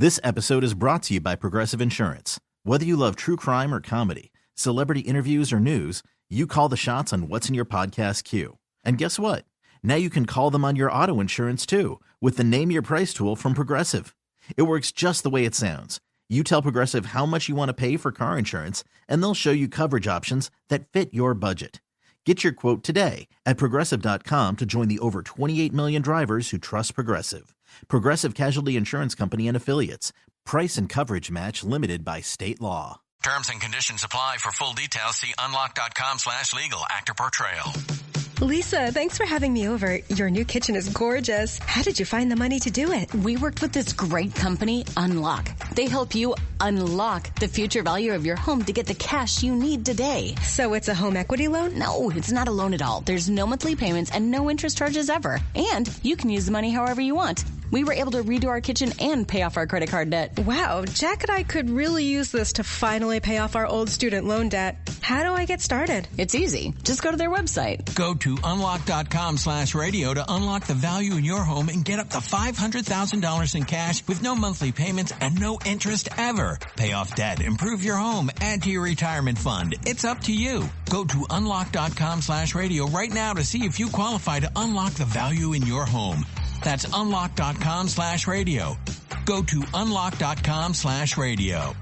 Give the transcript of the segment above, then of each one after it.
This episode is brought to you by Progressive Insurance. Whether you love true crime or comedy, celebrity interviews or news, you call the shots on what's in your podcast queue. And guess what? Now you can call them on your auto insurance too with the Name Your Price tool from Progressive. It works just the way it sounds. You tell Progressive how much you want to pay for car insurance, and they'll show you coverage options that fit your budget. Get your quote today at Progressive.com to join the over 28 million drivers who trust Progressive. Progressive Casualty Insurance Company and Affiliates. Price and coverage match limited by state law. Terms and conditions apply. For full details, see unlock.com/legal. Actor portrayal. Lisa, thanks for having me over. Your new kitchen is gorgeous. How did you find the money to do it? We worked with this great company, Unlock. They help you unlock the future value of your home to get the cash you need today. So it's a home equity loan? No, it's not a loan at all. There's no monthly payments and no interest charges ever. And you can use the money however you want. We were able to redo our kitchen and pay off our credit card debt. Wow, Jack and I could really use this to finally pay off our old student loan debt. How do I get started? It's easy. Just go to their website. Go to unlock.com/radio to unlock the value in your home and get up to $500,000 in cash with no monthly payments and no interest ever. Pay off debt, improve your home, add to your retirement fund. It's up to you. Go to unlock.com/radio right now to see if you qualify to unlock the value in your home. That's unlock.com/radio. Go to unlock.com/radio.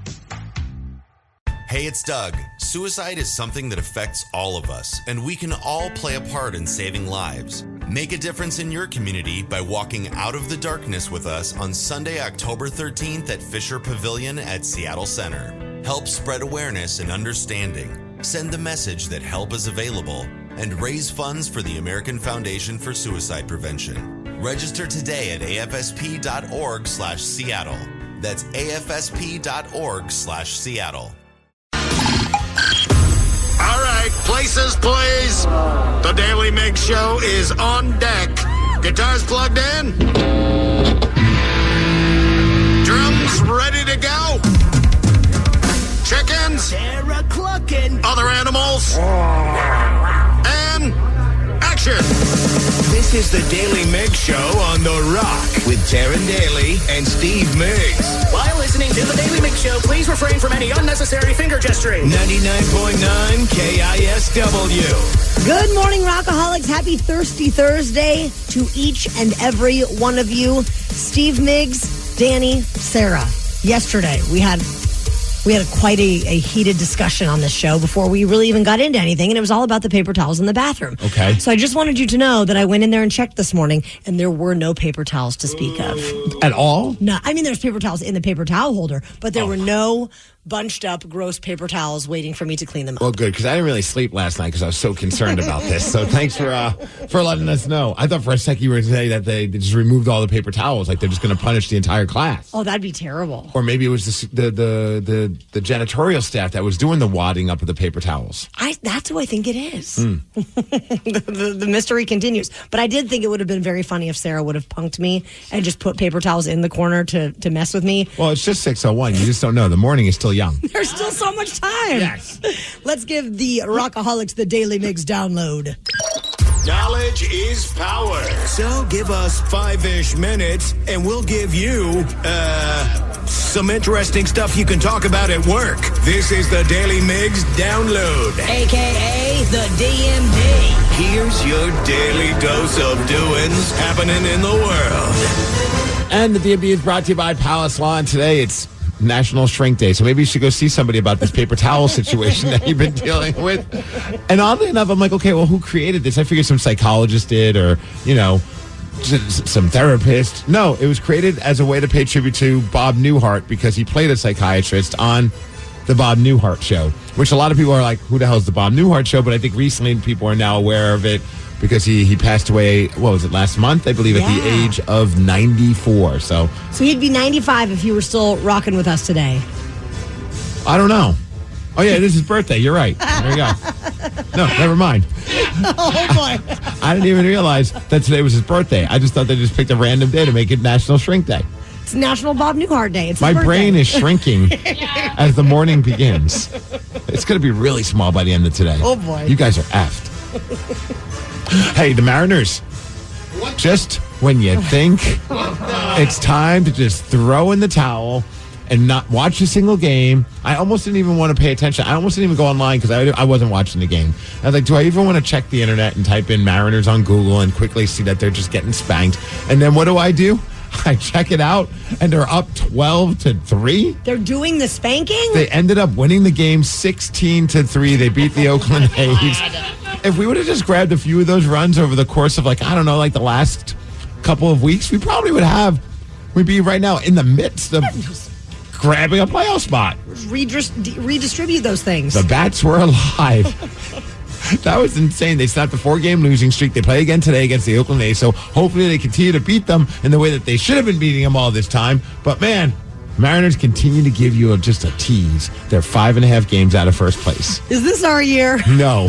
Hey, it's Doug. Suicide is something that affects all of us, and we can all play a part in saving lives. Make a difference in your community by walking out of the darkness with us on Sunday, October 13th at Fisher Pavilion at Seattle Center. Help spread awareness and understanding. Send the message that help is available and raise funds for the American Foundation for Suicide Prevention. Register today at afsp.org/Seattle. That's afsp.org/Seattle. All right, places, please. The Daly Migs Show is on deck. Guitars plugged in. Drums ready to go. Chickens. Other animals. And action. This is the Daly Migs Show on The Rock with Taryn Daly and Steve Migs. While listening to the Daly Migs Show, please refrain from any unnecessary finger gesturing. 99.9 KISW. Good morning, Rockaholics. Happy Thirsty Thursday to each and every one of you. Steve Migs, Danny, Sarah. Yesterday, we had quite a heated discussion on this show before we really even got into anything, and it was all about the paper towels in the bathroom. Okay. So I just wanted you to know that I went in there and checked this morning, and there were no paper towels to speak of. At all? No, I mean, there's paper towels in the paper towel holder, but there were no bunched up, gross paper towels waiting for me to clean them up. Well, good, because I didn't really sleep last night because I was so concerned about this. So thanks for letting us know. I thought for a second you were going to say that they just removed all the paper towels, like they're just going to punish the entire class. Oh, that'd be terrible. Or maybe it was the janitorial staff that was doing the wadding up of the paper towels. That's who I think it is. The mystery continues. But I did think it would have been very funny if Sarah would have punked me and just put paper towels in the corner to mess with me. Well, it's just 6:01. You just don't know. The morning is still young. There's still so much time. Yes. Let's give the Rockaholics the Daily Migs download. Knowledge is power. So give us 5-ish minutes and we'll give you, some interesting stuff you can talk about at work. This is the Daily Migs download. AKA the DMD. Here's your daily dose of doings happening in the world. And the DMB is brought to you by Palace Lawn. Today it's National Shrink Day, so maybe you should go see somebody about this paper towel situation that you've been dealing with. And oddly enough, I'm like, okay, well, who created this? I figured some psychologist did, or, some therapist. No, it was created as a way to pay tribute to Bob Newhart because he played a psychiatrist on the Bob Newhart Show, which a lot of people are like, who the hell is the Bob Newhart Show? But I think recently people are now aware of it because he passed away, what was it, last month, I believe, at the age of 94. So he'd be 95 if he were still rocking with us today. I don't know. Oh, yeah, it is his birthday. You're right. There you go. No, never mind. Oh, boy. I didn't even realize that today was his birthday. I just thought they just picked a random day to make it National Shrink Day. It's National Bob Newhart Day. It's My brain is shrinking as the morning begins. It's going to be really small by the end of today. Oh, boy. You guys are effed. Hey, the Mariners just when you think it's time to just throw in the towel and not watch a single game. I almost didn't even want to pay attention. I almost didn't even go online because I wasn't watching the game. I was like, do I even want to check the internet and type in Mariners on Google and quickly see that they're just getting spanked? And then what do? I check it out, and they're up 12-3. They're doing the spanking? They ended up winning the game 16-3. They beat the Oakland A's. If we would have just grabbed a few of those runs over the course of, the last couple of weeks, we'd be right now in the midst of grabbing a playoff spot. Redistribute those things. The bats were alive. That was insane. They snapped a 4-game losing streak. They play again today against the Oakland A's, so hopefully they continue to beat them in the way that they should have been beating them all this time. But, man, Mariners continue to give you just a tease. They're 5.5 games out of first place. Is this our year? No.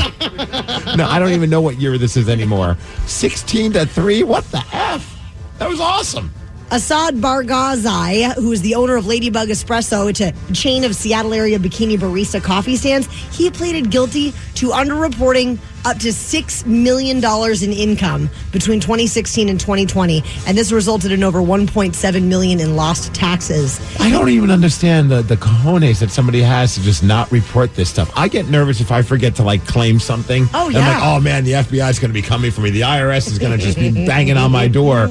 No, I don't even know what year this is anymore. 16-3? What the F? That was awesome. Assad Barghazai, who is the owner of Ladybug Espresso, it's a chain of Seattle area bikini barista coffee stands, he pleaded guilty to underreporting up to $6 million in income between 2016 and 2020. And this resulted in over $1.7 million in lost taxes. I don't even understand the cojones that somebody has to just not report this stuff. I get nervous if I forget to claim something. Oh, yeah. I'm like, oh man, the FBI is going to be coming for me. The IRS is going to just be banging on my door.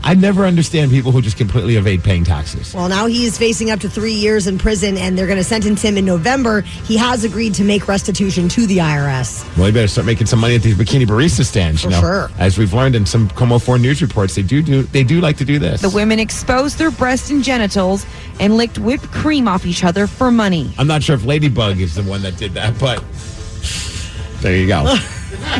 I never understand people who just completely evade paying taxes. Well, now he is facing up to 3 years in prison, and they're going to sentence him in November. He has agreed to make restitution to the IRS. Well, he better start making some money at these bikini barista stands. For sure. As we've learned in some Como 4 news reports, they do like to do this. The women exposed their breasts and genitals and licked whipped cream off each other for money. I'm not sure if Ladybug is the one that did that, but there you go.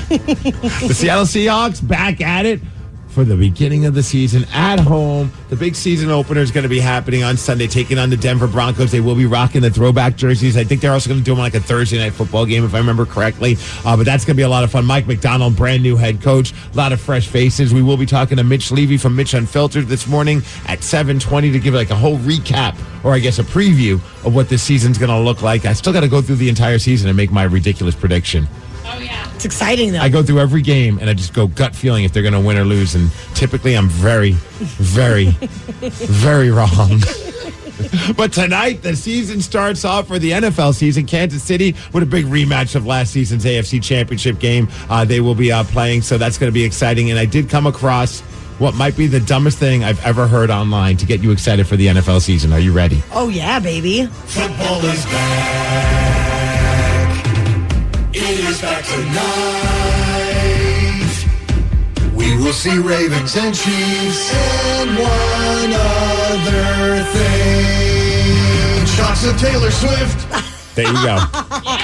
The Seattle Seahawks back at it for the beginning of the season at home. The big season opener is going to be happening on Sunday, taking on the Denver Broncos. They will be rocking the throwback jerseys. I think they're also going to do them like a Thursday night football game, if I remember correctly. But that's going to be a lot of fun. Mike McDonald, brand new head coach, a lot of fresh faces. We will be talking to Mitch Levy from Mitch Unfiltered this morning at 7:20 to give a whole recap, or I guess a preview of what this season's going to look like. I still got to go through the entire season and make my ridiculous prediction. Oh, yeah. It's exciting, though. I go through every game, and I just go gut feeling if they're going to win or lose. And typically, I'm very, very, very wrong. But tonight, the season starts off for the NFL season. Kansas City with a big rematch of last season's AFC Championship game. They will be playing, so that's going to be exciting. And I did come across what might be the dumbest thing I've ever heard online to get you excited for the NFL season. Are you ready? Oh, yeah, baby. Football is back. It is back tonight. We will see Ravens and Chiefs and one other thing. Shots of Taylor Swift. There you go.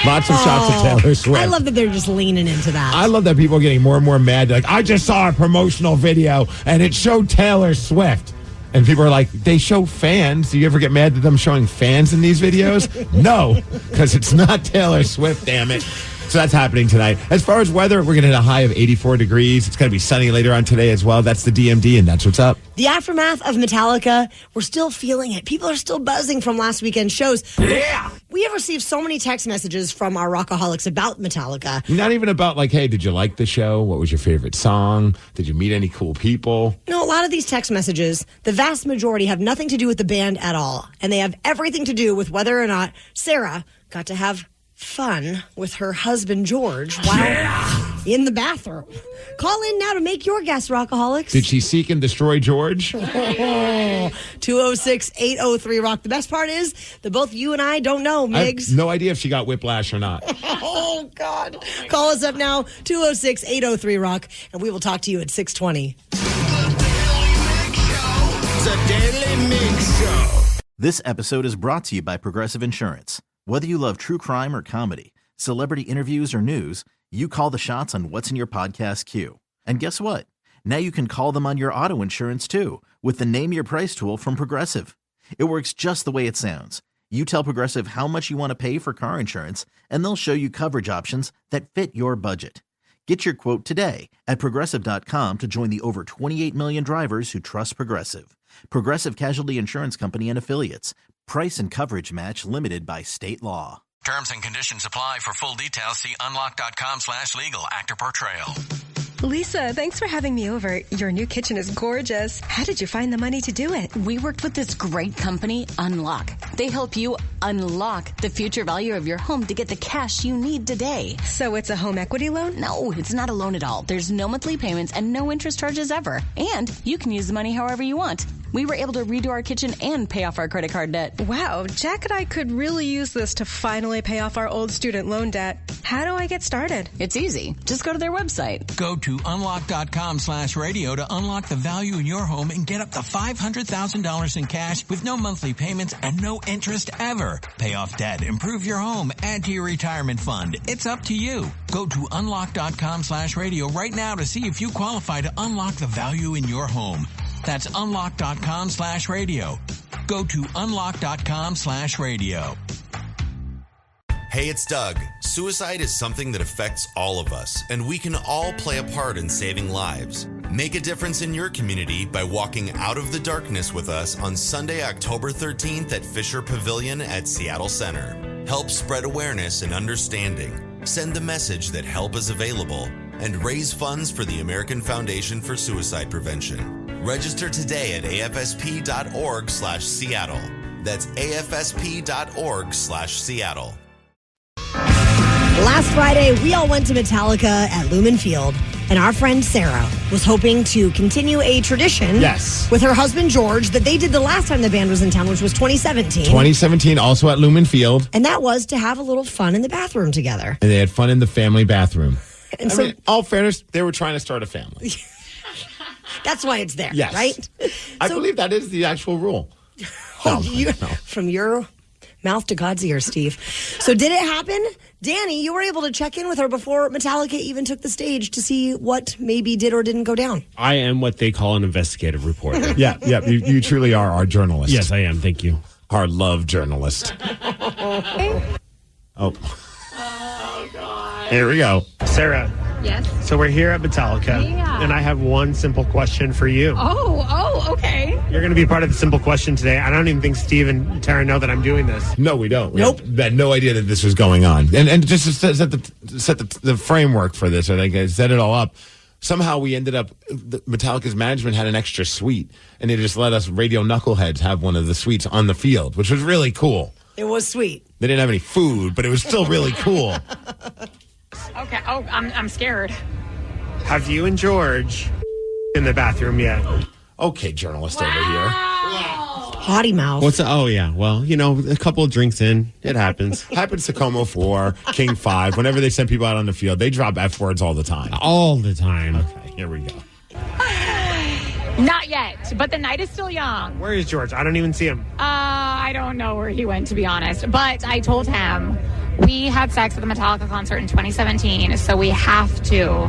Lots of shots of Taylor Swift. I love that they're just leaning into that. I love that people are getting more and more mad. They're like, I just saw a promotional video and it showed Taylor Swift. And people are like, they show fans. Do you ever get mad at them showing fans in these videos? No, because it's not Taylor Swift, damn it. So that's happening tonight. As far as weather, we're going to hit a high of 84 degrees. It's going to be sunny later on today as well. That's the DMD, and that's what's up. The aftermath of Metallica, we're still feeling it. People are still buzzing from last weekend's shows. Yeah! We have received so many text messages from our rockaholics about Metallica. Not even about hey, did you like the show? What was your favorite song? Did you meet any cool people? No, a lot of these text messages, the vast majority have nothing to do with the band at all. And they have everything to do with whether or not Sarah got to have fun with her husband George while in the bathroom. Call in now to make your guess, rockaholics. Did she seek and destroy George? 206-803-ROCK. The best part is that both you and I don't know, Migs. I have no idea if she got whiplash or not. Oh, God. Call us up now, 206-803-ROCK, and we will talk to you at 620. The Daly Migs Show. This episode is brought to you by Progressive Insurance. Whether you love true crime or comedy, celebrity interviews or news, you call the shots on what's in your podcast queue. And guess what? Now you can call them on your auto insurance too with the Name Your Price tool from Progressive. It works just the way it sounds. You tell Progressive how much you want to pay for car insurance, and they'll show you coverage options that fit your budget. Get your quote today at Progressive.com to join the over 28 million drivers who trust Progressive. Progressive Casualty Insurance Company and Affiliates. Price and coverage match limited by state law. Terms and conditions apply. For full details, see unlock.com/legal. Actor portrayal. Lisa, thanks for having me over. Your new kitchen is gorgeous. How did you find the money to do it? We worked with this great company, Unlock. They help you unlock the future value of your home to get the cash you need today. So it's a home equity loan? No, it's not a loan at all. There's no monthly payments and no interest charges ever. And you can use the money however you want. We were able to redo our kitchen and pay off our credit card debt. Wow, Jack and I could really use this to finally pay off our old student loan debt. How do I get started? It's easy. Just go to their website. Go to unlock.com/radio to unlock the value in your home and get up to $500,000 in cash with no monthly payments and no interest ever. Pay off debt, improve your home, add to your retirement fund. It's up to you. Go to unlock.com/radio right now to see if you qualify to unlock the value in your home. That's unlock.com/radio. Go to unlock.com/radio. Hey, it's Doug. Suicide is something that affects all of us, and we can all play a part in saving lives. Make a difference in your community by walking out of the darkness with us on Sunday, October 13th at Fisher Pavilion at Seattle Center. Help spread awareness and understanding. Send the message that help is available and raise funds for the American Foundation for Suicide Prevention. Register today at afsp.org/Seattle. That's afsp.org/Seattle. Last Friday, we all went to Metallica at Lumen Field, and our friend Sarah was hoping to continue a tradition with her husband George that they did the last time the band was in town, which was 2017. 2017, also at Lumen Field. And that was to have a little fun in the bathroom together. And they had fun in the family bathroom. And I mean, all fairness, they were trying to start a family. That's why it's there, yes. right? I believe that is the actual rule. From your mouth to God's ear, Steve. So did it happen? Danny, you were able to check in with her before Metallica even took the stage to see what maybe did or didn't go down. I am what they call an investigative reporter. Yeah. You truly are our journalist. Yes, I am. Thank you. Our love journalist. Oh, God. Here we go. Sarah. Yes. So we're here at Metallica, and I have one simple question for you. Oh, okay. You're going to be part of the simple question today. I don't even think Steve and Tara know that I'm doing this. No, we don't. Nope. We had no idea that this was going on. And just to set the framework for this, I think I set it all up. Somehow we ended up, Metallica's management had an extra suite, and they just let us radio knuckleheads have one of the suites on the field, which was really cool. It was sweet. They didn't have any food, but it was still really cool. Okay. Oh, I'm scared. Have you and George in the bathroom yet? Okay, journalist over here. Potty mouth. Oh, yeah. Well, a couple of drinks in, it happens. Happens to Como 4, King 5. Whenever they send people out on the field, they drop F words all the time. All the time. Okay, here we go. Not yet, but the night is still young. Where is George? I don't even see him. I don't know where he went, to be honest. But I told him we had sex at the Metallica concert in 2017, so we have to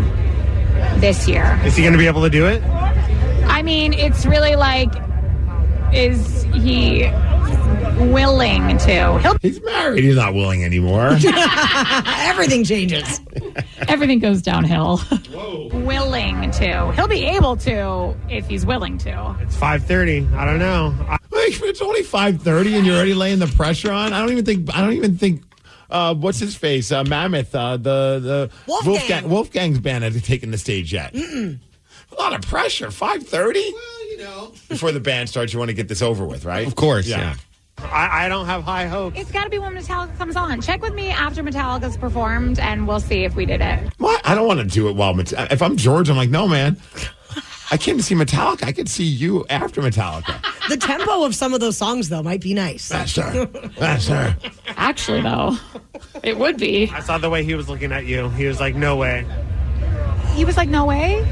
this year. Is he going to be able to do it? I mean, it's really like, is he willing to? He's married. He's not willing anymore. Everything changes. Everything goes downhill. Whoa. Willing to. He'll be able to if he's willing to. It's 5:30. I don't know. It's only 5:30 and you're already laying the pressure on. I don't even think what's his face? Mammoth, the Wolfgang's band hasn't taken the stage yet. A lot of pressure. 5:30? Well, before the band starts, you want to get this over with, right? Of course, yeah. I don't have high hopes. It's got to be when Metallica comes on. Check with me after Metallica's performed, and we'll see if we did it. What? I don't want to do it while if I'm George, I'm like, no, man. I came to see Metallica. I could see you after Metallica. The tempo of some of those songs, though, might be nice. That's her. Actually, though, it would be. I saw the way he was looking at you. He was like, no way. He was like, no way?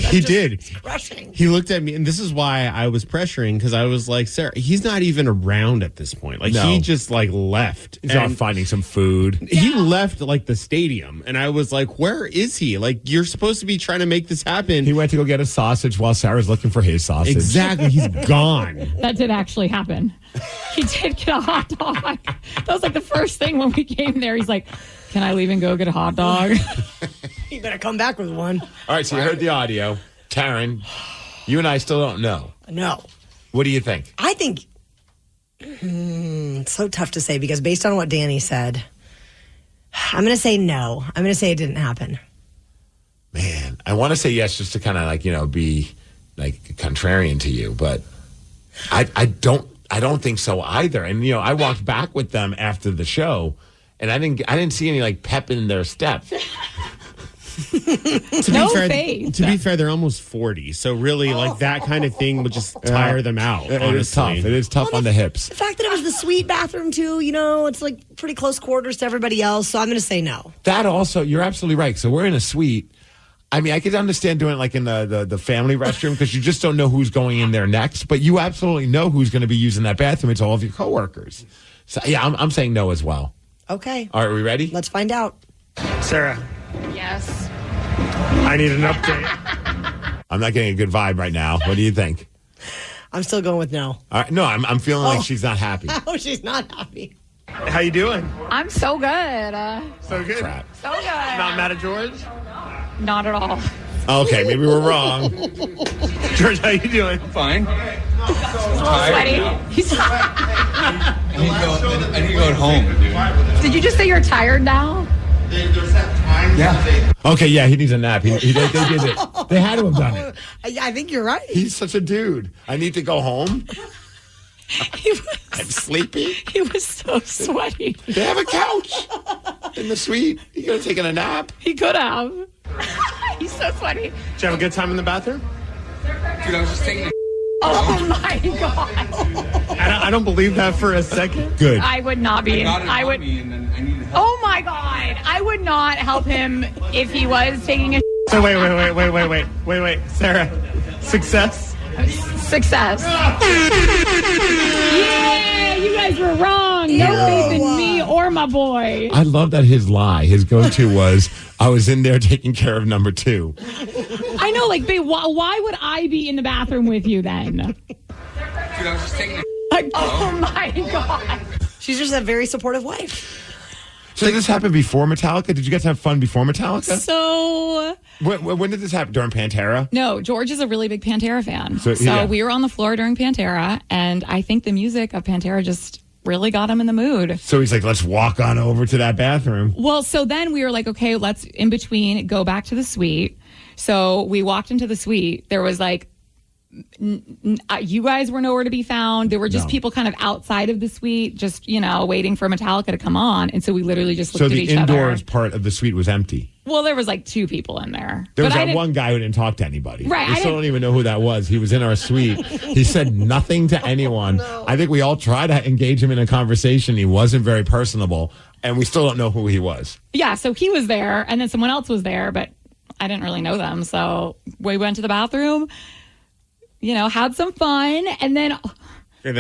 He did. Crushing. He looked at me, and this is why I was pressuring, because I was like, Sarah, he's not even around at this point. Like, he just, left. He's off finding some food. He left, the stadium, and I was like, where is he? Like, you're supposed to be trying to make this happen. He went to go get a sausage while Sarah's looking for his sausage. Exactly. He's gone. That did actually happen. He did get a hot dog. That was, the first thing when we came there. He's like, can I leave and go get a hot dog? You better come back with one. All right, so you heard the audio. Taryn, you and I still don't know. No. What do you think? I think it's so tough to say because based on what Danny said, I'm going to say no. I'm going to say it didn't happen. I want to say yes just to kind of be like contrarian to you, but I don't think so either. And I walked back with them after the show, and I didn't see any like pep in their step. To be fair, they're almost 40, so really, like that kind of thing would just tire them out. It is tough. It is tough on the hips. The fact that it was the suite bathroom too, it's like pretty close quarters to everybody else. So I'm going to say no. That also, you're absolutely right. So we're in a suite. I mean, I could understand doing it like in the family restroom because you just don't know who's going in there next. But you absolutely know who's going to be using that bathroom. It's all of your coworkers. So yeah, I'm saying no as well. Okay. All right, are we ready? Let's find out. Sarah. Yes. I need an update. I'm not getting a good vibe right now. What do you think? I'm still going with no. All right, no, I'm feeling like she's not happy. Oh, she's not happy. How you doing? I'm so good. So good. Crap. So good. Not mad at George? Not at all. Okay, maybe we're wrong. George, how you doing? Fine. Sweaty. He's I need to go home. Did you just say you're tired now? Yeah. Okay, yeah, he needs a nap. They did it. They had to have done it. I think you're right. He's such a dude. I need to go home. I'm sleepy. He was so sweaty. They have a couch in the suite. He could have taken a nap. He could have. He's so sweaty. Did you have a good time in the bathroom? Dude, I was just taking a Oh my god. I don't believe that for a second. Good. I would not be. I would. Oh my god. I would not help him if he was taking a. So wait. Sarah, success? Success. Yeah, you guys were wrong. No faith in me or my boy. I love that his go-to was, I was in there taking care of number 2. I know, like, babe, why would I be in the bathroom with you then? Dude, I was just taking oh my god. She's just a very supportive wife. So did this happen before Metallica? Did you guys have fun before Metallica? So when did this happen? During Pantera? No, George is a really big Pantera fan. So we were on the floor during Pantera, and I think the music of Pantera just really got him in the mood. So he's like, let's walk on over to that bathroom. Well, so then we were like, okay, let's in between go back to the suite. So we walked into the suite. There was like, you guys were nowhere to be found. There were just people kind of outside of the suite, just, waiting for Metallica to come on. And so we literally just looked at each other. So the indoors part of the suite was empty. Well, there was like 2 people in there. There was that one guy who didn't talk to anybody. Right. We still don't even know who that was. He was in our suite. He said nothing to anyone. No. I think we all tried to engage him in a conversation. He wasn't very personable. And we still don't know who he was. Yeah, so he was there. And then someone else was there. But I didn't really know them. So we went to the bathroom, had some fun. And then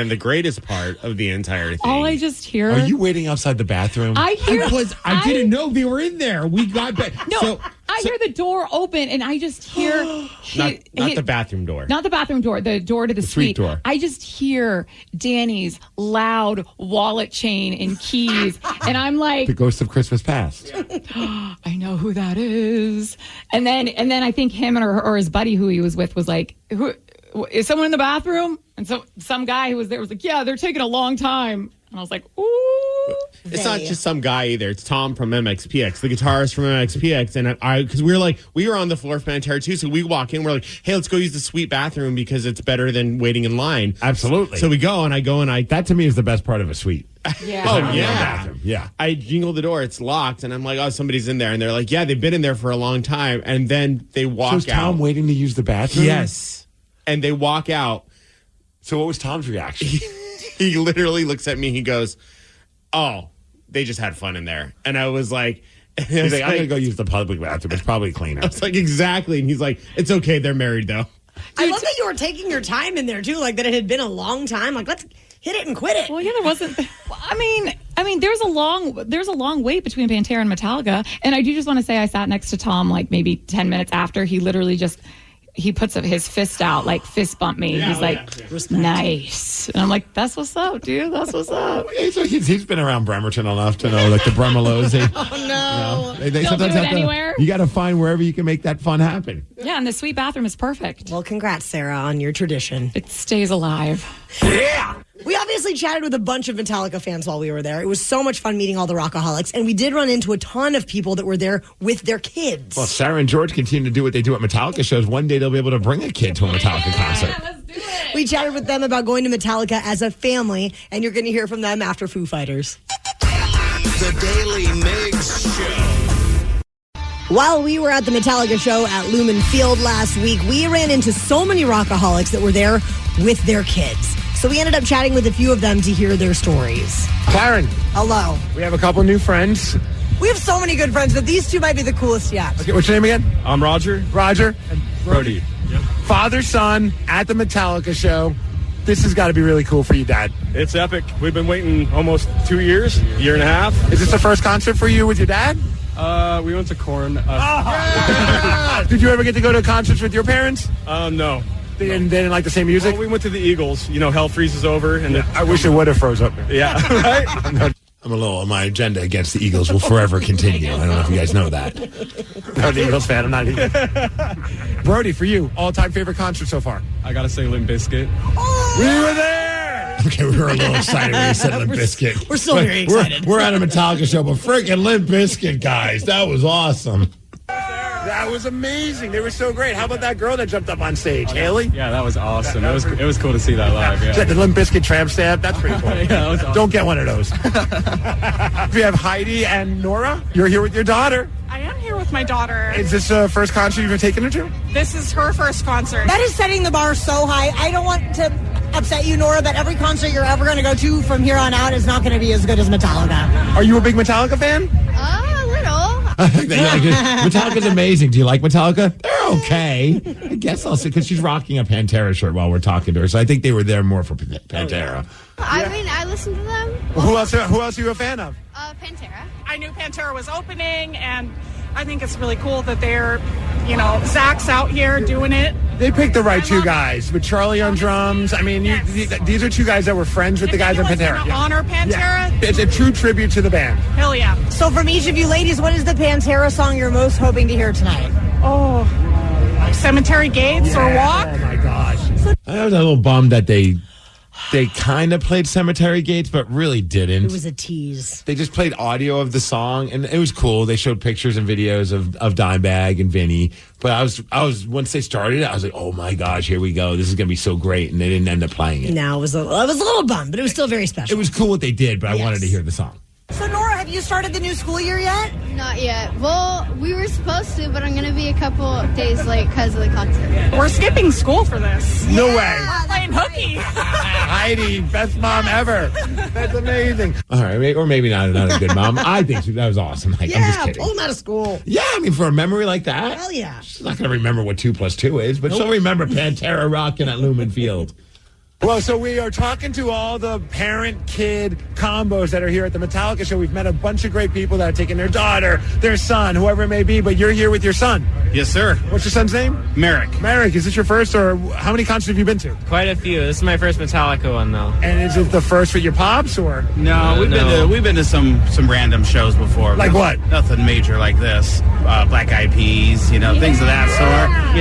the greatest part of the entire thing. All I just hear. Are you waiting outside the bathroom? I didn't know they were in there. We got back. No, I hear the door open and I just hear. Not the bathroom door. Not the bathroom door. The door to the suite door. I just hear Danny's loud wallet chain and keys. And I'm like. The ghost of Christmas past. I know who that is. And then I think him or his buddy who he was with was like, who. Is someone in the bathroom? And so some guy who was there was like, yeah, they're taking a long time. And I was like, ooh. It's not just some guy either. It's Tom from MXPX, the guitarist from MXPX. And because we were on the floor for Pantera too. So we walk in, we're like, hey, let's go use the suite bathroom because it's better than waiting in line. Absolutely. So we go and I that to me is the best part of a suite. Yeah. Oh, yeah. Bathroom. Yeah. I jingle the door. It's locked. And I'm like, oh, somebody's in there. And they're like, yeah, they've been in there for a long time. And then they walk out. So is Tom waiting to use the bathroom? Yes. And they walk out. So what was Tom's reaction? He literally looks at me. He goes, oh, they just had fun in there. And I was like, he's like, I'm going to go use the public bathroom. It's probably cleaner. I was like, exactly. And he's like, it's okay. They're married, though. I love that you were taking your time in there, too. Like, that it had been a long time. Like, let's hit it and quit it. Well, yeah, there wasn't. I mean, there's a long wait between Pantera and Metallica. And I do just want to say I sat next to Tom, like, maybe 10 minutes after. He literally just... He puts his fist out, like fist bump me. Yeah, he's like, nice. And I'm like, that's what's up, dude. That's what's up. He's been around Bremerton enough to know, like, the Bremelos. Oh, no. They don't do it anywhere. You got to find wherever you can make that fun happen. Yeah, and the suite bathroom is perfect. Well, congrats, Sarah, on your tradition. It stays alive. Yeah. We obviously obviously chatted with a bunch of Metallica fans while we were there. It was so much fun meeting all the Rockaholics, and we did run into a ton of people that were there with their kids. Well, Sarah and George continue to do what they do at Metallica shows. One day they'll be able to bring a kid to a Metallica concert. We chatted with them about going to Metallica as a family, and you're going to hear from them after Foo Fighters. The Daily Migs Show. While we were at the Metallica show at Lumen Field last week, we ran into so many Rockaholics that were there with their kids. So we ended up chatting with a few of them to hear their stories. Karen. Hello. We have a couple new friends. We have so many good friends, but these two might be the coolest yet. Okay, what's your name again? I'm Roger. Roger. And Brody. Yep. Father, son, at the Metallica show. This has got to be really cool for you, Dad. It's epic. We've been waiting almost 2 years, year and a half. Is this the first concert for you with your dad? We went to Korn. Did you ever get to go to concerts with your parents? No. They didn't like the same music? Well, we went to the Eagles. You know, hell freezes over. And I wish it would have froze up. Yeah, right? I'm a little on my agenda against the Eagles will forever continue. I don't know if you guys know that. I'm not an Eagles fan. I'm not either. Brody, for you, all-time favorite concert so far? I got to say Limp Bizkit. Oh! We were there! Okay, we were a little excited when you said Limp Bizkit. We're still very excited. We're at a Metallica show, but freaking Limp Bizkit, guys. That was awesome. That was amazing. They were so great. How about that girl that jumped up on stage, Haley? Yeah, that was awesome. It was cool to see that live. Yeah. The Limp Bizkit tramp stamp. That's pretty cool. Yeah, that was awesome. Don't get one of those. We have Heidi and Nora. You're here with your daughter. I am here with my daughter. Is this the first concert you've taken her to? This is her first concert. That is setting the bar so high. I don't want to upset you, Nora, but every concert you're ever going to go to from here on out is not going to be as good as Metallica. Are you a big Metallica fan? A little. Metallica's amazing. Do you like Metallica? They're okay. I guess I'll say because she's rocking a Pantera shirt while we're talking to her. So I think they were there more for Pantera. I mean, I listened to them. Who else are you a fan of? Pantera. I knew Pantera was opening, and I think it's really cool that they're, Zach's out here doing it. They picked the right two guys with Charlie on drums. I mean, these are two guys that were friends with the guys in Pantera. Honor Pantera. Yeah. It's a true tribute to the band. Hell yeah. So from each of you ladies, what is the Pantera song you're most hoping to hear tonight? Oh, Cemetery Gates or Walk? Oh my gosh. I was a little bummed that they kind of played Cemetery Gates, but really didn't. It was a tease. They just played audio of the song, and it was cool. They showed pictures and videos of Dimebag and Vinny. But I was once they started it, I was like, oh my gosh, here we go. This is going to be so great. And they didn't end up playing it. No, I was a little bummed, but it was still very special. It was cool what they did, but I wanted to hear the song. So, Nora, have you started the new school year yet? Not yet. Well, we were supposed to, but I'm going to be a couple days late because of the concert. We're skipping school for this. No way. We're playing hooky. Heidi, best mom ever. That's amazing. All right, or maybe not a good mom. I think that was awesome. I'm just kidding. Pull them out of school. Yeah, I mean, for a memory like that. Hell yeah. She's not going to remember what 2 + 2 is, but she'll remember Pantera rocking at Lumen Field. Well, so we are talking to all the parent-kid combos that are here at the Metallica show. We've met a bunch of great people that are taking their daughter, their son, whoever it may be, but you're here with your son. Yes, sir. What's your son's name? Merrick. Merrick, is this your first, or how many concerts have you been to? Quite a few. This is my first Metallica one, though. And is it the first with your pops, or? No, we've been to some random shows before. Like what? Nothing major like this. Black Eyed Peas, things of that sort.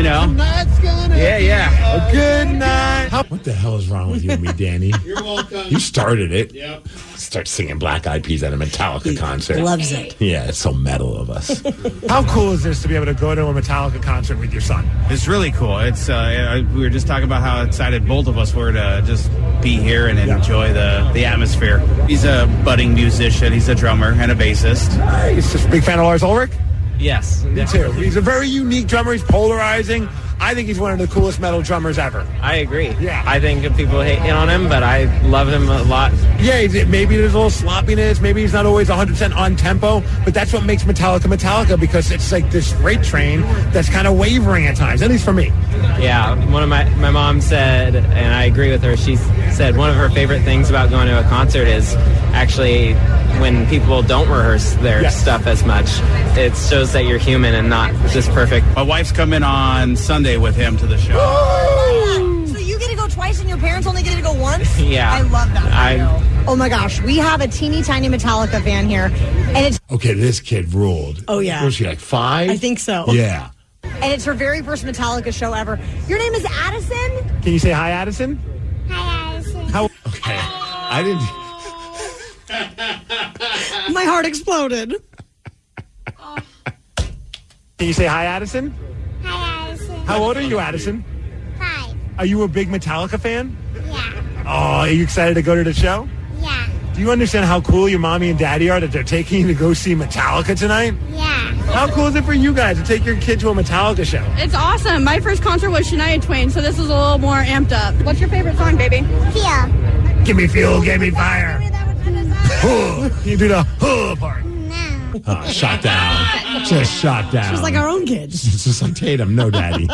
Yeah. A good night. What the hell is wrong with you and me, Danny? You're welcome. You started it. Yep. Start singing Black Eyed Peas at a Metallica concert. Loves it. Yeah, it's so metal of us. How cool is this to be able to go to a Metallica concert with your son? It's really cool. It's we were just talking about how excited both of us were to just be here and enjoy the atmosphere. He's a budding musician. He's a drummer and a bassist. Nice. Just a big fan of Lars Ulrich? Yes. Me too. He's a very unique drummer. He's polarizing. I think he's one of the coolest metal drummers ever. I agree. Yeah. I think people hate on him, but I love him a lot. Yeah, maybe there's a little sloppiness. Maybe he's not always 100% on tempo, but that's what makes Metallica because it's like this freight train that's kind of wavering at times, at least for me. Yeah, one of my mom said, and I agree with her, she said one of her favorite things about going to a concert is actually when people don't rehearse their stuff as much. It shows that you're human and not just perfect. My wife's coming on Sunday with him to the show. So you get to go twice and your parents only get to go once? Yeah. I love that. Oh my gosh, we have a teeny tiny Metallica fan here, and it's okay. This kid ruled. Oh yeah. Was she like 5? I think so. Yeah. And it's her very first Metallica show ever. Your name is Addison? Can you say hi, Addison? Hi, Addison. How? Okay. I didn't. My heart exploded. Can you say hi, Addison? Hi, Addison. How old are you, Addison? 5. Are you a big Metallica fan? Yeah. Oh, are you excited to go to the show? Yeah. Do you understand how cool your mommy and daddy are that they're taking you to go see Metallica tonight? Yeah. How cool is it for you guys to take your kid to a Metallica show? It's awesome. My first concert was Shania Twain, so this is a little more amped up. What's your favorite song, baby? Feel. Give me fuel, give me fire. You do the part. Oh, shot down. Just shot down. She's like our own kids. It's just like Tatum. No, daddy.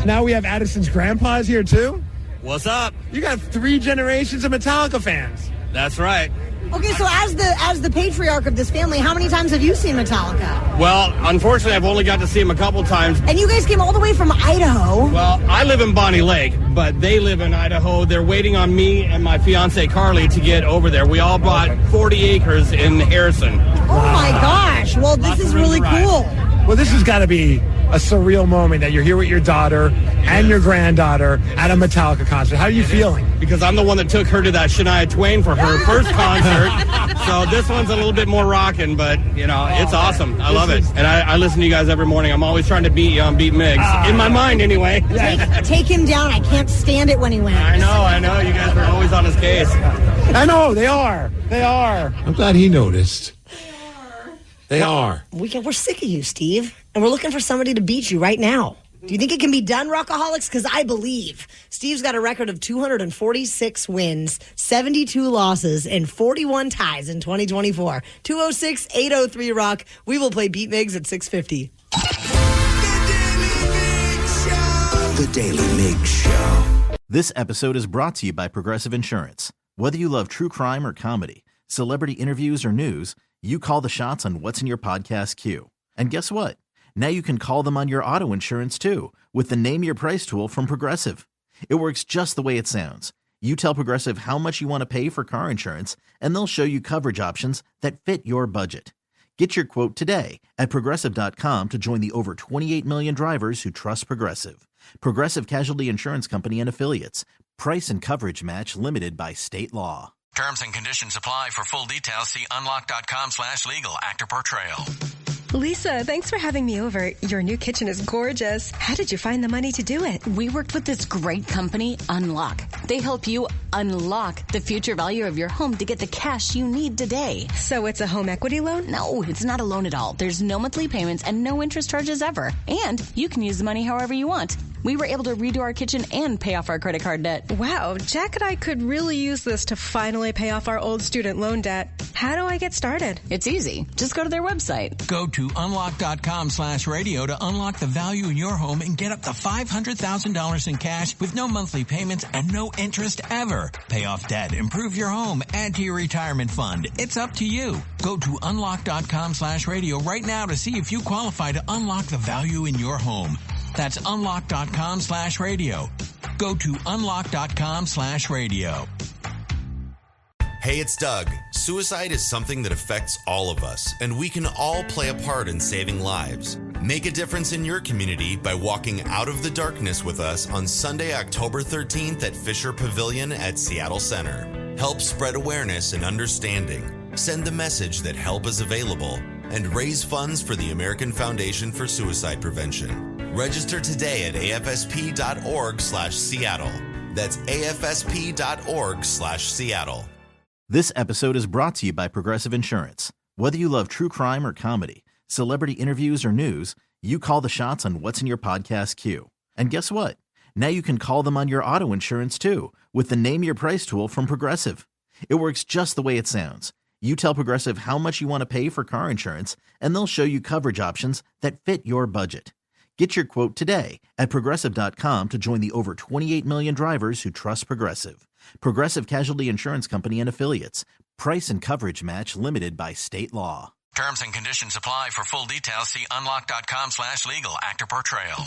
Now we have Addison's grandpas here, too? What's up? You got 3 generations of Metallica fans. That's right. Okay, so as the patriarch of this family, how many times have you seen Metallica? Well, unfortunately, I've only got to see him a couple times. And you guys came all the way from Idaho. Well, I live in Bonnie Lake, but they live in Idaho. They're waiting on me and my fiance Carly to get over there. We all bought 40 acres in Harrison. Oh my gosh. Well, this is really cool. Well, this has got to be a surreal moment that you're here with your daughter and your granddaughter at a Metallica concert. How are you feeling? Because I'm the one that took her to that Shania Twain for her first concert. So this one's a little bit more rocking, but, you know, it's awesome. I love it. And I listen to you guys every morning. I'm always trying to beat you on Beat Migs. In my mind, anyway. Take him down. I can't stand it when he wins. I know. You guys are always on his case. I know. They are. I'm glad he noticed. They are. We're sick of you, Steve. And we're looking for somebody to beat you right now. Do you think it can be done, Rockaholics? Because I believe. Steve's got a record of 246 wins, 72 losses, and 41 ties in 2024. 206-803-ROCK. We will play Beat Migs at 6:50. The Daily Migs Show. This episode is brought to you by Progressive Insurance. Whether you love true crime or comedy, celebrity interviews or news, you call the shots on what's in your podcast queue. And guess what? Now you can call them on your auto insurance too with the Name Your Price tool from Progressive. It works just the way it sounds. You tell Progressive how much you want to pay for car insurance, and they'll show you coverage options that fit your budget. Get your quote today at Progressive.com to join the over 28 million drivers who trust Progressive. Progressive Casualty Insurance Company and Affiliates. Price and coverage match limited by state law. Terms and conditions apply. For full details, see unlock.com/legal. Actor portrayal. Lisa, thanks for having me over. Your new kitchen is gorgeous. How did you find the money to do it? We worked with this great company, Unlock. They help you unlock the future value of your home to get the cash you need today. So it's a home equity loan? No, it's not a loan at all. There's no monthly payments and no interest charges ever. And you can use the money however you want. We were able to redo our kitchen and pay off our credit card debt. Wow, Jack and I could really use this to finally pay off our old student loan debt. How do I get started? It's easy. Just go to their website. Go to unlock.com/radio to unlock the value in your home and get up to $500,000 in cash with no monthly payments and no interest ever. Pay off debt, improve your home, add to your retirement fund. It's up to you. Go to unlock.com/radio right now to see if you qualify to unlock the value in your home. That's unlock.com/radio. Go to unlock.com/radio. Hey, it's Doug. Suicide is something that affects all of us, and we can all play a part in saving lives. Make a difference in your community by walking out of the darkness with us on Sunday, October 13th at Fisher Pavilion at Seattle Center. Help spread awareness and understanding. Send the message that help is available and raise funds for the American Foundation for Suicide Prevention. Register today at afsp.org/Seattle. That's afsp.org/Seattle. This episode is brought to you by Progressive Insurance. Whether you love true crime or comedy, celebrity interviews or news, you call the shots on what's in your podcast queue. And guess what? Now you can call them on your auto insurance too with the Name Your Price tool from Progressive. It works just the way it sounds. You tell Progressive how much you want to pay for car insurance, and they'll show you coverage options that fit your budget. Get your quote today at Progressive.com to join the over 28 million drivers who trust Progressive. Progressive Casualty Insurance Company and Affiliates. Price and coverage match limited by state law. Terms and conditions apply. For full details, see unlock.com/legal. Actor portrayal.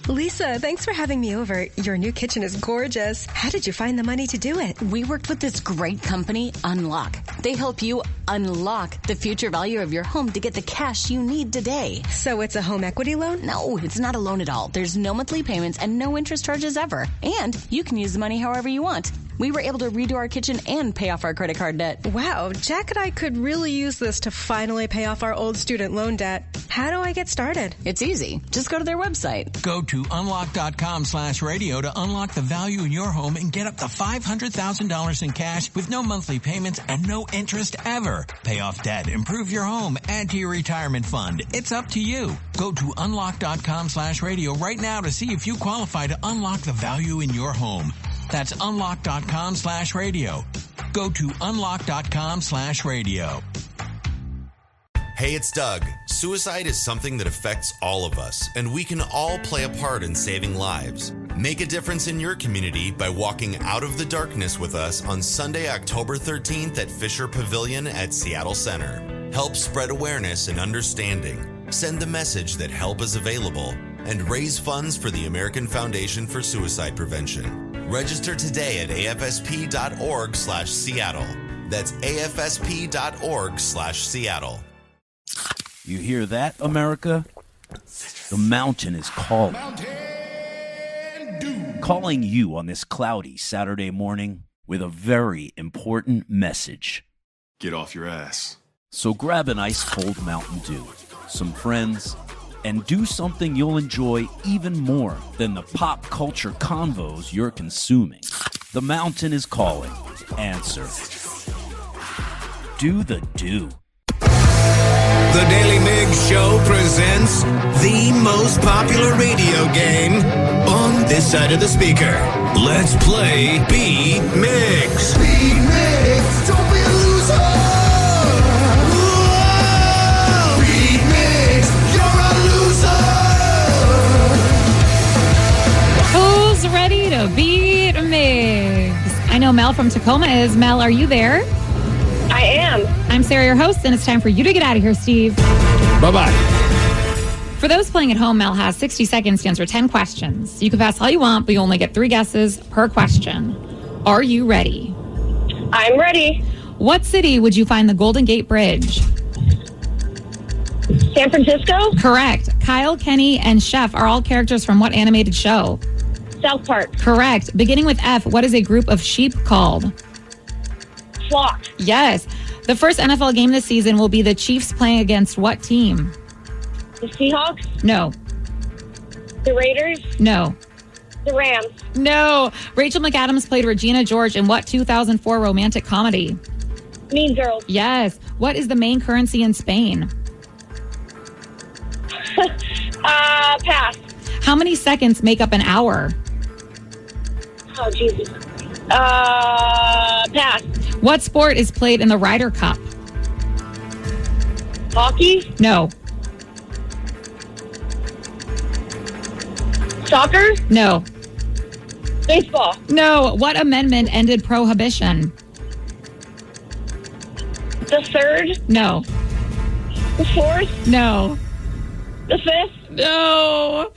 Lisa, thanks for having me over. Your new kitchen is gorgeous. How did you find the money to do it? We worked with this great company, Unlock. They help you unlock the future value of your home to get the cash you need today. So it's a home equity loan? No, it's not a loan at all. There's no monthly payments and no interest charges ever. And you can use the money however you want. We were able to redo our kitchen and pay off our credit card debt. Wow, Jack and I could really use this to finally pay off our old student loan debt. How do I get started? It's easy. Just go to their website. Go to unlock.com/radio to unlock the value in your home and get up to $500,000 in cash with no monthly payments and no interest ever. Pay off debt, improve your home, add to your retirement fund. It's up to you. Go to unlock.com/radio right now to see if you qualify to unlock the value in your home. That's unlock.com/radio. Go to unlock.com/radio. Hey, it's Doug. Suicide is something that affects all of us, and we can all play a part in saving lives. Make a difference in your community by walking out of the darkness with us on Sunday, October 13th at Fisher Pavilion at Seattle Center. Help spread awareness and understanding. Send the message that help is available and raise funds for the American Foundation for Suicide Prevention. Register today at afsp.org/Seattle. That's afsp.org/Seattle. You hear that, America? The mountain is calling. Calling you on this cloudy Saturday morning with a very important message. Get off your ass. So grab an ice-cold Mountain Dew, some friends, and do something you'll enjoy even more than the pop culture convos you're consuming. The mountain is calling. Answer. Do the do. The Daily Migs Show presents the most popular radio game on this side of the speaker. Let's play Beat Migs. Beat Migs, don't be a loser. Whoa! Beat Migs, you're a loser. Who's ready to beat Migs? I know Mel from Tacoma is. Mel, are you there? I am. I'm Sarah, your host, and it's time for you to get out of here, Steve. Bye-bye. For those playing at home, Mel has 60 seconds to answer 10 questions. You can pass all you want, but you only get 3 guesses per question. Are you ready? I'm ready. What city would you find the Golden Gate Bridge? San Francisco? Correct. Kyle, Kenny, and Chef are all characters from what animated show? South Park. Correct. Beginning with F, what is a group of sheep called? Flock. Yes. The first NFL game this season will be the Chiefs playing against what team? The Seahawks? No. The Raiders? No. The Rams? No. Rachel McAdams played Regina George in what 2004 romantic comedy? Mean Girls. Yes. What is the main currency in Spain? Pass. How many seconds make up an hour? Oh, Jesus. Pass. What sport is played in the Ryder Cup? Hockey? No. Soccer? No. Baseball? No. What amendment ended prohibition? The third? No. The fourth? No. The fifth? No.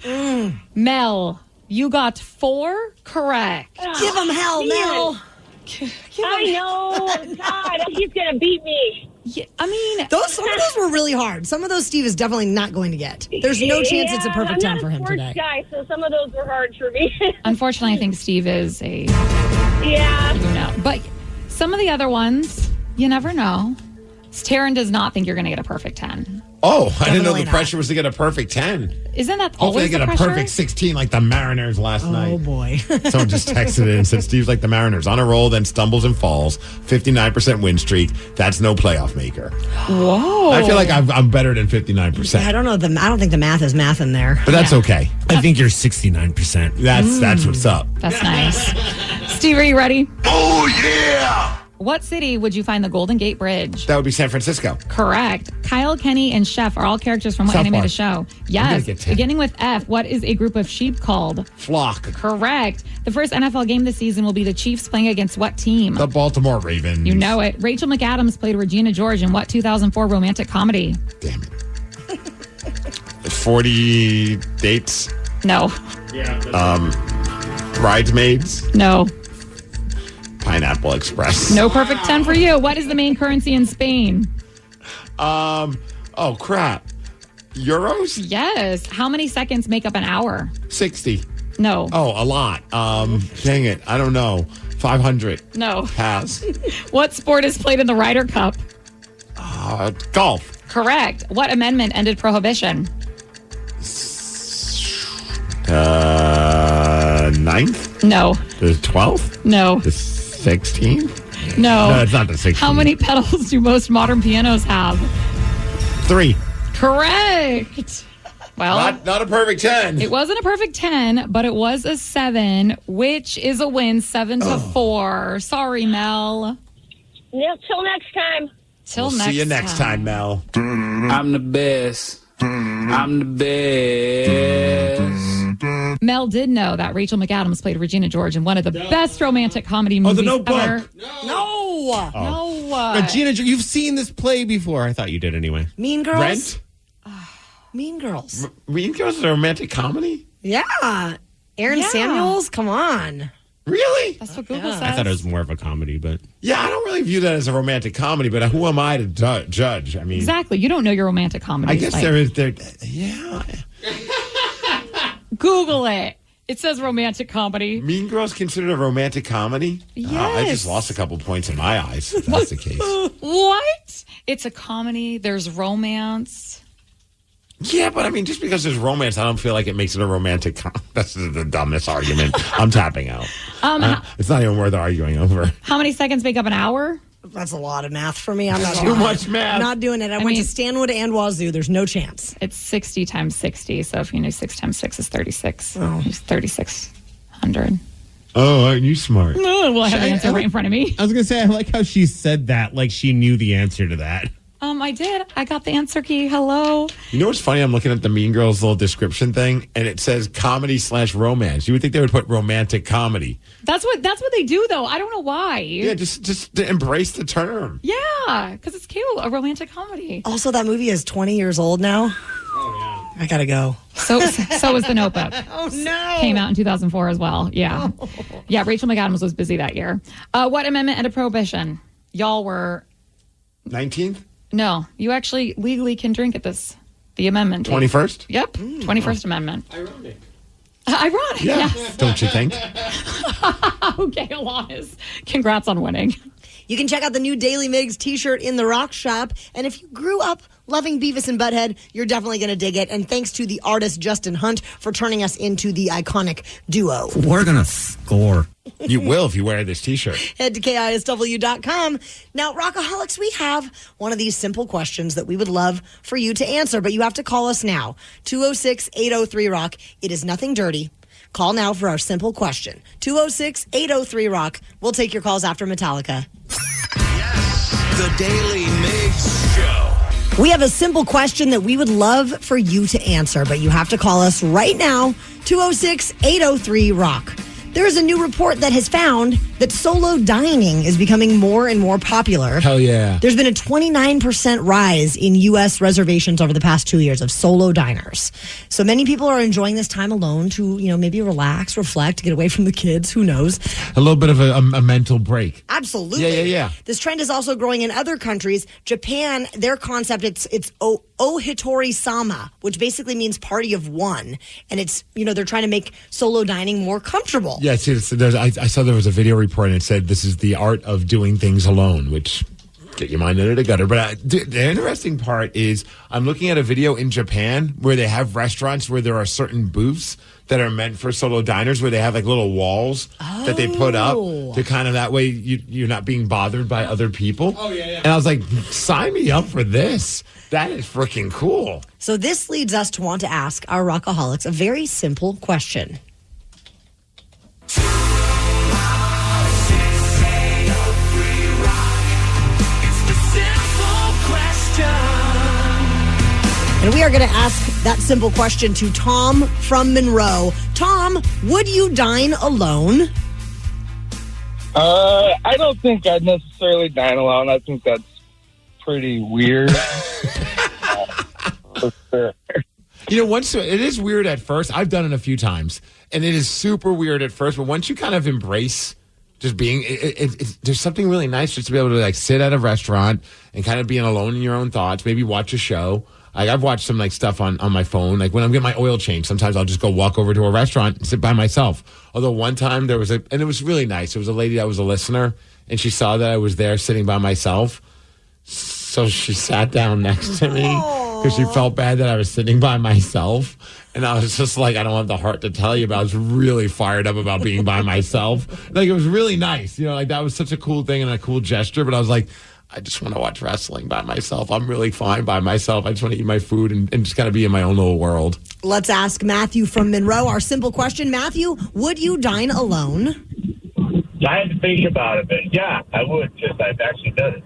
Mel, you got 4 correct. Give him hell, Mel. I know. God, he's going to beat me. Yeah, I mean, some of those were really hard. Some of those Steve is definitely not going to get. There's no chance it's a perfect 10 for him today. I'm not a sports guy, so some of those were hard for me. Unfortunately, I think Steve is a... Yeah. You know, but some of the other ones, you never know. Taryn does not think you're going to get a perfect 10. Oh, I didn't know the pressure was to get a perfect 10. Isn't that Hopefully always they get the a pressure? perfect 16 like the Mariners last night. Oh, boy. Someone just texted in and said, Steve's like the Mariners. On a roll, then stumbles and falls. 59% win streak. That's no playoff maker. Whoa. I feel like I'm better than 59%. I don't know. I don't think the math is math in there. But that's okay. I think you're 69%. That's what's up. That's nice. Steve, are you ready? Oh, yeah! What city would you find the Golden Gate Bridge? That would be San Francisco. Correct. Kyle, Kenny, and Chef are all characters from what South animated Park. show? Yes. get 10. Beginning with F, what is a group of sheep called? Flock. Correct. The first NFL game this season will be the Chiefs playing against what team? The Baltimore Ravens. You know it. Rachel McAdams played Regina George in what 2004 romantic comedy? Damn it. 40 dates. No. Yeah. Bridesmaids. No. Pineapple Express. No perfect 10 for you. What is the main currency in Spain? Oh, crap. Euros? Yes. How many seconds make up an hour? 60. No. Oh, a lot. Dang it. I don't know. 500. No. Pass. What sport is played in the Ryder Cup? Golf. Correct. What amendment ended prohibition? 9th? No. The 12th? No. The 16th? No. No, it's not the 16th. How many pedals do most modern pianos have? 3. Correct. Well, not a perfect 10. It wasn't a perfect 10, but it was a 7, which is a win, 7-4. Sorry, Mel. Yeah, till next time. Till we'll next see you next time, Mel. I'm the best. I'm the best. Mel did know that Rachel McAdams played Regina George in one of the best romantic comedy movies The Notebook. ever. No. No. Regina, you've seen this play before. I thought you did anyway. Mean Girls? Rent? Mean Girls. Mean Girls is a romantic comedy? Yeah. Aaron Samuels? Come on. Really? That's what Google says. I thought it was more of a comedy, but... Yeah, I don't really view that as a romantic comedy, but who am I to judge? I mean... Exactly. You don't know your romantic comedy. I guess yeah. Google it. It says romantic comedy. Mean Girls considered a romantic comedy? Yes. I just lost a couple points in my eyes, if that's the case. What? It's a comedy. There's romance. Yeah, but I mean, just because there's romance, I don't feel like it makes it a romantic That's the dumbest argument. I'm tapping out. It's not even worth arguing over. How many seconds make up an hour? That's a lot of math for me. I'm not Too much math. I'm not doing it. I went to Stanwood and Wazoo. There's no chance. It's 60 times 60. So if you know 6 times 6 is 36. Oh. It's 3,600. Oh, aren't you smart? No, well, I have the answer right in front of me. I was going to say, I like how she said that like she knew the answer to that. I did. I got the answer key. Hello. You know what's funny? I'm looking at the Mean Girls little description thing, and it says comedy/romance. You would think they would put romantic comedy. That's what they do, though. I don't know why. Yeah, just to embrace the term. Yeah, because it's cute. A romantic comedy. Also, that movie is 20 years old now. Oh, yeah. I gotta go. So is The Notebook. Oh, no. Came out in 2004 as well. Yeah. Oh. Yeah, Rachel McAdams was busy that year. What amendment ended prohibition? Y'all were... 19th? No, you actually legally can drink at the amendment. 21st? Yep, 21st Amendment. Ironic. Ironic, Yeah. yes. Don't you think? Okay, Elias. Congrats on winning. You can check out the new Daly Migs t-shirt in the Rock Shop. And if you grew up loving Beavis and Butthead, you're definitely going to dig it. And thanks to the artist Justin Hunt for turning us into the iconic duo. We're going to score. You will if you wear this t-shirt. Head to KISW.com. Now, Rockaholics, we have one of these simple questions that we would love for you to answer, but you have to call us now. 206-803-ROCK. It is nothing dirty. Call now for our simple question. 206-803-ROCK. We'll take your calls after Metallica. The Daily Migs Show. We have a simple question that we would love for you to answer, but you have to call us right now. 206-803-ROCK. There is a new report that has found that solo dining is becoming more and more popular. Hell yeah. There's been a 29% rise in U.S. reservations over the past 2 years of solo diners. So many people are enjoying this time alone to, maybe relax, reflect, get away from the kids. Who knows? A little bit of a mental break. Absolutely. Yeah. This trend is also growing in other countries. Japan, their concept, it's Ohitori Sama, which basically means party of one. And it's, they're trying to make solo dining more comfortable. Yeah, I saw there was a video report and it said this is the art of doing things alone, which get your mind out of the gutter. But the interesting part is I'm looking at a video in Japan where they have restaurants where there are certain booths that are meant for solo diners where they have like little walls that they put up to kind of that way you're not being bothered by other people. Oh, yeah. And I was like, sign me up for this. That is freaking cool. So this leads us to want to ask our Rockaholics a very simple question. And we are going to ask that simple question to Tom from Monroe. Tom, would you dine alone? I don't think I'd necessarily dine alone. I think that's pretty weird. For sure. Once it is weird at first. I've done it a few times, and it is super weird at first. But once you kind of embrace Just being, there's something really nice just to be able to like sit at a restaurant and kind of being alone in your own thoughts, maybe watch a show. Like I've watched some like stuff on my phone. Like when I'm getting my oil change, sometimes I'll just go walk over to a restaurant and sit by myself. Although one time and it was really nice. It was a lady that was a listener and she saw that I was there sitting by myself. So she sat down next to me because she felt bad that I was sitting by myself. And I was just like, I don't have the heart to tell you, but I was really fired up about being by myself. Like, it was really nice. Like that was such a cool thing and a cool gesture. But I was like, I just want to watch wrestling by myself. I'm really fine by myself. I just want to eat my food and just kind of be in my own little world. Let's ask Matthew from Monroe our simple question. Matthew, would you dine alone? I had to think about it, but yeah, I would, because I've actually done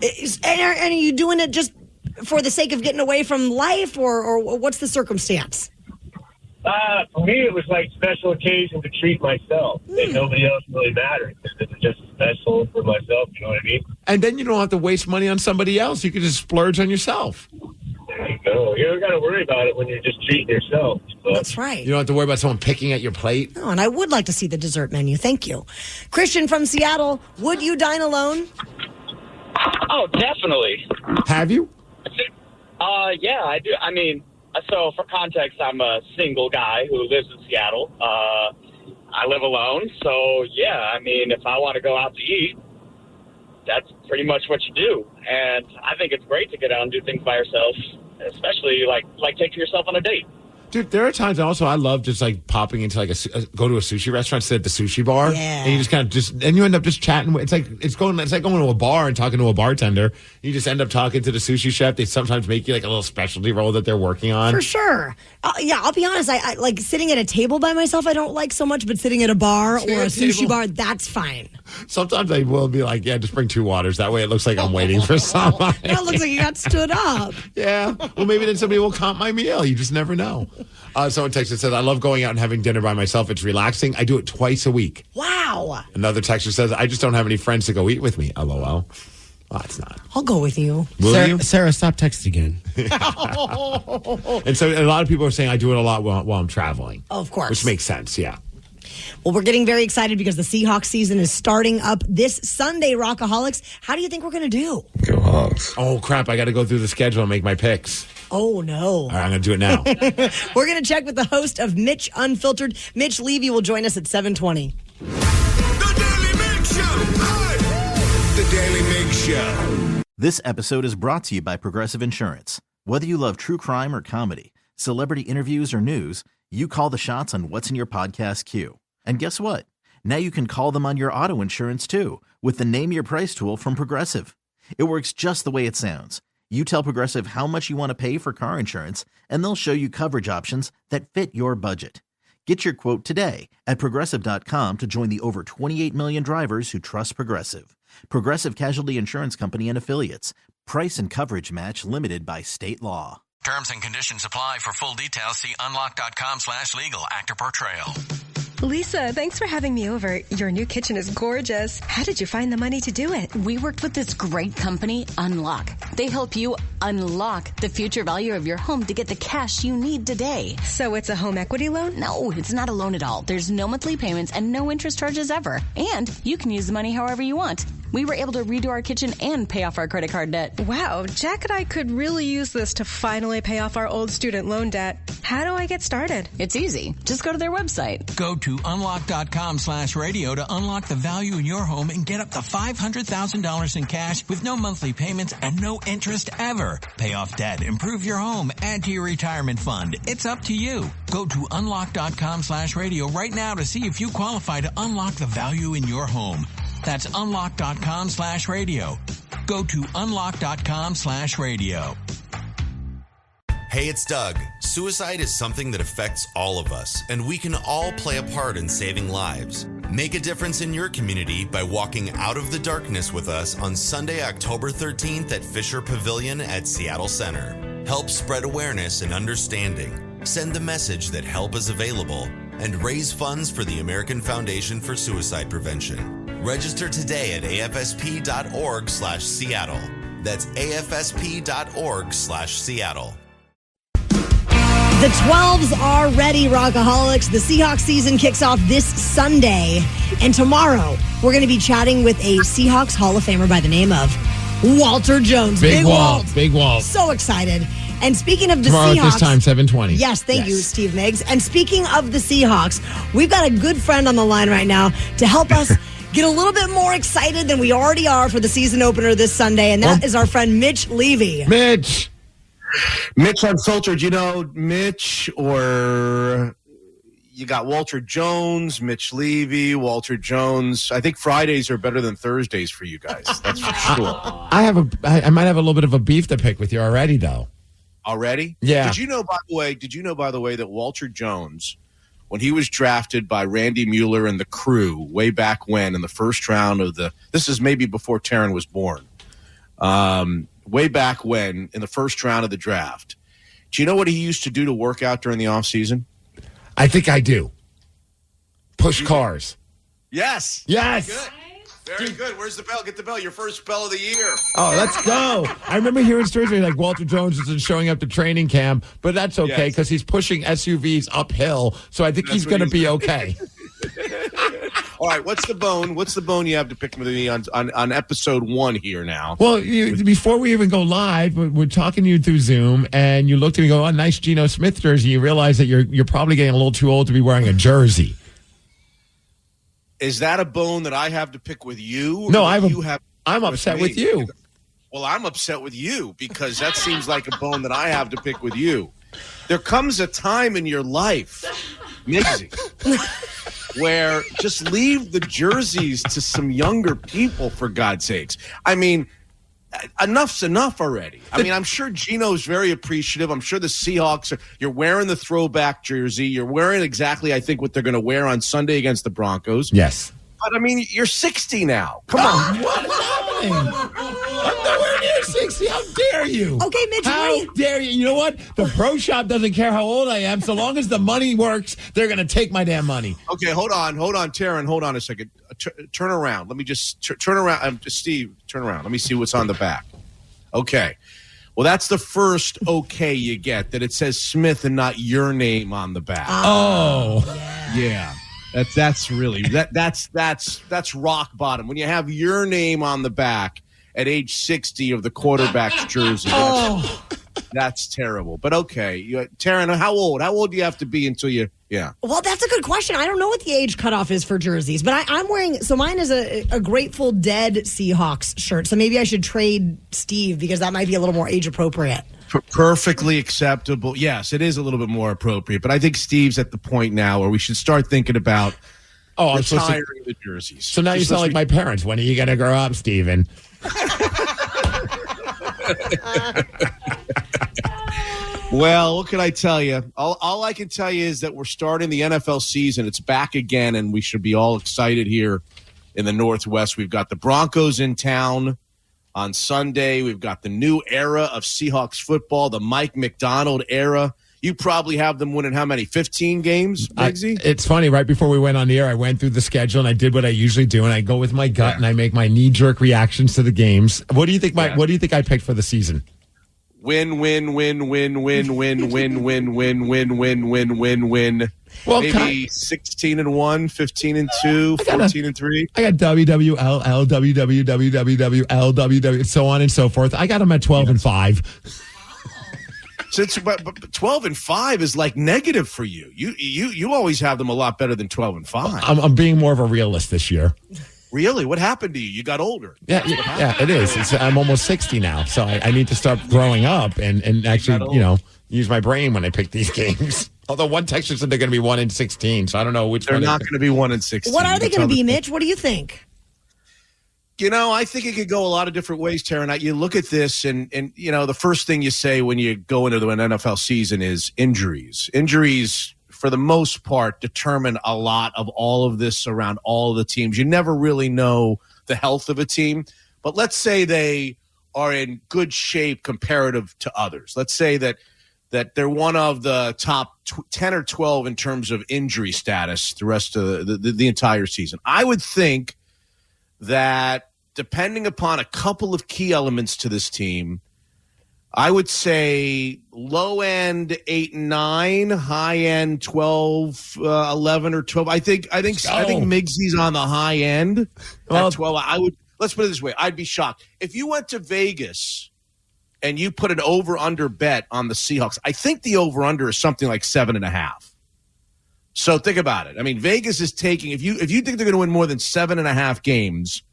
it. And are you doing it just for the sake of getting away from life, or what's the circumstance? For me, it was like special occasion to treat myself, and nobody else really mattered. This is just special for myself, you know what I mean? And then you don't have to waste money on somebody else. You can just splurge on yourself. There you go. You don't got to worry about it when you're just treating yourself. So. That's right. You don't have to worry about someone picking at your plate. Oh, and I would like to see the dessert menu. Thank you. Christian from Seattle, would you dine alone? Oh, definitely. Have you? Yeah, I do. I mean, so for context, I'm a single guy who lives in Seattle. I live alone, so yeah, I mean, if I want to go out to eat, that's pretty much what you do. And I think it's great to get out and do things by yourself, especially like taking yourself on a date. Dude, there are times also I love just like popping into like go to a sushi restaurant, sit at the sushi bar, and you just kind of and you end up just chatting. It's like going to a bar and talking to a bartender. You just end up talking to the sushi chef. They sometimes make you like a little specialty roll that they're working on. For sure. Yeah, I'll be honest. I like sitting at a table by myself. I don't like so much, but sitting at a bar or a sushi bar, that's fine. Sometimes I will be like, yeah, just bring 2 waters. That way it looks like I'm waiting for someone. That looks like you got stood up. Yeah. Well, maybe then somebody will comp my meal. You just never know. Someone texted says, I love going out and having dinner by myself. It's relaxing. I do it twice a week. Wow. Another texter says, I just don't have any friends to go eat with me. LOL. Oh, it's not. I'll go with you. Will you? Sarah, stop texting again. And so a lot of people are saying I do it a lot while I'm traveling. Oh, of course. Which makes sense, yeah. Well, we're getting very excited because the Seahawks season is starting up this Sunday, Rockaholics. How do you think we're going to do? Go Hawks. Oh, crap. I got to go through the schedule and make my picks. Oh, no. All right, I'm going to do it now. We're going to check with the host of Mitch Unfiltered. Mitch Levy will join us at 7:20. The Daily Migs Show. This episode is brought to you by Progressive Insurance. Whether you love true crime or comedy, celebrity interviews or news, you call the shots on what's in your podcast queue. And guess what? Now you can call them on your auto insurance too with the Name Your Price tool from Progressive. It works just the way it sounds. You tell Progressive how much you want to pay for car insurance, and they'll show you coverage options that fit your budget. Get your quote today at Progressive.com to join the over 28 million drivers who trust Progressive. Progressive Casualty Insurance Company and Affiliates. Price and coverage match limited by state law. Terms and conditions apply. For full details, see unlock.com/legal. Actor portrayal. Lisa, thanks for having me over. Your new kitchen is gorgeous. How did you find the money to do it? We worked with this great company, Unlock. They help you unlock the future value of your home to get the cash you need today. So it's a home equity loan? No, it's not a loan at all. There's no monthly payments and no interest charges ever. And you can use the money however you want. We were able to redo our kitchen and pay off our credit card debt. Wow, Jack and I could really use this to finally pay off our old student loan debt. How do I get started? It's easy. Just go to their website. Go to unlock.com/radio to unlock the value in your home and get up to $500,000 in cash with no monthly payments and no interest ever. Pay off debt, improve your home, add to your retirement fund. It's up to you. Go to unlock.com/radio right now to see if you qualify to unlock the value in your home. That's unlock.com/radio. Go to unlock.com/radio. Hey, it's Doug. Suicide is something that affects all of us, and we can all play a part in saving lives. Make a difference in your community by walking out of the darkness with us on Sunday, October 13th at Fisher Pavilion at Seattle Center. Help spread awareness and understanding. Send the message that help is available and raise funds for the American Foundation for Suicide Prevention. Register today at afsp.org/Seattle. That's afsp.org/Seattle. The 12s are ready, Rockaholics. The Seahawks season kicks off this Sunday. And tomorrow, we're going to be chatting with a Seahawks Hall of Famer by the name of Walter Jones. Big Walt. Big Walt. So excited. And speaking of the Tomorrow Seahawks. At this time, 7:20. Yes, thank you, Steve Migs. And speaking of the Seahawks, we've got a good friend on the line right now to help us get a little bit more excited than we already are for the season opener this Sunday. And that is our friend Mitch Levy. Mitch Unfiltered, Mitch, or you got Walter Jones, Mitch Levy, Walter Jones. I think Fridays are better than Thursdays for you guys. That's for sure. I might have a little bit of a beef to pick with you already, though. Already? Yeah. Did you know, by the way, that Walter Jones, when he was drafted by Randy Mueller and the crew way back when in the first round of this is maybe before Taryn was born, way back when in the first round of the draft, do you know what he used to do to work out during the offseason? I think I do. Push cars. Yes. Yes. Good. Very good. Where's the bell? Get the bell. Your first bell of the year. Oh, let's go. I remember hearing stories like Walter Jones isn't showing up to training camp, but that's okay because he's pushing SUVs uphill, so I think he's going to be okay. All right, what's the bone? What's the bone you have to pick with me on episode 1 here now? Well, before we even go live, we're talking to you through Zoom, and you looked at me and go, "Oh, nice Geno Smith jersey." You realize that you're probably getting a little too old to be wearing a jersey. Is that a bone that I have to pick with you? No, I'm upset with you. Well, I'm upset with you because that seems like a bone that I have to pick with you. There comes a time in your life, Migsy, where just leave the jerseys to some younger people, for God's sakes. I mean, enough's enough already. I mean, I'm sure Gino's very appreciative. I'm sure the Seahawks you're wearing the throwback jersey. You're wearing exactly, I think, what they're going to wear on Sunday against the Broncos. Yes. But, I mean, you're 60 now. Come on. What is happening? I'm nowhere near 60. How dare you? Okay, Mitch. How dare you? You know what? The pro shop doesn't care how old I am. So long as the money works, they're going to take my damn money. Okay, hold on, Taryn. Hold on a second. Turn around. Let me just turn around. Steve, turn around. Let me see what's on the back. Okay. Well, that's the first okay you get, that it says Smith and not your name on the back. Oh. Yeah. That's really that's rock bottom. When you have your name on the back at age 60 of the quarterback's jersey. That's terrible. But okay. Taryn, how old? How old do you have to be until you Well, that's a good question. I don't know what the age cutoff is for jerseys, but I'm wearing, so mine is a Grateful Dead Seahawks shirt. So maybe I should trade Steve because that might be a little more age appropriate. Perfectly acceptable. Yes, it is a little bit more appropriate, but I think Steve's at the point now where we should start thinking about retiring the jerseys. So now you sound like my parents. When are you going to grow up, Steven? Well, what can I tell you? All I can tell you is that we're starting the NFL season. It's back again, and we should be all excited here in the Northwest. We've got the Broncos in town on Sunday. We've got the new era of Seahawks football, the Mike McDonald era. You probably have them winning how many? 15 games, Migsy? It's funny. Right before we went on the air, I went through the schedule and I did what I usually do, and I go with my gut and I make my knee-jerk reactions to the games. What do you think? What do you think I picked for the season? Win, win, win, win, win, win, win, win, win, win, win, win, win, win. Well, maybe 16-1, 15-2, 14-3. I got WWL, LWWWWL, so on and so forth. I got them at 12-5. But 12-5 is like negative for you. You always have them a lot better than 12-5. I'm being more of a realist this year. Really? What happened to you? You got older. Yeah, it is. I'm almost 60 now, so I need to start growing up and actually, use my brain when I pick these games. Although one texter said they're going to be 1-16, so I don't know which they're one. They're not going to be 1-16. What are they going to be, Mitch? What do you think? I think it could go a lot of different ways, Taryn. You look at this, and the first thing you say when you go into an NFL season is injuries. Injuries, for the most part, determine a lot of all of this around all of the teams. You never really know the health of a team, but let's say they are in good shape comparative to others. Let's say that they're one of the top 10 or 12 in terms of injury status the rest of the entire season. I would think that depending upon a couple of key elements to this team, I would say low end 8 and 9, high end 12, 11 or 12. I think Migsy's on the high end at 12. Let's put it this way. I'd be shocked if you went to Vegas and you put an over under bet on the Seahawks. I think the over under is something like 7.5. So think about it. I mean, Vegas is taking, if you think they're going to win more than 7.5 games,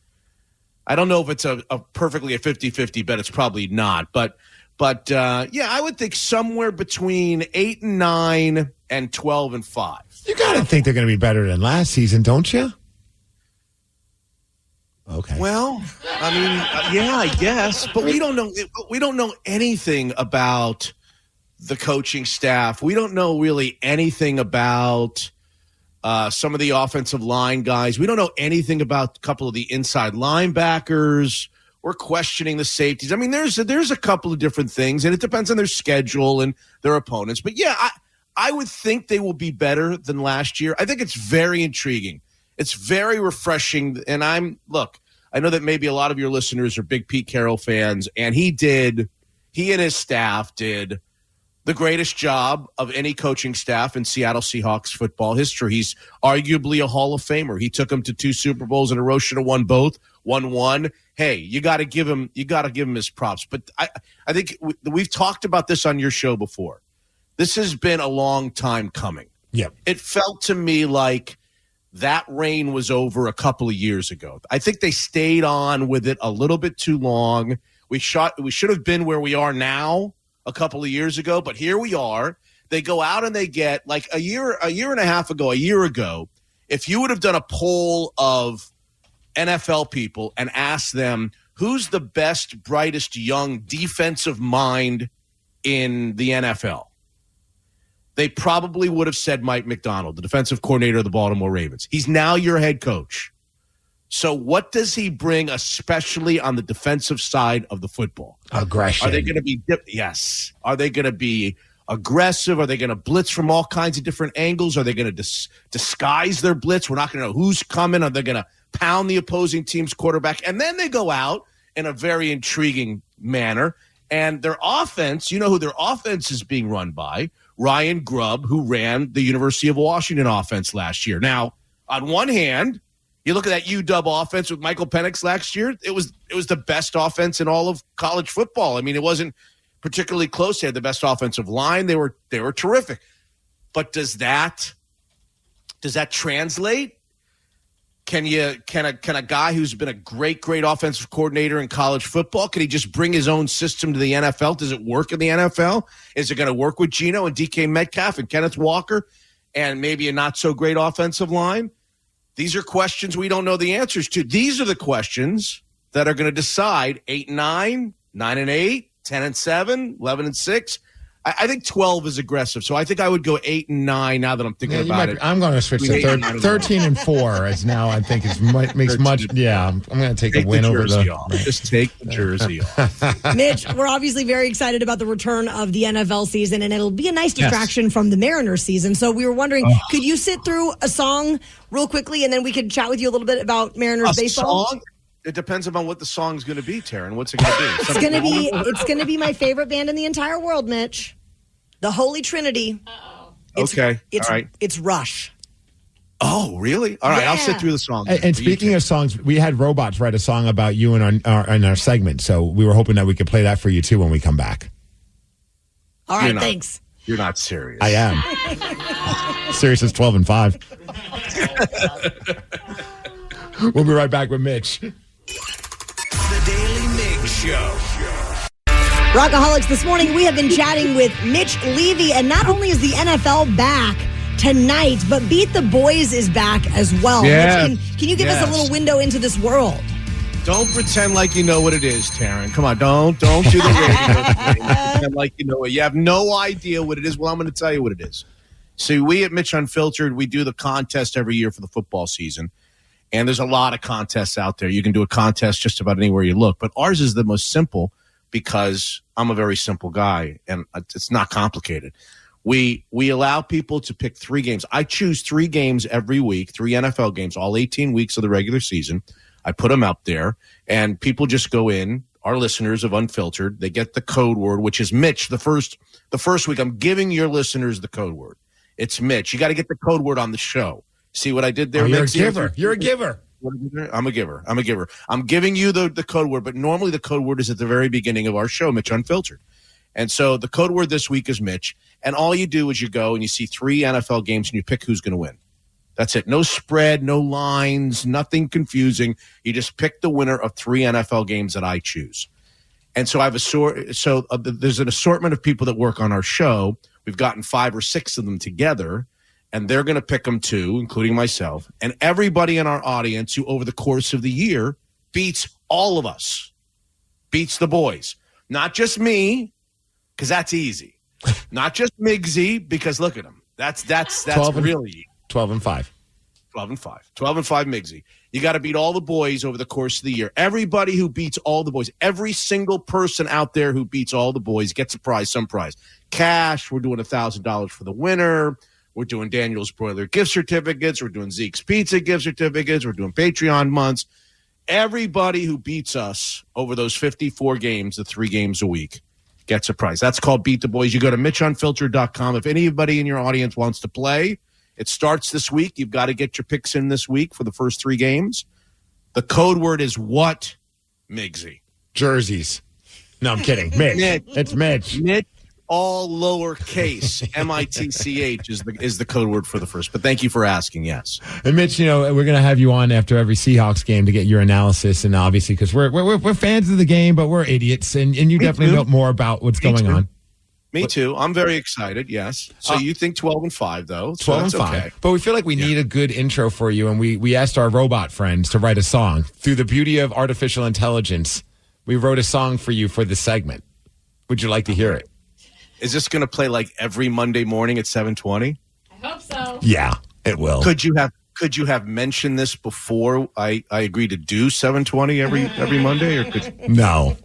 I don't know if it's a perfectly a 50-50 bet. It's probably not, But I would think somewhere between 8 and 9 and 12 and 5. You got to think they're going to be better than last season, don't you? Okay. Well, I mean, yeah, I guess, but we don't know. We don't know anything about the coaching staff. We don't know really anything about some of the offensive line guys. We don't know anything about a couple of the inside linebackers. We're questioning the safeties. I mean, there's a couple of different things, and it depends on their schedule and their opponents. But, yeah, I would think they will be better than last year. I think it's very intriguing. It's very refreshing. And I know that maybe a lot of your listeners are big Pete Carroll fans, and he and his staff did the greatest job of any coaching staff in Seattle Seahawks football history. He's arguably a Hall of Famer. He took them to 2 Super Bowls in a row, should have won both, won one. Hey, you got to give him his props. But I think we've talked about this on your show before. This has been a long time coming. Yep. It felt to me like that reign was over a couple of years ago. I think they stayed on with it a little bit too long. We should have been where we are now a couple of years ago, but here we are. They go out and they get, like a year and a half ago, if you would have done a poll of NFL people and asked them who's the best, brightest young defensive mind in the NFL, they probably would have said Mike McDonald, the defensive coordinator of the Baltimore Ravens. He's now your head coach. So what does he bring, especially on the defensive side of the football? Aggression. Are they going to be yes? Are they going to be aggressive? Are they going to blitz from all kinds of different angles? Are they going to disguise their blitz? We're not going to know who's coming. Are they going to pound the opposing team's quarterback? And then they go out in a very intriguing manner. And their offense, you know who their offense is being run by? Ryan Grubb, who ran the University of Washington offense last year. Now, on one hand, you look at that UW offense with Michael Penix last year, it was the best offense in all of college football. I mean, it wasn't particularly close. They had the best offensive line. They were terrific. But does that translate? Can a guy who's been a great offensive coordinator in college football, can he just bring his own system to the NFL? Does it work in the NFL? Is it going to work with Geno and DK Metcalf and Kenneth Walker and maybe a not so great offensive line? These are questions we don't know the answers to. These are the questions that are going to decide 8 and 9, 9 and 8, 10 and 7, 11 and 6. I think 12 is aggressive, so I think I would go 8 and 9 now that I'm thinking about it. I'm going to switch to 13 and 4 as now I think makes much. Yeah, I'm going to take a win over the. Off. Just take the jersey off. Mitch, we're obviously very excited about the return of the NFL season, and it'll be a nice distraction from the Mariners season. So we were wondering, could you sit through a song real quickly, and then we could chat with you a little bit about Mariners baseball? Song? It depends upon what the song's going to be, Taryn. What's it going to be? It's going to be my favorite band in the entire world, Mitch. The Holy Trinity. Okay. All right. It's Rush. Oh, really? All right. Yeah. I'll sit through the song. And speaking of songs, we had Robots write a song about you in our segment. So we were hoping that we could play that for you, too, when we come back. All right. Thanks. You're not serious. I am. Serious as 12 and 5. We'll be right back with Mitch. The Daily Migs Show. Rockaholics, this morning we have been chatting with Mitch Levy, and not only is the NFL back tonight, but Beat the Boys is back as well. Yes. Mitch, can you give us a little window into this world? Don't pretend like you know what it is, Taryn. Come on, don't do the radio. Pretend like you know it. You have no idea what it is. Well, I'm going to tell you what it is. See, we at Mitch Unfiltered, we do the contest every year for the football season. And there's a lot of contests out there. You can do a contest just about anywhere you look. But ours is the most simple because I'm a very simple guy, and it's not complicated. We allow people to pick 3 games. I choose 3 games every week, 3 NFL games, all 18 weeks of the regular season. I put them up there, and people just go in our listeners of Unfiltered, they get the code word, which is Mitch. The first week, I'm giving your listeners the code word. It's Mitch. You got to get the code word on the show. See what I did there? You're a giver. You're a giver. I'm a giver. I'm giving you the code word, but normally the code word is at the very beginning of our show, Mitch Unfiltered. And so the code word this week is Mitch. And all you do is you go and you see 3 NFL games and you pick who's going to win. That's it. No spread, no lines, nothing confusing. You just pick the winner of 3 NFL games that I choose. And so I have there's an assortment of people that work on our show. We've gotten 5 or 6 of them together, and they're going to pick them too, including myself. And everybody in our audience who over the course of the year beats all of us, beats the boys. Not just me, because that's easy. Not just Migsy, because look at him. That's really easy. 12 and 5. 12 and 5. 12 and 5 Migsy. You got to beat all the boys over the course of the year. Everybody who beats all the boys, every single person out there who beats all the boys gets a prize, some prize. Cash, we're doing $1,000 for the winner. We're doing Daniel's Broiler gift certificates. We're doing Zeke's Pizza gift certificates. We're doing Patreon months. Everybody who beats us over those 54 games, the 3 games a week, gets a prize. That's called Beat the Boys. You go to MitchUnfiltered.com. If anybody in your audience wants to play, it starts this week. You've got to get your picks in this week for the first 3 games. The code word is what, Migsy? Jerseys. No, I'm kidding. Mitch. It's Mitch. Mitch, all lowercase. MITCH is the code word for the first. But thank you for asking, yes. And Mitch, we're going to have you on after every Seahawks game to get your analysis. And obviously, because we're fans of the game, but we're idiots. And you definitely know more about what's going on. Me too. I'm very excited, yes. So you think 12 and 5, though. 12 and 5. Okay. But we feel like we need a good intro for you. And we asked our robot friends to write a song. Through the beauty of artificial intelligence, we wrote a song for you for this segment. Would you like to hear it? Is this going to play like every Monday morning at 7:20? I hope so. Yeah, it will. Could you have mentioned this before I agreed to do 7:20 every Monday? Or No.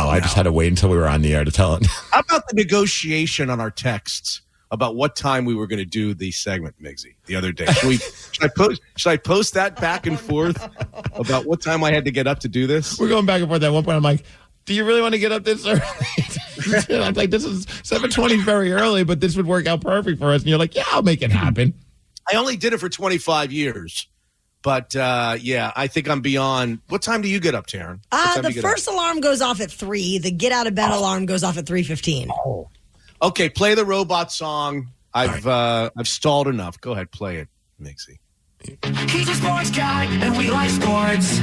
I just had to wait until we were on the air to tell it. How about the negotiation on our texts about what time we were going to do the segment, Migsy, the other day? Should I post that back and forth about what time I had to get up to do this? We're going back and forth. At one point, I'm like, do you really want to get up this early? I'm like, this is 7:20 very early, but this would work out perfect for us. And you're like, yeah, I'll make it happen. I only did it for 25 years. But, I think I'm beyond. What time do you get up, Taryn? The first alarm goes off at 3. The get out of bed alarm goes off at 3:15. Oh. Okay, play the robot song. I've stalled enough. Go ahead, play it, Migsy. He's a sports guy, and we like sports.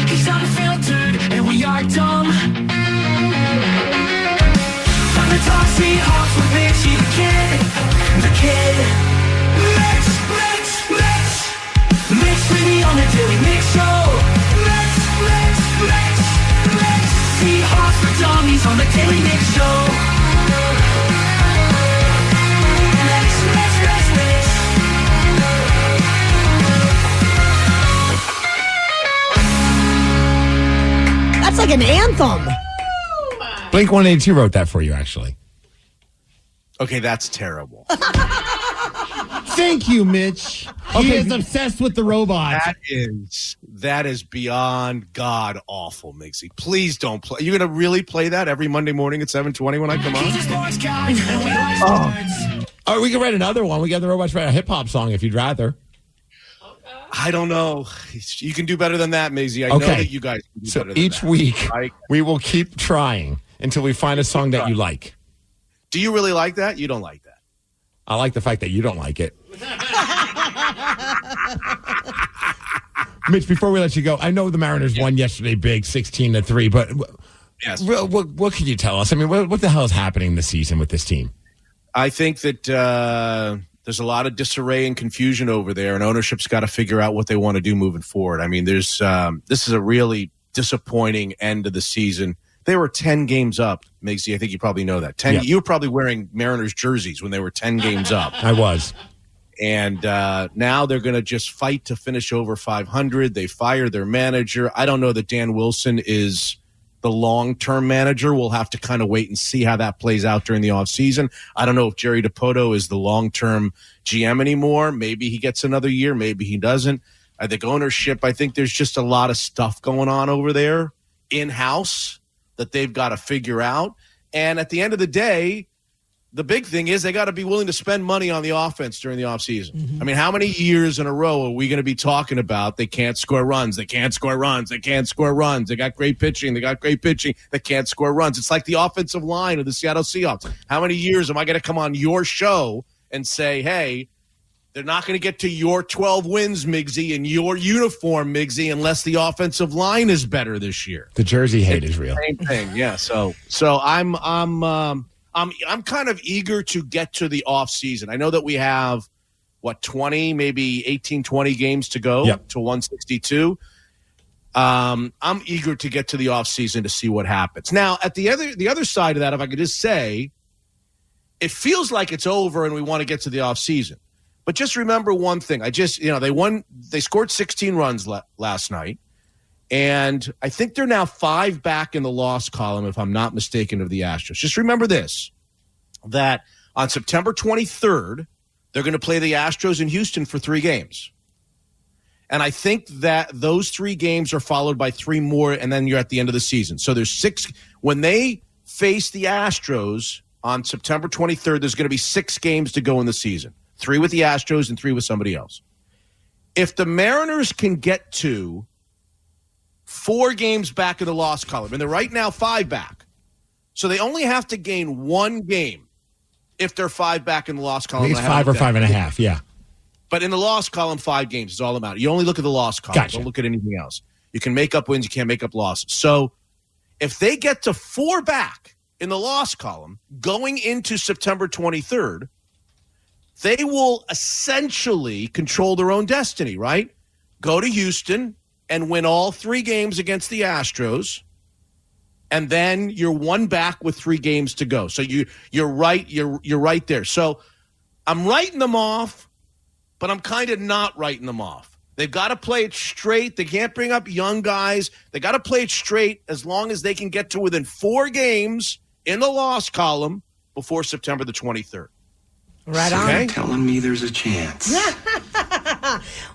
He's unfiltered, and we are dumb. Time to talk Seahawks with Mitchie the kid. Mitch Reedy on the Daly Migs Show. Mitch. Seahawks for dummies on the Daly Migs Show. That's like an anthem. Blink-182 wrote that for you, actually. Okay, that's terrible. Thank you, Mitch. He is obsessed with the robot. That is beyond god awful, Migsy. Please don't play. You're going to really play that every Monday morning at 7:20 when I come on? Oh, we can write another one. We got the robots write a hip-hop song if you'd rather. I don't know. You can do better than that, Migsy. I know that you guys can do better than that. Each week, we will keep trying until we find a song that you like. Do you really like that? You don't like that? I like the fact that you don't like it. Mitch, before we let you go, I know the Mariners won yesterday big, 16-3, but yes. What can you tell us? I mean, what the hell is happening this season with this team? I think that there's a lot of disarray and confusion over there, and ownership's got to figure out what they want to do moving forward. I mean, this is a really disappointing end of the season. They were 10 games up, Migsy. I think you probably know that. 10. Yeah. You were probably wearing Mariners jerseys when they were 10 games up. I was. And now they're going to just fight to finish over 500. They fired their manager. I don't know that Dan Wilson is the long-term manager. We'll have to kind of wait and see how that plays out during the offseason. I don't know if Jerry DiPoto is the long-term GM anymore. Maybe he gets another year. Maybe he doesn't. I think ownership, I think there's just a lot of stuff going on over there in-house that they've got to figure out. And at the end of the day, the big thing is they got to be willing to spend money on the offense during the offseason. Mm-hmm. I mean, how many years in a row are we going to be talking about they can't score runs, they can't score runs, they can't score runs, they got great pitching, they can't score runs. It's like the offensive line of the Seattle Seahawks. How many years am I going to come on your show and say, hey, they're not going to get to your 12 wins, Migsy, and your uniform, Migsy, unless the offensive line is better this year. The jersey hate is real. Same thing, yeah. So I'm kind of eager to get to the off season. I know that we have 20, maybe 18, 20 games to go to 162. I'm eager to get to the off season to see what happens. Now, at the other side of that, if I could just say, it feels like it's over and we want to get to the off season. But just remember one thing. They scored 16 runs last night. And I think they're now 5 back in the loss column, if I'm not mistaken, of the Astros. Just remember this, that on September 23rd, they're going to play the Astros in Houston for 3 games. And I think that those 3 games are followed by 3 more, and then you're at the end of the season. So there's 6. When they face the Astros on September 23rd, there's going to be 6 games to go in the season. 3 with the Astros and 3 with somebody else. If the Mariners can get to 4 games back in the loss column, and they're right now 5 back, so they only have to gain 1 game if they're 5 back in the loss column. I think it's 5 or 5.5, yeah. But in the loss column, 5 games is all that matters. You only look at the loss column. Gotcha. Don't look at anything else. You can make up wins. You can't make up losses. So if they get to 4 back in the loss column going into September 23rd, they will essentially control their own destiny, right? Go to Houston and win all 3 games against the Astros, and then you're 1 back with 3 games to go. So you're right. You're right there. So I'm writing them off, but I'm kind of not writing them off. They've got to play it straight. They can't bring up young guys. They got to play it straight as long as they can get to within 4 games in the loss column before September the 23rd. Right on. Okay? Telling me there's a chance.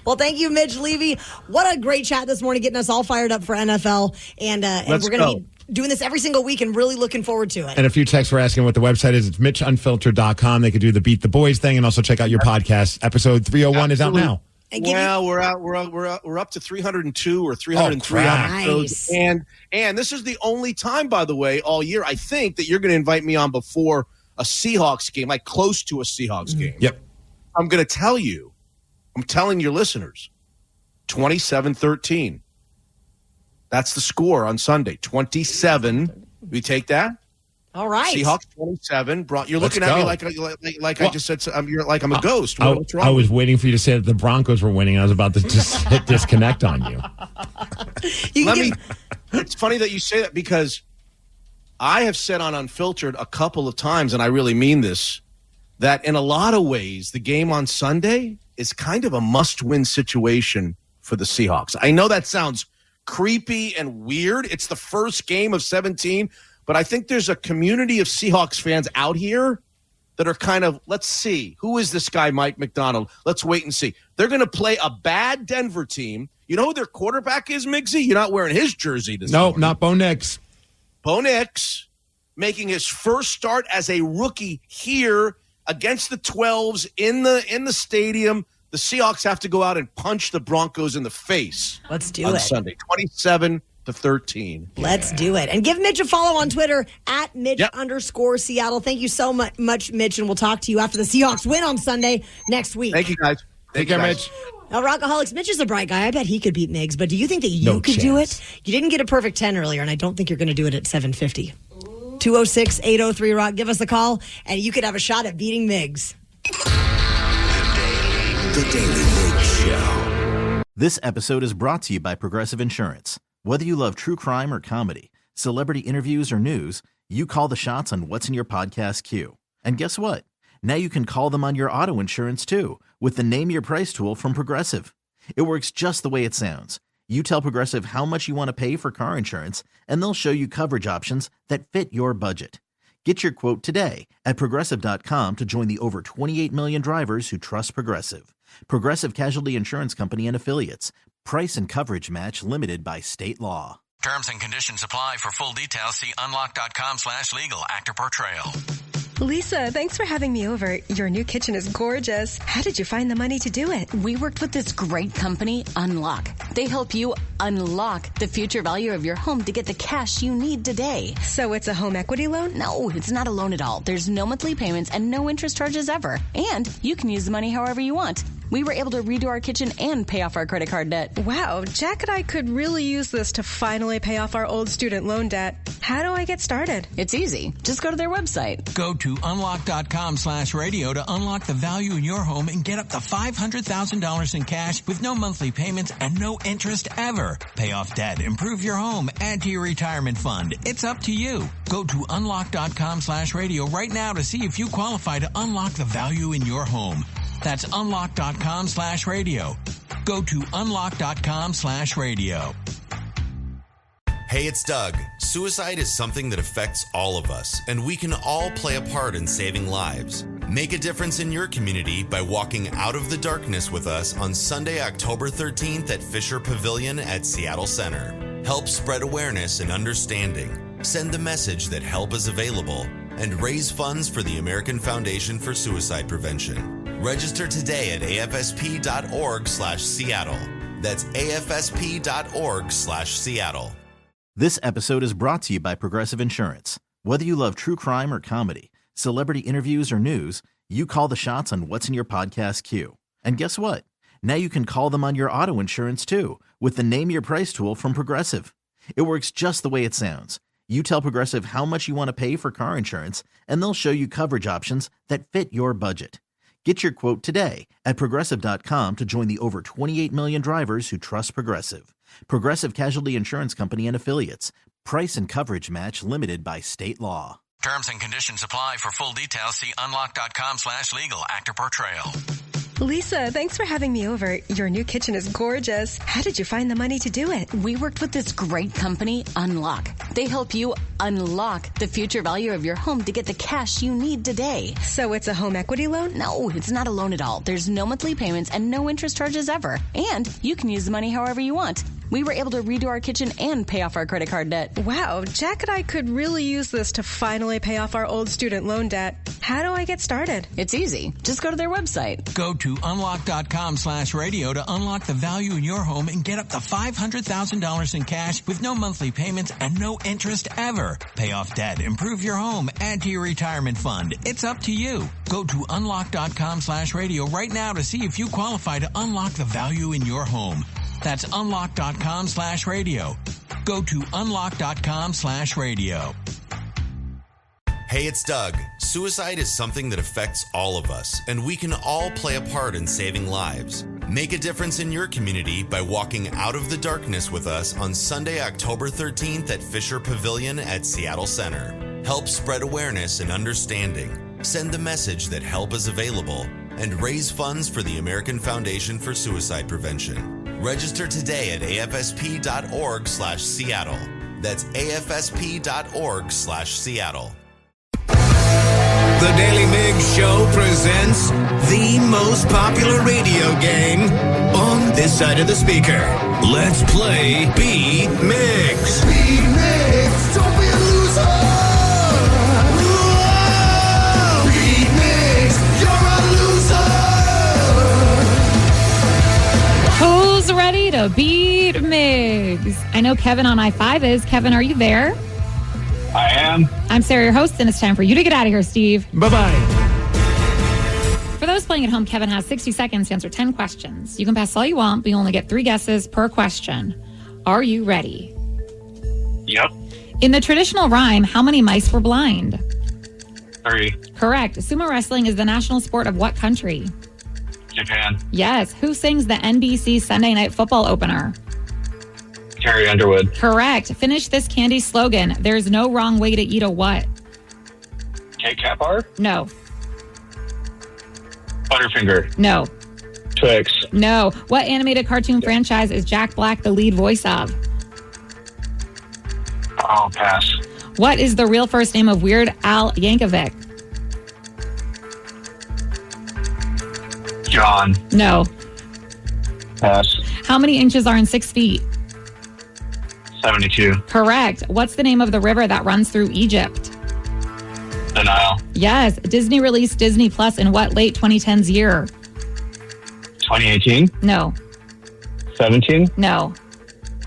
Well, thank you, Mitch Levy. What a great chat this morning, getting us all fired up for NFL. And we're going to be doing this every single week and really looking forward to it. And a few texts were asking what the website is. It's MitchUnfiltered.com. They could do the Beat the Boys thing and also check out your podcast. Episode 301 is out now. Well, we're up to 302 or 303 episodes. Nice. And this is the only time, by the way, all year, I think, that you're going to invite me on before a Seahawks game, like close to a Seahawks game. Yep. I'm going to tell you, I'm telling your listeners, 27-13. That's the score on Sunday. 27. We take that? All right. Seahawks 27. You're Let's looking at me go. like I just said. You're like I'm a ghost. What's wrong? I was waiting for you to say that the Broncos were winning. I was about to just hit disconnect on you. It's funny that you say that because I have said on Unfiltered a couple of times, and I really mean this, that in a lot of ways, the game on Sunday is kind of a must-win situation for the Seahawks. I know that sounds creepy and weird. It's the first game of 17, but I think there's a community of Seahawks fans out here that are kind of, let's see, who is this guy, Mike McDonald? Let's wait and see. They're going to play a bad Denver team. You know who their quarterback is, Migsy? You're not wearing his jersey this morning. No, not Bo Nix. Bo Nix making his first start as a rookie here against the 12s in the stadium. The Seahawks have to go out and punch the Broncos in the face. Let's do on it. Sunday, 27-13. Let's do it. And give Mitch a follow on Twitter at Mitch_Seattle. Thank you so much, Mitch, and we'll talk to you after the Seahawks win on Sunday next week. Thank you, guys. Take care, Mitch. Now, Rockaholics, Mitch is a bright guy. I bet he could beat Migs, but do you think that you could do it? You didn't get a perfect 10 earlier, and I don't think you're going to do it at 750. 206-803-ROCK. Give us a call, and you could have a shot at beating Migs. The Daily Migs Show. This episode is brought to you by Progressive Insurance. Whether you love true crime or comedy, celebrity interviews or news, you call the shots on what's in your podcast queue. And guess what? Now you can call them on your auto insurance too with the Name Your Price tool from Progressive. It works just the way it sounds. You tell Progressive how much you want to pay for car insurance, and they'll show you coverage options that fit your budget. Get your quote today at Progressive.com to join the over 28 million drivers who trust Progressive. Progressive Casualty Insurance Company and Affiliates. Price and coverage match limited by state law. Terms and conditions apply. For full details, see unlock.com/legal. Actor portrayal. Lisa, thanks for having me over. Your new kitchen is gorgeous. How did you find the money to do it? We worked with this great company, Unlock. They help you unlock the future value of your home to get the cash you need today. So it's a home equity loan? No, it's not a loan at all. There's no monthly payments and no interest charges ever. And you can use the money however you want. We were able to redo our kitchen and pay off our credit card debt. Wow, Jack and I could really use this to finally pay off our old student loan debt. How do I get started? It's easy. Just go to their website. Go to unlock.com/radio to unlock the value in your home and get up to $500,000 in cash with no monthly payments and no interest ever. Pay off debt, improve your home, add to your retirement fund. It's up to you. Go to unlock.com/radio right now to see if you qualify to unlock the value in your home. That's unlock.com/radio. Go to unlock.com/radio. Hey, it's Doug. Suicide is something that affects all of us, and we can all play a part in saving lives. Make a difference in your community by walking out of the darkness with us on Sunday, October 13th at Fisher Pavilion at Seattle Center. Help spread awareness and understanding. Send the message that help is available and raise funds for the American Foundation for Suicide Prevention. Register today at afsp.org/Seattle. That's afsp.org/Seattle. This episode is brought to you by Progressive Insurance. Whether you love true crime or comedy, celebrity interviews or news, you call the shots on what's in your podcast queue. And guess what? Now you can call them on your auto insurance too with the Name Your Price tool from Progressive. It works just the way it sounds. You tell Progressive how much you want to pay for car insurance, and they'll show you coverage options that fit your budget. Get your quote today at Progressive.com to join the over 28 million drivers who trust Progressive. Progressive Casualty Insurance Company and Affiliates. Price and coverage match limited by state law. Terms and conditions apply. For full details, see unlock.com/legal. Actor portrayal. Lisa, thanks for having me over. Your new kitchen is gorgeous. How did you find the money to do it? We worked with this great company, Unlock. They help you unlock the future value of your home to get the cash you need today. So it's a home equity loan? No, it's not a loan at all. There's no monthly payments and no interest charges ever. And you can use the money however you want. We were able to redo our kitchen and pay off our credit card debt. Wow, Jack and I could really use this to finally pay off our old student loan debt. How do I get started? It's easy. Just go to their website. Go to unlock.com/radio to unlock the value in your home and get up to $500,000 in cash with no monthly payments and no interest ever. Pay off debt, improve your home, add to your retirement fund. It's up to you. Go to unlock.com/radio right now to see if you qualify to unlock the value in your home. That's unlock.com/radio. Go to unlock.com/radio. Hey, it's Doug. Suicide is something that affects all of us, and we can all play a part in saving lives. Make a difference in your community by walking out of the darkness with us on Sunday, October 13th at Fisher Pavilion at Seattle Center. Help spread awareness and understanding. Send the message that help is available and raise funds for the American Foundation for Suicide Prevention. Register today at afsp.org/Seattle. That's afsp.org/Seattle. The Daly Migs Show presents the most popular radio game on this side of the speaker. Let's play Beat Migs. Beat Migs, don't be a loser. Whoa! Beat Migs, you're a loser. Who's ready to beat Migs? I know Kevin on I-5 is. Kevin, are you there? I am. I'm Sarah, your host, and it's time for you to get out of here, Steve. Bye-bye. For those playing at home, Kevin has 60 seconds to answer 10 questions. You can pass all you want, but you only get 3 guesses per question. Are you ready? Yep. In the traditional rhyme, how many mice were blind? 3. Correct. Sumo wrestling is the national sport of what country? Japan. Yes. Who sings the NBC Sunday Night Football opener? Carrie Underwood. Correct. Finish this candy slogan. There's no wrong way to eat a what? K-Cap bar? No. Butterfinger. No. Twix. No. What animated cartoon franchise is Jack Black the lead voice of? I'll pass. What is the real first name of Weird Al Yankovic? John. No. Pass. How many inches are in 6 feet? 72. Correct. What's the name of the river that runs through Egypt? The Nile. Yes. Disney released Disney Plus in what late 2010s year? 2018. No. 17. No.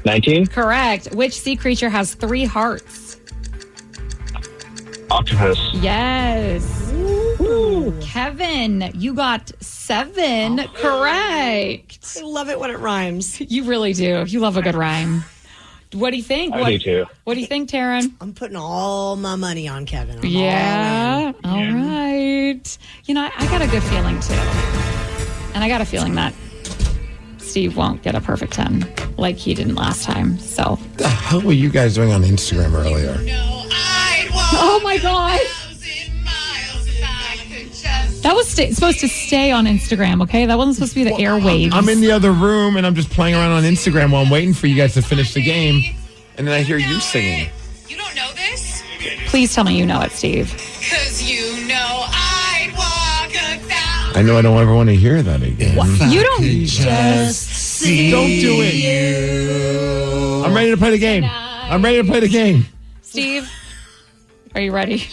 19. Correct. Which sea creature has 3 hearts? Octopus. Yes. Ooh. Kevin, you got 7 correct. I love it when it rhymes. You really do. You love a good rhyme. What do you think? I do too. What do you think, Taryn? I'm putting all my money on Kevin. Yeah. All right. You know, I got a good feeling too. And I got a feeling that Steve won't get a perfect 10 like he didn't last time. So. What the hell were you guys doing on Instagram earlier? Oh my God. That was supposed to stay on Instagram, okay? That wasn't supposed to be the airwaves. I'm in the other room and I'm just playing around on Instagram while I'm waiting for you guys to finish the game. And then I hear you singing. You don't know this? Please tell me you know it, Steve. Because you know I'd walk 1,000. I know I don't ever want to hear that again. You don't just see. Don't do it. I'm ready to play the game. I'm ready to play the game. Steve, are you ready?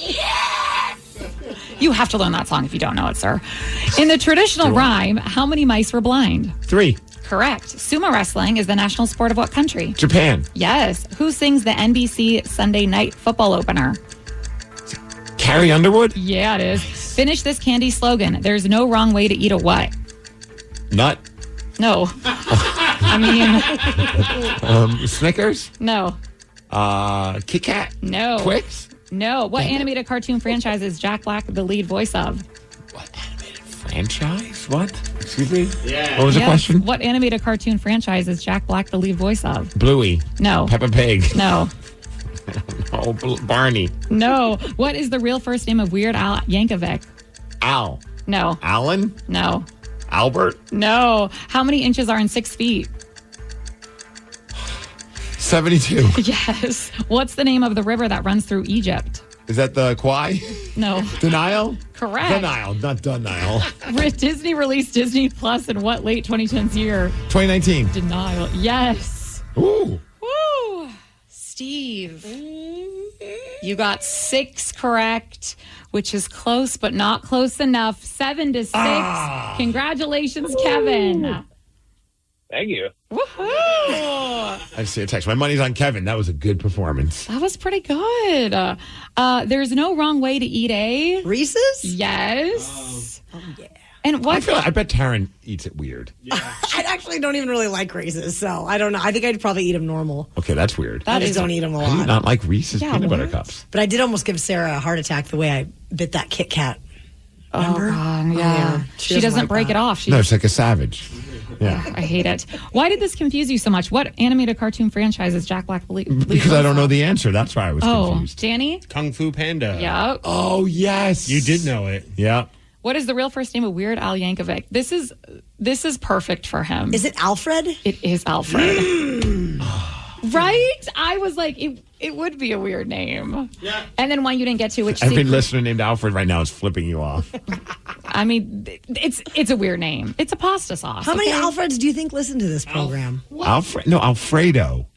You have to learn that song if you don't know it, sir. In the traditional rhyme, how many mice were blind? 3. Correct. Sumo wrestling is the national sport of what country? Japan. Yes. Who sings the NBC Sunday night football opener? Carrie Underwood? Yeah, it is. Finish this candy slogan. There's no wrong way to eat a what? Nut. No. I mean... Snickers? No. Kit Kat? No. Twix? No. What animated cartoon franchise is Jack Black the lead voice of? What animated franchise? What? Excuse me? Yeah. What was the question? What animated cartoon franchise is Jack Black the lead voice of? Bluey. No. Peppa Pig. No. Oh, Barney. No. What is the real first name of Weird Al Yankovic? Al. No. Alan? No. Albert? No. How many inches are in 6 feet? 72. Yes. What's the name of the river that runs through Egypt? Is that the Kwai? No. The Nile? Correct. The Nile, not the Nile. Disney released Disney Plus in what late 2010s year? 2019. Denial. Yes. Ooh. Woo. Steve, you got 6 correct, which is close but not close enough. 7 to 6. Congratulations, Kevin. Thank you. Woohoo! I see a text. My money's on Kevin. That was a good performance. That was pretty good. There's no wrong way to eat a Reese's? Yes. Oh, yeah. And what? I bet Taryn eats it weird. Yeah. I actually don't even really like Reese's, so I don't know. I think I'd probably eat them normal. Okay, that's weird. I just don't eat them a lot. I do not like Reese's peanut butter cups. But I did almost give Sarah a heart attack the way I bit that Kit Kat. Remember? Oh, God, yeah. She doesn't like break it off. No, it's like a savage. Yeah. I hate it. Why did this confuse you so much? What animated cartoon franchise is Jack Black Because I don't know the answer. That's why I was confused. Danny? Kung Fu Panda. Yep. Oh, yes. You did know it. Yeah. What is the real first name of Weird Al Yankovic? This is perfect for him. Is it Alfred? It is Alfred. Right? I was like, it would be a weird name. Yeah. And then one you didn't get to, which every listener named Alfred right now is flipping you off. I mean, it's a weird name. It's a pasta sauce. How many Alfreds do you think listen to this program? Alfredo.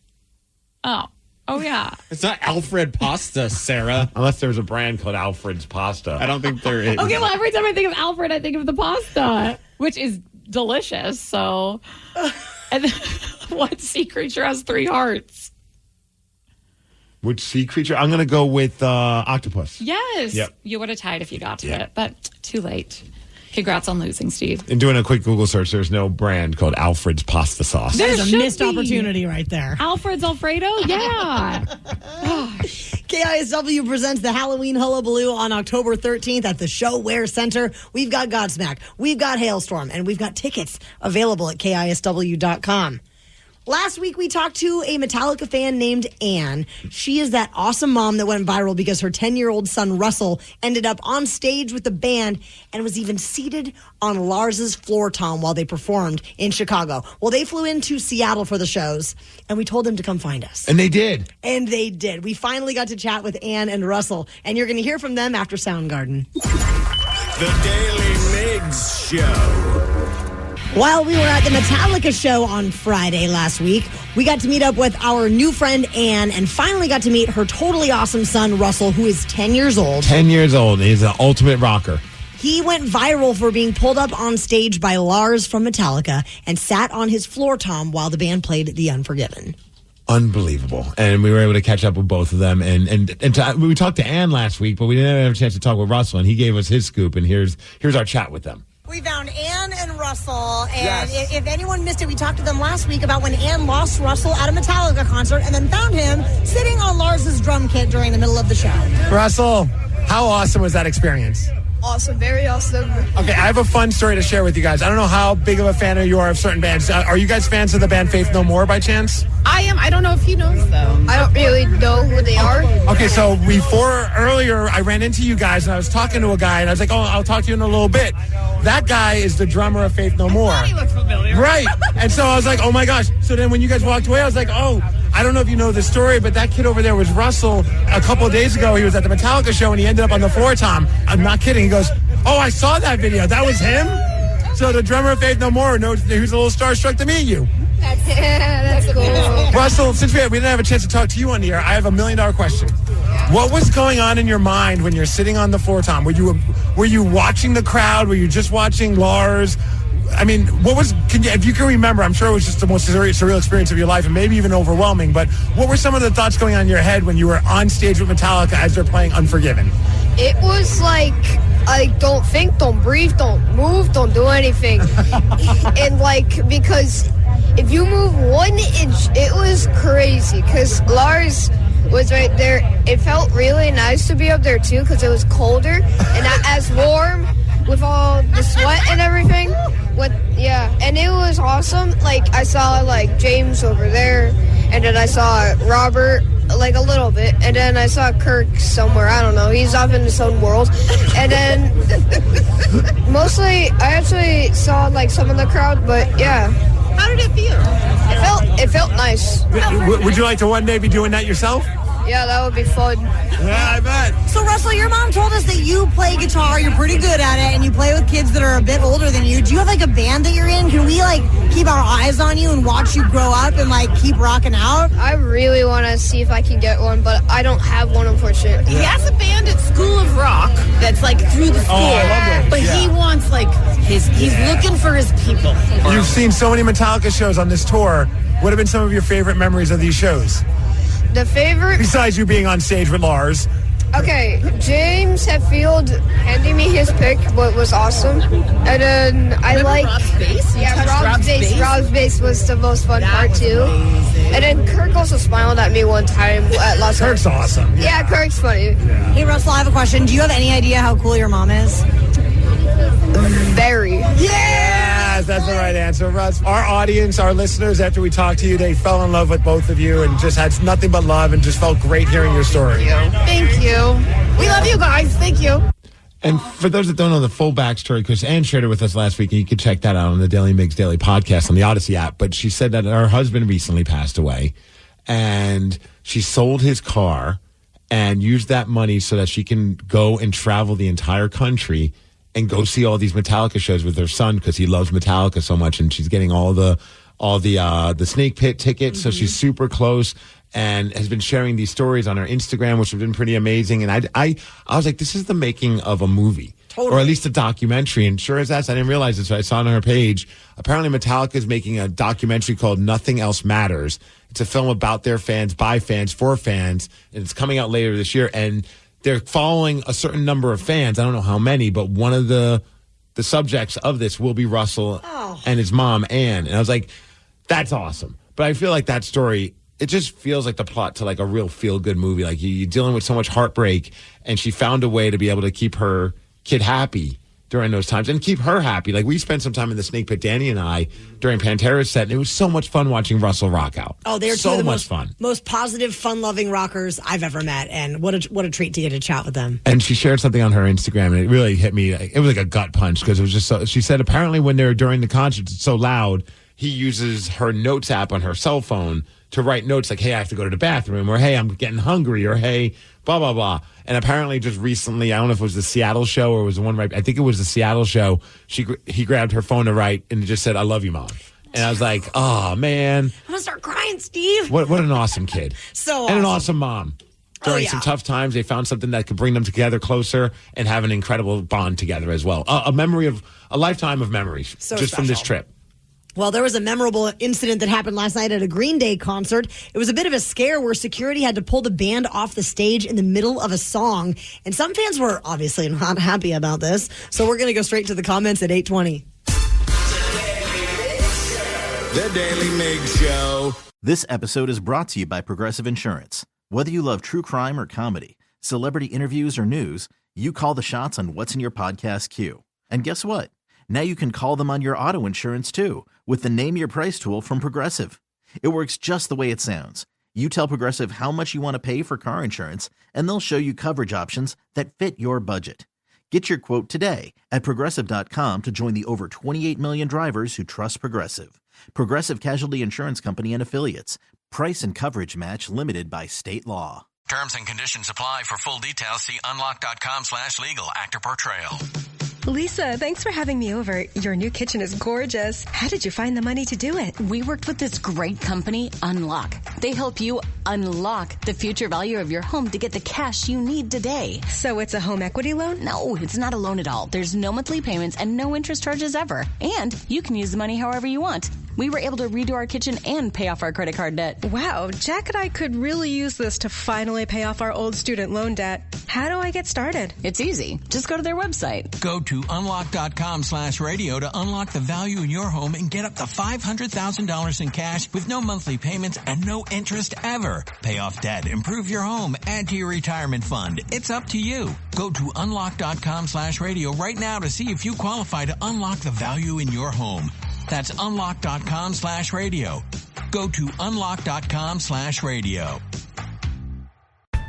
Oh, yeah. It's not Alfred pasta, Sarah. Unless there's a brand called Alfred's Pasta. I don't think there is. Okay, well, every time I think of Alfred, I think of the pasta, which is delicious. So, and then, what sea creature has 3 hearts? Which sea creature? I'm going to go with octopus. Yes. Yep. You would have tied if you got to it, but too late. Congrats on losing, Steve. In doing a quick Google search, there's no brand called Alfred's Pasta Sauce. There's a missed opportunity right there. Alfred's Alfredo? Yeah. KISW presents the Halloween Hullabaloo on October 13th at the ShowWare Center. We've got Godsmack, we've got Hailstorm, and we've got tickets available at KISW.com. Last week, we talked to a Metallica fan named Anne. She is that awesome mom that went viral because her 10-year-old son, Russell, ended up on stage with the band and was even seated on Lars's floor tom while they performed in Chicago. Well, they flew into Seattle for the shows, and we told them to come find us. And they did. And they did. We finally got to chat with Anne and Russell, and you're going to hear from them after Soundgarden. The Daily Migs Show. While we were at the Metallica show on Friday last week, we got to meet up with our new friend Anne and finally got to meet her totally awesome son Russell, who is 10 years old. 10 years old. He's an ultimate rocker. He went viral for being pulled up on stage by Lars from Metallica and sat on his floor tom while the band played The Unforgiven. Unbelievable. And we were able to catch up with both of them. We talked to Ann last week, but we didn't have a chance to talk with Russell, and he gave us his scoop, and here's our chat with them. We found Ann and Russell, and if anyone missed it, we talked to them last week about when Ann lost Russell at a Metallica concert and then found him sitting on Lars's drum kit during the middle of the show. Russell, how awesome was that experience? Awesome, very awesome. Okay, I have a fun story to share with you guys. I don't know how big of a fan you are of certain bands. Are you guys fans of the band Faith No More by chance? I am. I don't know if he knows them. I don't really know who they are. Okay, so earlier I ran into you guys and I was talking to a guy and I was like, I'll talk to you in a little bit. That guy is the drummer of Faith No More. He looks familiar. Right. And so I was like, oh my gosh. So then when you guys walked away, I was like, I don't know if you know the story, but that kid over there was Russell. A couple of days ago, he was at the Metallica show and he ended up on the floor tom. I'm not kidding. He goes, I saw that video. That was him? So the drummer of Faith No More knows he was a little starstruck to meet you. That's cool. Russell, since we didn't have a chance to talk to you on the air, I have $1 million question. What was going on in your mind when you're sitting on the floor tom? Were you watching the crowd? Were you just watching Lars? I mean, if you can remember, I'm sure it was just the most surreal experience of your life and maybe even overwhelming, but what were some of the thoughts going on in your head when you were on stage with Metallica as they're playing Unforgiven? It was like, don't think, don't breathe, don't move, don't do anything. And because if you move 1 inch, it was crazy because Lars was right there. It felt really nice to be up there too because it was colder and not as warm with all the sweat and everything. And it was awesome. I saw James over there, and then I saw Robert a little bit, and then I saw Kirk somewhere. I don't know. He's off in his own world. And then mostly I actually saw some of the crowd, but yeah. How did it feel? It felt nice. Would you like to one day be doing that yourself? Yeah, that would be fun. Yeah, I bet. So, Russell, your mom told us that you play guitar, you're pretty good at it, and you play with kids that are a bit older than you. Do you have a band that you're in? Can we keep our eyes on you and watch you grow up and keep rocking out? I really want to see if I can get one, but I don't have one, unfortunately. He has a band at School of Rock that's through the school. I love those. But he wants he's looking for his people. You've seen so many Metallica shows on this tour. What have been some of your favorite memories of these shows? The favorite? Besides you being on stage with Lars. Okay, James Hetfield handing me his pick, what was awesome. And then Rob's bass? Rob's bass was the most fun part too. Amazing. And then Kirk also smiled at me one time at Las Vegas. Kirk's awesome. Yeah, Kirk's funny. Yeah. Hey, Russell, I have a question. Do you have any idea how cool your mom is? Very. Yes, that's the right answer, Russ. Our audience, our listeners, after we talked to you, they fell in love with both of you and just had nothing but love and just felt great hearing your story. Thank you. We love you guys. Thank you. And for those that don't know the full backstory, because Ann shared it with us last week, and you can check that out on the Daily Migs Daily podcast on the Odyssey app. But she said that her husband recently passed away, and she sold his car and used that money so that she can go and travel the entire country and go see all these Metallica shows with her son because he loves Metallica so much, and she's getting all the Snake Pit tickets, so she's super close and has been sharing these stories on her Instagram, which have been pretty amazing. And I was like, this is the making of a movie. Totally. Or at least a documentary. And sure as that, I didn't realize this. So I saw on her page, apparently Metallica is making a documentary called Nothing Else Matters. It's a film about their fans, by fans, for fans, and it's coming out later this year. And they're following a certain number of fans. I don't know how many, but one of the subjects of this will be Russell and his mom, Ann. And I was like, that's awesome. But I feel like that story, it just feels like the plot to like a real feel-good movie. Like you're dealing with so much heartbreak, and she found a way to be able to keep her kid happy during those times and keep her happy. Like we spent some time in the Snake Pit, Danny and I, during Pantera's set, and it was so much fun watching Russell rock out. Oh, they're so two of the much fun. Most positive, fun-loving rockers I've ever met, and what a treat to get to chat with them. And she shared something on her Instagram, and it really hit me. It was like a gut punch because it was just so. She said apparently when they're during the concert, it's so loud, he uses her notes app on her cell phone to write notes like, hey, I have to go to the bathroom, or hey, I'm getting hungry, or hey, blah, blah, blah. And apparently just recently, I don't know if it was the Seattle show or it was the one right, I think it was the Seattle show. He grabbed her phone to write and it just said, I love you, Mom. And I was like, oh, man. I'm going to start crying, Steve. What an awesome kid. So And an awesome mom. During yeah. some tough times, they found something that could bring them together closer and have an incredible bond together as well. A lifetime of memories So just from this special. trip. Well, there was a memorable incident that happened last night at a Green Day concert. It was a bit of a scare where security had to pull the band off the stage in the middle of a song. And some fans were obviously not happy about this. So we're going to go straight to the comments at 8:20. The Daily Migs Show. This episode is brought to you by Progressive Insurance. Whether you love true crime or comedy, celebrity interviews or news, you call the shots on what's in your podcast queue. And guess what? Now you can call them on your auto insurance too with the Name Your Price tool from Progressive. It works just the way it sounds. You tell Progressive how much you want to pay for car insurance, and they'll show you coverage options that fit your budget. Get your quote today at Progressive.com to join the over 28 million drivers who trust Progressive. Progressive Casualty Insurance Company and Affiliates. Price and coverage match limited by state law. Terms and conditions apply. For full details, see unlock.com/legal. Actor portrayal. Lisa, thanks for having me over. Your new kitchen is gorgeous. How did you find the money to do it? We worked with this great company, Unlock. They help you unlock the future value of your home to get the cash you need today. So it's a home equity loan? No, it's not a loan at all. There's no monthly payments and no interest charges ever. And you can use the money however you want. We were able to redo our kitchen and pay off our credit card debt. Wow, Jack and I could really use this to finally pay off our old student loan debt. How do I get started? It's easy. Just go to their website. Go to unlock.com/radio to unlock the value in your home and get up to $500,000 in cash with no monthly payments and no interest ever. Pay off debt, improve your home, add to your retirement fund. It's up to you. Go to unlock.com/radio right now to see if you qualify to unlock the value in your home. That's unlock.com/radio. Go to unlock.com/radio.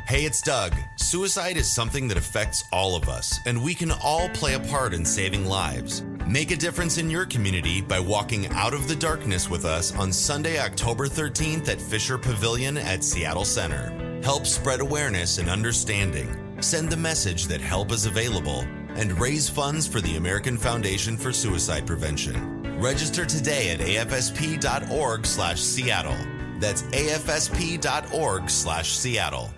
Hey, it's Doug. Suicide is something that affects all of us, and we can all play a part in saving lives. Make a difference in your community by walking out of the darkness with us on Sunday, October 13th at Fisher Pavilion at Seattle Center. Help spread awareness and understanding. Send the message that help is available and raise funds for the American Foundation for Suicide Prevention. Register today at afsp.org/Seattle. That's afsp.org/Seattle.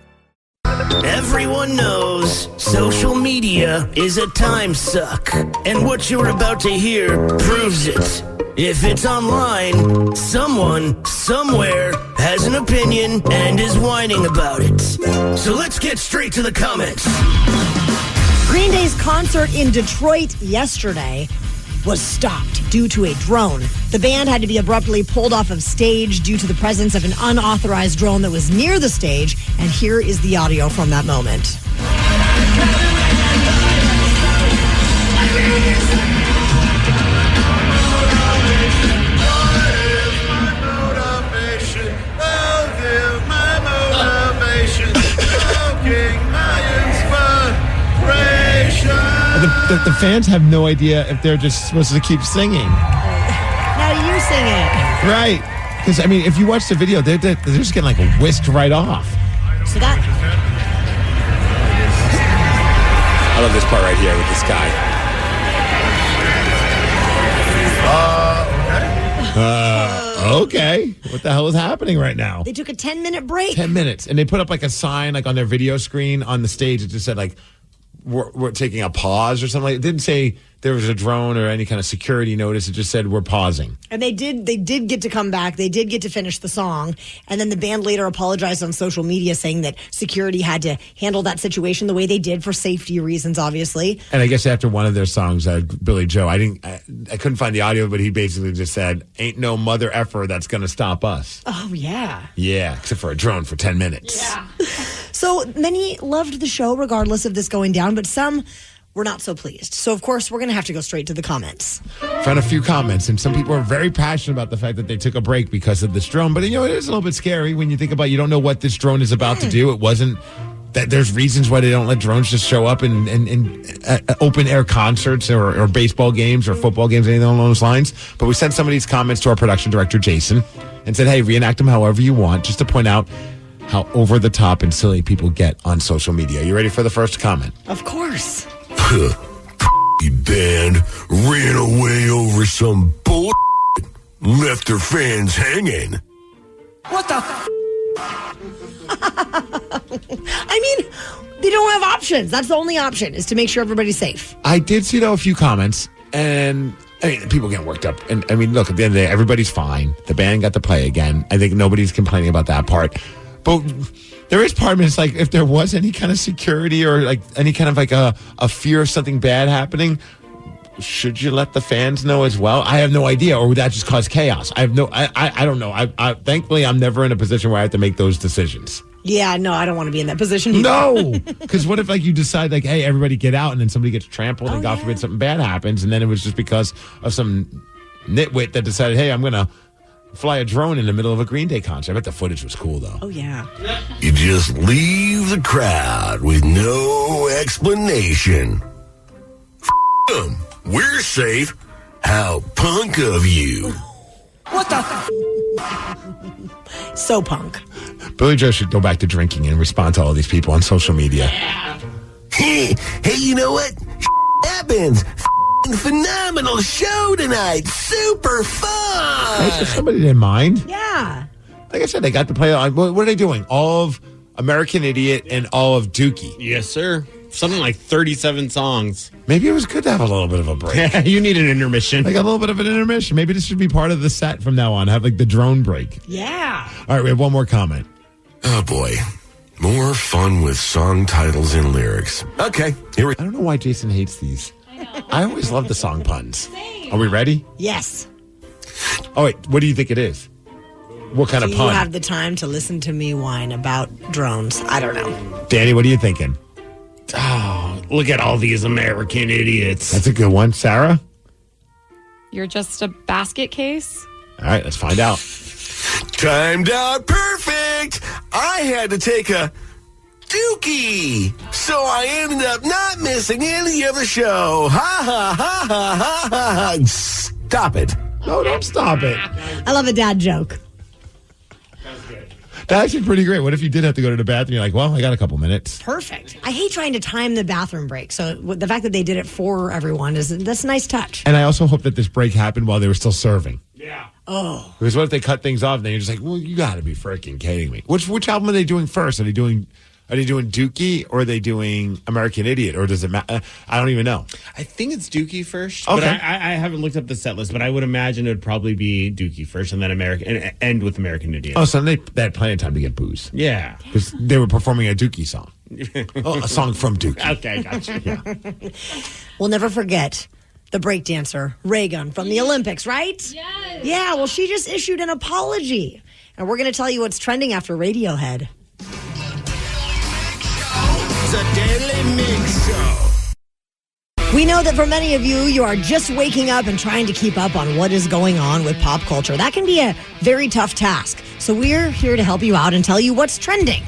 Everyone knows social media is a time suck, and what you're about to hear proves it. If it's online, someone, somewhere, has an opinion and is whining about it. So let's get straight to the comments. Green Day's concert in Detroit yesterday was stopped due to a drone. The band had to be abruptly pulled off of stage due to the presence of an unauthorized drone that was near the stage, and here is the audio from that moment. The fans have no idea if they're just supposed to keep singing. Now you sing it. Right. Because, I mean, if you watch the video, they're just getting, like, whisked right off. So that... I love this part right here with this guy. Okay. What the hell is happening right now? They took a 10-minute break. 10 minutes. And they put up, like, a sign, like, on their video screen on the stage. It just said, like, we're taking a pause or something like that. It didn't say there was a drone or any kind of security notice. It just said we're pausing. And they did get to come back. They did get to finish the song. And then the band later apologized on social media saying that security had to handle that situation the way they did for safety reasons, obviously. And I guess after one of their songs, Billy Joe, I couldn't find the audio, but he basically just said, ain't no mother effer that's going to stop us. Oh, yeah. Yeah, except for a drone for 10 minutes. Yeah. So many loved the show regardless of this going down, but some were not so pleased. So, of course, we're going to have to go straight to the comments. Found a few comments, and some people are very passionate about the fact that they took a break because of this drone. But, you know, it is a little bit scary when you think about you don't know what this drone is about to do. It wasn't that there's reasons why they don't let drones just show up in open air concerts or baseball games or football games, anything along those lines. But we sent some of these comments to our production director, Jason. and said, hey, reenact them however you want, just to point out how over the top and silly people get on social media. You ready for the first comment? Of course. Band ran away over some bull, left their fans hanging. What the? I mean, they don't have options. That's the only option, is to make sure everybody's safe. I did see, though, a few comments, and I mean, people get worked up. And I mean, look, at the end of the day, everybody's fine. The band got to play again. I think nobody's complaining about that part. But there is part of me, it's like, if there was any kind of security or like any kind of like a fear of something bad happening, should you let the fans know as well? I have no idea. Or would that just cause chaos? I don't know. I thankfully, I'm never in a position where I have to make those decisions. Yeah, no, I don't want to be in that position either. No, because what if like you decide like, hey, everybody get out, and then somebody gets trampled, and God forbid something bad happens, and then it was just because of some nitwit that decided, hey, I'm going to fly a drone in the middle of a Green Day concert. I bet the footage was cool, though. Oh, yeah. You just leave the crowd with no explanation. Them. We're safe. How punk of you. What the? So punk. Billy Joe should go back to drinking and respond to all these people on social media. Hey, you know what? Happens. Phenomenal show tonight. Super fun. Hey, somebody didn't mind. Yeah. Like I said, they got to play. What are they doing? All of American Idiot and all of Dookie. Yes, sir. Something like 37 songs. Maybe it was good to have a little bit of a break. You need an intermission. Like a little bit of an intermission. Maybe this should be part of the set from now on. Have like the drone break. Yeah. All right, we have one more comment. Oh, boy. More fun with song titles and lyrics. Okay, here we go. I don't know why Jason hates these. I always love the song puns. Are we ready? Yes. Oh, wait. What do you think it is? What kind of Do pun? you have the time to listen to me whine about drones? I don't know. Danny, what are you thinking? Oh, look at all these American idiots. That's a good one. Sarah? You're just a basket case? All right, let's find out. Timed out perfect. I had to take a dookie, so I ended up not missing any of the show. Ha ha ha ha ha ha. Stop it. No, don't stop it. I love a dad joke. That's actually pretty great. What if you did have to go to the bathroom? You're like, well, I got a couple minutes. Perfect. I hate trying to time the bathroom break. So the fact that they did it for everyone that's a nice touch. And I also hope that this break happened while they were still serving. Yeah. Oh. Because what if they cut things off and then you're just like, well, you got to be freaking kidding me. Which album are they doing first? Are they doing Dookie or are they doing American Idiot? Or does it matter? I don't even know. I think it's Dookie first. Okay. But I haven't looked up the set list, but I would imagine it would probably be Dookie first and then and end with American Idiot. Oh, so they had plenty of time to get booze. Yeah. Because they were performing a Dookie song. A song from Dookie. Okay, gotcha. Yeah. We'll never forget the breakdancer, Reagan, from the Olympics, right? Yes. Yeah, well, she just issued an apology. And we're going to tell you what's trending after Radiohead. The Daly Migs Show. We know that for many of you, you are just waking up and trying to keep up on what is going on with pop culture. That can be a very tough task. So we're here to help you out and tell you what's trending.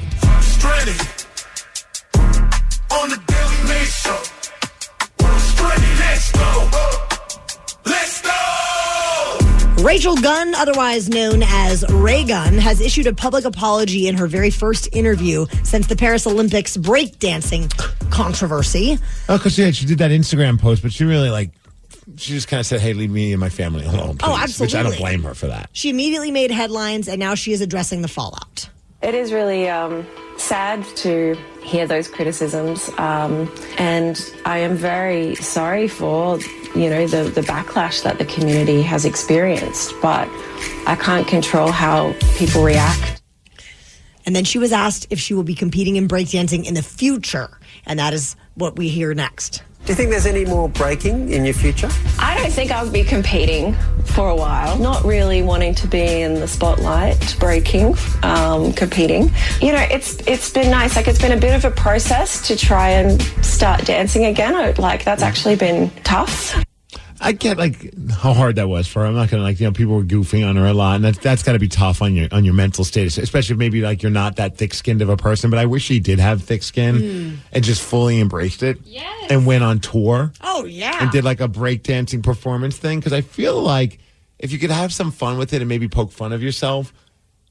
Trending on the Daly Migs Show. What's trending? Let's go. Let's go. Rachel Gunn, otherwise known as Ray Gunn, has issued a public apology in her very first interview since the Paris Olympics breakdancing controversy. Oh, because she did that Instagram post, but she really she just kind of said, hey, leave me and my family alone, please. Oh, absolutely. Which I don't blame her for that. She immediately made headlines, and now she is addressing the fallout. It is really sad to hear those criticisms, and I am very sorry for, the backlash that the community has experienced, but I can't control how people react. And then she was asked if she will be competing in breakdancing in the future, and that is what we hear next. Do you think there's any more breaking in your future? I don't think I'll be competing for a while. Not really wanting to be in the spotlight, breaking, competing. It's been nice. It's been a bit of a process to try and start dancing again. That's actually been tough. I get how hard that was for her. I'm not gonna people were goofing on her a lot, and that's got to be tough on your mental status, especially if maybe you're not that thick-skinned of a person. But I wish she did have thick skin and just fully embraced it and went on tour. Oh yeah, and did a breakdancing performance thing, because I feel like if you could have some fun with it and maybe poke fun of yourself,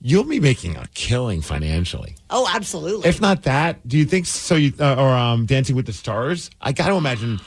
you'll be making a killing financially. Oh, absolutely. If not that, do you think so? Dancing with the Stars? I got to imagine.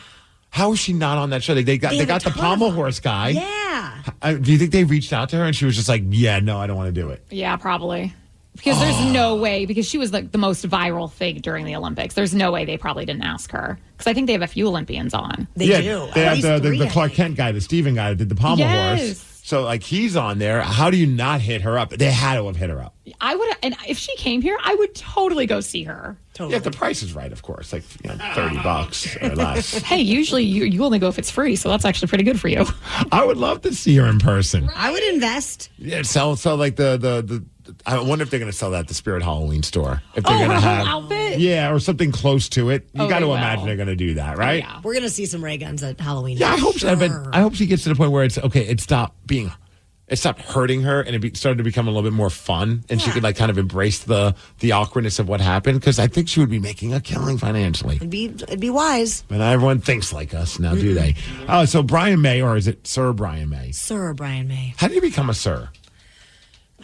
How is she not on that show? They got the pommel horse guy. Yeah. Do you think they reached out to her and she was just like, yeah, no, I don't want to do it? Yeah, probably. Because there's no way, because she was like the most viral thing during the Olympics. There's no way they probably didn't ask her. Because I think they have a few Olympians on. They do. They have the Clark Kent guy, the Steven guy that did the pommel horse. So, like, he's on there. How do you not hit her up? They had to have hit her up. I would, and if she came here, I would totally go see her. Totally. Yeah, if the price is right, of course, like $30 or less. Hey, usually you only go if it's free, so that's actually pretty good for you. I would love to see her in person. I would invest. Yeah, sell like the I wonder if they're going to sell that at the Spirit Halloween store. If they're her going to have whole outfit? Yeah, or something close to it. You got to they imagine will. they're going to do that, right? Oh, yeah. We're going to see some ray guns at Halloween. Yeah, I hope so. But Sure. I hope she gets to the point where it stopped hurting her and it started to become a little bit more fun and she could like kind of embrace the awkwardness of what happened, because I think she would be making a killing financially. It'd be wise. But not everyone thinks like us now, do they? Oh, so Brian May, or is it Sir Brian May? Sir Brian May. How do you become a sir?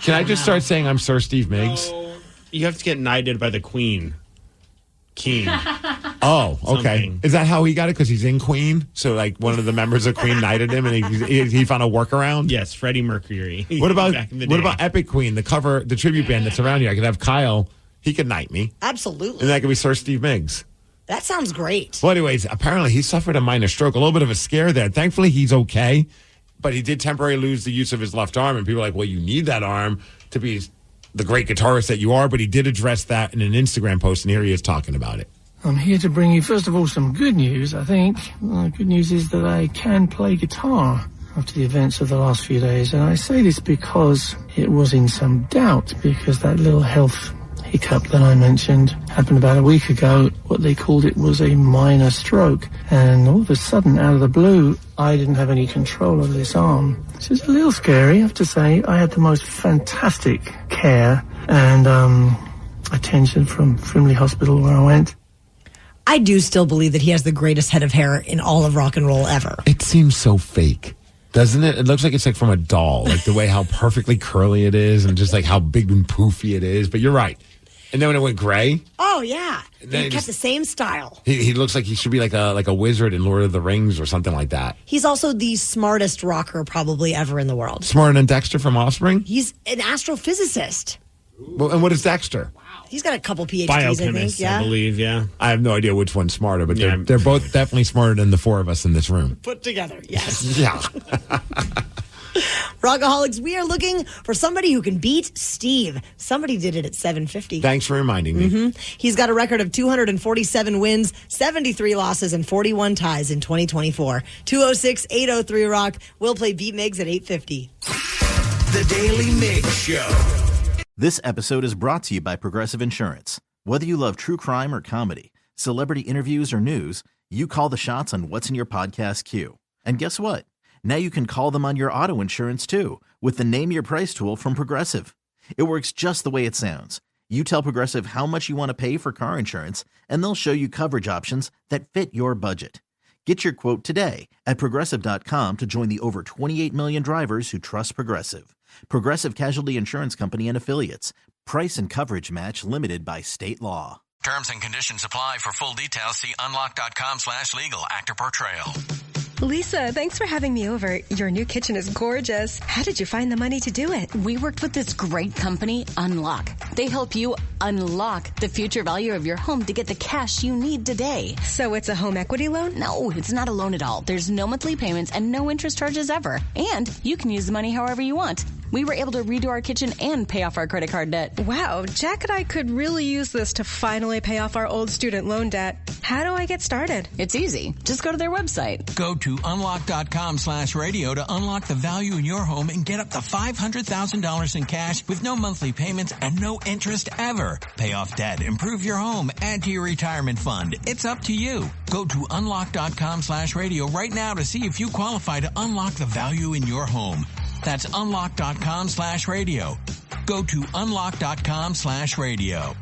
Can I just start saying I'm Sir Steve Miggs? No, you have to get knighted by the Queen. King. Oh, okay. Something. Is that how he got it? Because he's in Queen? So, like, one of the members of Queen knighted him and he found a workaround? Yes, Freddie Mercury. What about Back in the day. Epic Queen, the tribute band that's around here? I could have Kyle. He could knight me. Absolutely. And that could be Sir Steve Miggs. That sounds great. Well, anyways, apparently he suffered a minor stroke, a little bit of a scare there. Thankfully, he's okay. But he did temporarily lose the use of his left arm. And people are like, well, you need that arm to be the great guitarist that you are. But he did address that in an Instagram post, and here he is talking about it. I'm here to bring you, first of all, some good news, I think. Good news is that I can play guitar after the events of the last few days. And I say this because it was in some doubt, because that little health hiccup that I mentioned happened about a week ago. What they called it was a minor stroke. And all of a sudden, out of the blue, I didn't have any control of this arm. This is a little scary, I have to say. I had the most fantastic care and attention from Frimley Hospital where I went. I do still believe that he has the greatest head of hair in all of rock and roll ever. It seems so fake, doesn't it? It looks like it's like from a doll, like the way how perfectly curly it is and just like how big and poofy it is. But you're right. And then when it went gray, Oh, yeah. Then He it kept just- the same style. he looks like he should be like a wizard in Lord of the Rings or something like that. He's also the smartest rocker probably ever in the world. Smarter than Dexter from Offspring? He's an astrophysicist. Well, and what is Dexter? He's got a couple PhDs, Biochemist, I think. Yeah. I believe, yeah. I have no idea which one's smarter, but Yeah. they're both definitely smarter than the four of us in this room. Put together, yes. Yeah. Rockaholics, we are looking for somebody who can beat Steve. Somebody did it at 750. Thanks for reminding me. He's got a record of 247 wins, 73 losses, and 41 ties in 2024. 206-803-ROCK. We'll play Beat Migs at 850. The Daily Migs Show. This episode is brought to you by Progressive Insurance. Whether you love true crime or comedy, celebrity interviews or news, you call the shots on what's in your podcast queue. And guess what? Now you can call them on your auto insurance too with the Name Your Price tool from Progressive. It works just the way it sounds. You tell Progressive how much you want to pay for car insurance, and they'll show you coverage options that fit your budget. Get your quote today at Progressive.com to join the over 28 million drivers who trust Progressive. Progressive Casualty Insurance Company and Affiliates. Price and coverage match limited by state law. Terms and conditions apply. For full details, see unlock.com/legal. Actor portrayal. Lisa, thanks for having me over. Your new kitchen is gorgeous. How did you find the money to do it? We worked with this great company, Unlock. They help you unlock the future value of your home to get the cash you need today. So it's a home equity loan? No, it's not a loan at all. There's no monthly payments and no interest charges ever. And you can use the money however you want. We were able to redo our kitchen and pay off our credit card debt. Wow, Jack and I could really use this to finally pay off our old student loan debt. How do I get started? It's easy. Just go to their website. Go to unlock.com/radio to unlock the value in your home and get up to $500,000 in cash with no monthly payments and no interest ever. Pay off debt, improve your home, add to your retirement fund. It's up to you. Go to unlock.com/radio right now to see if you qualify to unlock the value in your home. That's unlock.com/radio. Go to unlock.com/radio.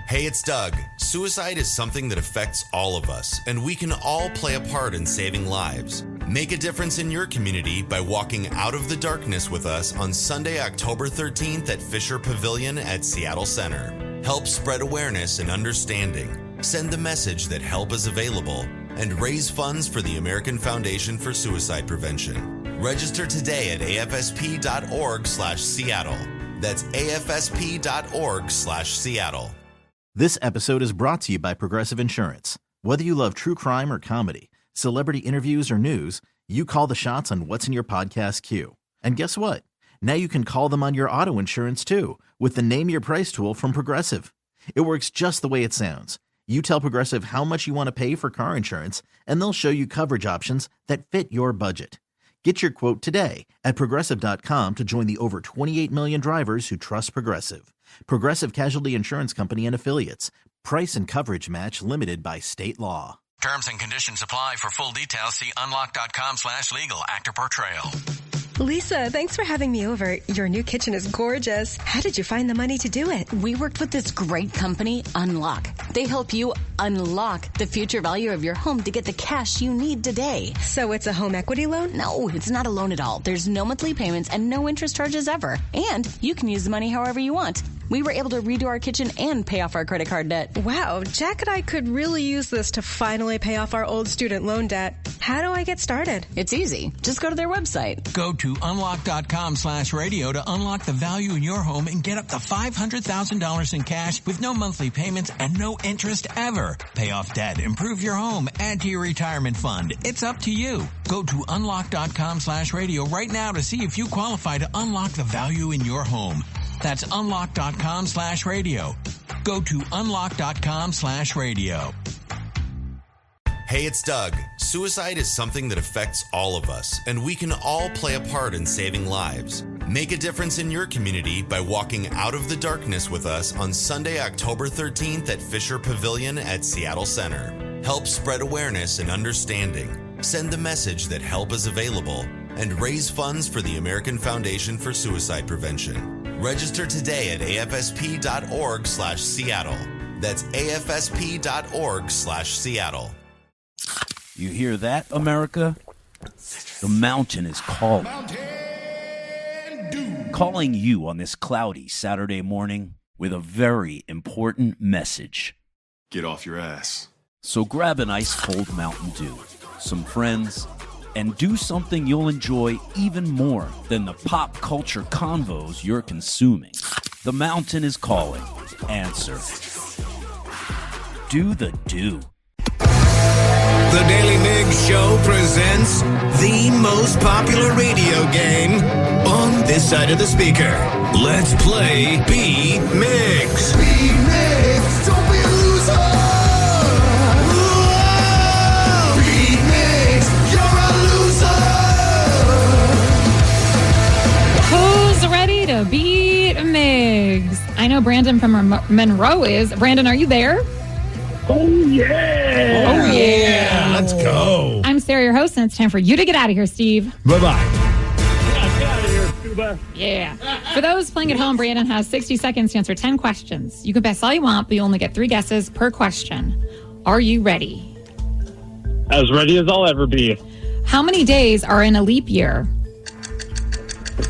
Hey, it's Doug. Suicide is something that affects all of us, and we can all play a part in saving lives. Make a difference in your community by walking out of the darkness with us on Sunday, October 13th at Fisher Pavilion at Seattle Center. Help spread awareness and understanding. Send the message that help is available and raise funds for the American Foundation for Suicide Prevention. Register today at afsp.org/Seattle. That's afsp.org/Seattle. This episode is brought to you by Progressive Insurance. Whether you love true crime or comedy, celebrity interviews or news, you call the shots on what's in your podcast queue. And guess what? Now you can call them on your auto insurance too with the Name Your Price tool from Progressive. It works just the way it sounds. You tell Progressive how much you want to pay for car insurance, and they'll show you coverage options that fit your budget. Get your quote today at Progressive.com to join the over 28 million drivers who trust Progressive. Progressive Casualty Insurance Company and Affiliates. Price and coverage match limited by state law. Terms and conditions apply. For full details, see unlock.com/legal. Actor portrayal. Lisa, thanks for having me over. Your new kitchen is gorgeous. How did you find the money to do it? We worked with this great company, Unlock. They help you unlock the future value of your home to get the cash you need today. So it's a home equity loan? No, it's not a loan at all. There's no monthly payments and no interest charges ever. And you can use the money however you want. We were able to redo our kitchen and pay off our credit card debt. Wow, Jack and I could really use this to finally pay off our old student loan debt. How do I get started? It's easy. Just go to their website. Go to unlock.com/radio to unlock the value in your home and get up to $500,000 in cash with no monthly payments and no interest ever. Pay off debt, improve your home, add to your retirement fund. It's up to you. Go to unlock.com/radio right now to see if you qualify to unlock the value in your home. That's unlock.com/radio. Go to unlock.com/radio. Hey, it's Doug. Suicide is something that affects all of us, and we can all play a part in saving lives. Make a difference in your community by walking out of the darkness with us on Sunday, October 13th at Fisher Pavilion at Seattle Center. Help spread awareness and understanding. Send the message that help is available and raise funds for the American Foundation for Suicide Prevention. Register today at afsp.org/Seattle. That's afsp.org/Seattle. You hear that, America? The mountain is calling. Calling you on this cloudy Saturday morning with a very important message. Get off your ass. So grab an ice cold Mountain Dew, some friends, and do something you'll enjoy even more than the pop culture convos you're consuming. The mountain is calling. Answer. Do the do. The Daly Migs Show presents the most popular radio game on this side of the speaker. Let's play Beat Migs. Beat Migs, don't be a loser. Whoa. Beat Migs, you're a loser. Who's ready to beat Migs? I know Brandon from Monroe is. Brandon, are you there? Oh, yeah. Oh, yeah. Let's go. I'm Sarah, your host, and it's time for you to get out of here, Steve. Bye-bye. Get out of here, Cuba. Yeah. For those playing at home, Brandon has 60 seconds to answer 10 questions. You can guess all you want, but you only get 3 guesses per question. Are you ready? As ready as I'll ever be. How many days are in a leap year?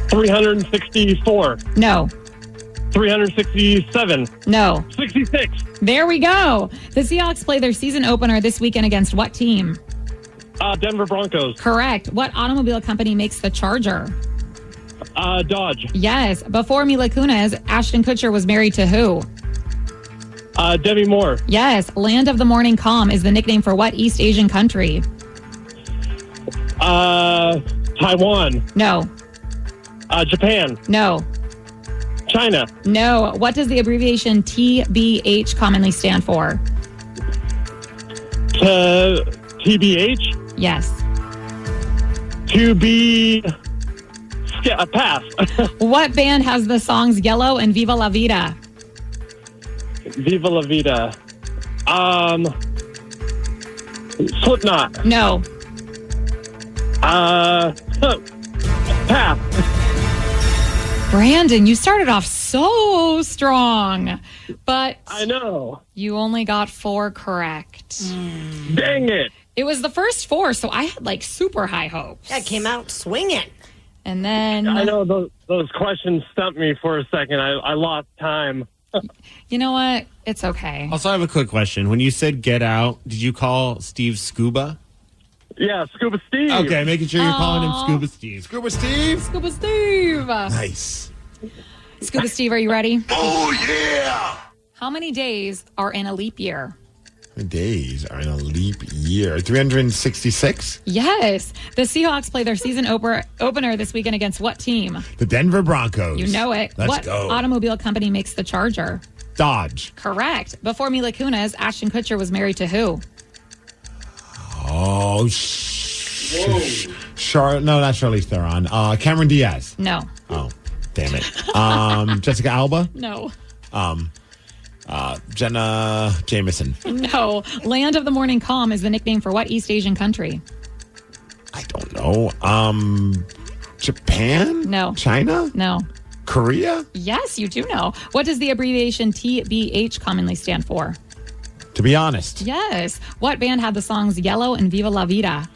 364. No. 367. No. 66. There we go. The Seahawks play their season opener this weekend against what team? Denver Broncos. Correct. What automobile company makes the Charger? Dodge. Yes. Before Mila Kunis, Ashton Kutcher was married to who? Demi Moore. Yes. Land of the Morning Calm is the nickname for what East Asian country? Taiwan. No. Japan. No. China. No. What does the abbreviation TBH commonly stand for? TBH? Yes. To be... pass. What band has the songs Yellow and Viva La Vida? Viva La Vida. Slipknot. No. Pass. Brandon, you started off so strong, but I know. You only got 4 correct. Dang it. It was the first 4, so I had like super high hopes. Yeah, it came out swinging. And then I know those questions stumped me for a second. I lost time. You know what? It's okay. Also, I have a quick question. When you said get out, did you call Steve Scuba? Yeah, Scuba Steve. Okay, making sure you're calling him Scuba Steve. Scuba Steve? Scuba Steve. Nice. Scuba Steve, are you ready? Oh, yeah. How many days are in a leap year? Days are in a leap year. 366? Yes. The Seahawks play their season opener this weekend against what team? The Denver Broncos. You know it. Let's go. Automobile company makes the Charger? Dodge. Correct. Before Mila Kunis, Ashton Kutcher was married to who? Oh, no, not Charlize Theron. Cameron Diaz. No. Oh, damn it. Jessica Alba. No. Jenna Jameson. No. Land of the Morning Calm is the nickname for what East Asian country? I don't know. Japan? No. China? No. Korea? Yes, you do know. What does the abbreviation TBH commonly stand for? To be honest. Yes. What band had the songs Yellow and Viva La Vida?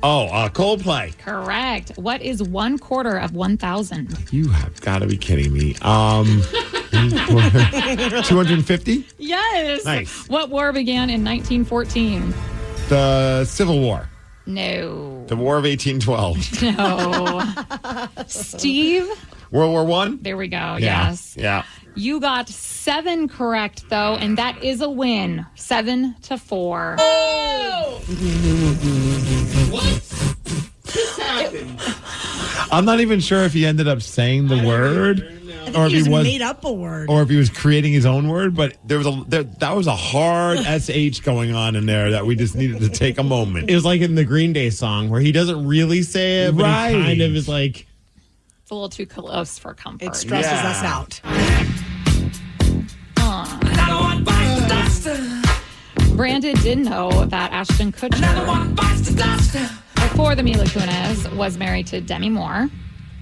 Oh, Coldplay. Correct. What is 1/4 of 1,000? You have got to be kidding me. 250? Yes. Nice. What war began in 1914? The Civil War. No. The War of 1812. No. Steve? World War I? There we go. Yeah. Yes. Yeah. You got 7 correct, though, and that is a win. 7-4. Oh! What? This happened. I'm not even sure if he ended up saying the word, or if he was made up a word, or if he was creating his own word. But that was a hard sh going on in there that we just needed to take a moment. It was like in the Green Day song where he doesn't really say it, but Right. he kind of is like. It's a little too close for comfort. It stresses us out. Brandon did know that Ashton Kutcher, before the Mila Kunis, was married to Demi Moore.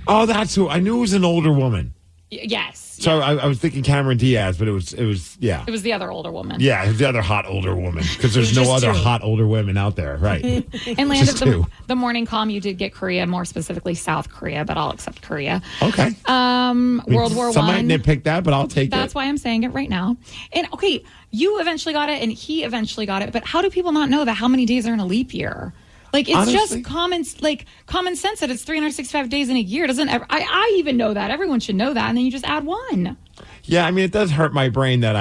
Oh, that's who. I knew it was an older woman. Yes. So I was thinking Cameron Diaz, but it was yeah. It was the other older woman. Yeah, the other hot older woman, because there's no other hot older women out there, right? And Land of the Morning Calm, you did get Korea, more specifically South Korea, but I'll accept Korea. Okay. World War I. Some might nitpick that, but I'll take That's it. why I'm saying it right now. And okay, you eventually got it, and he eventually got it. But how do people not know that how many days are in a leap year? Like, it's Honestly, just common sense that it's 365 days in a year. I even know that. Everyone should know that, and then you just add 1. Yeah, I mean, it does hurt my brain that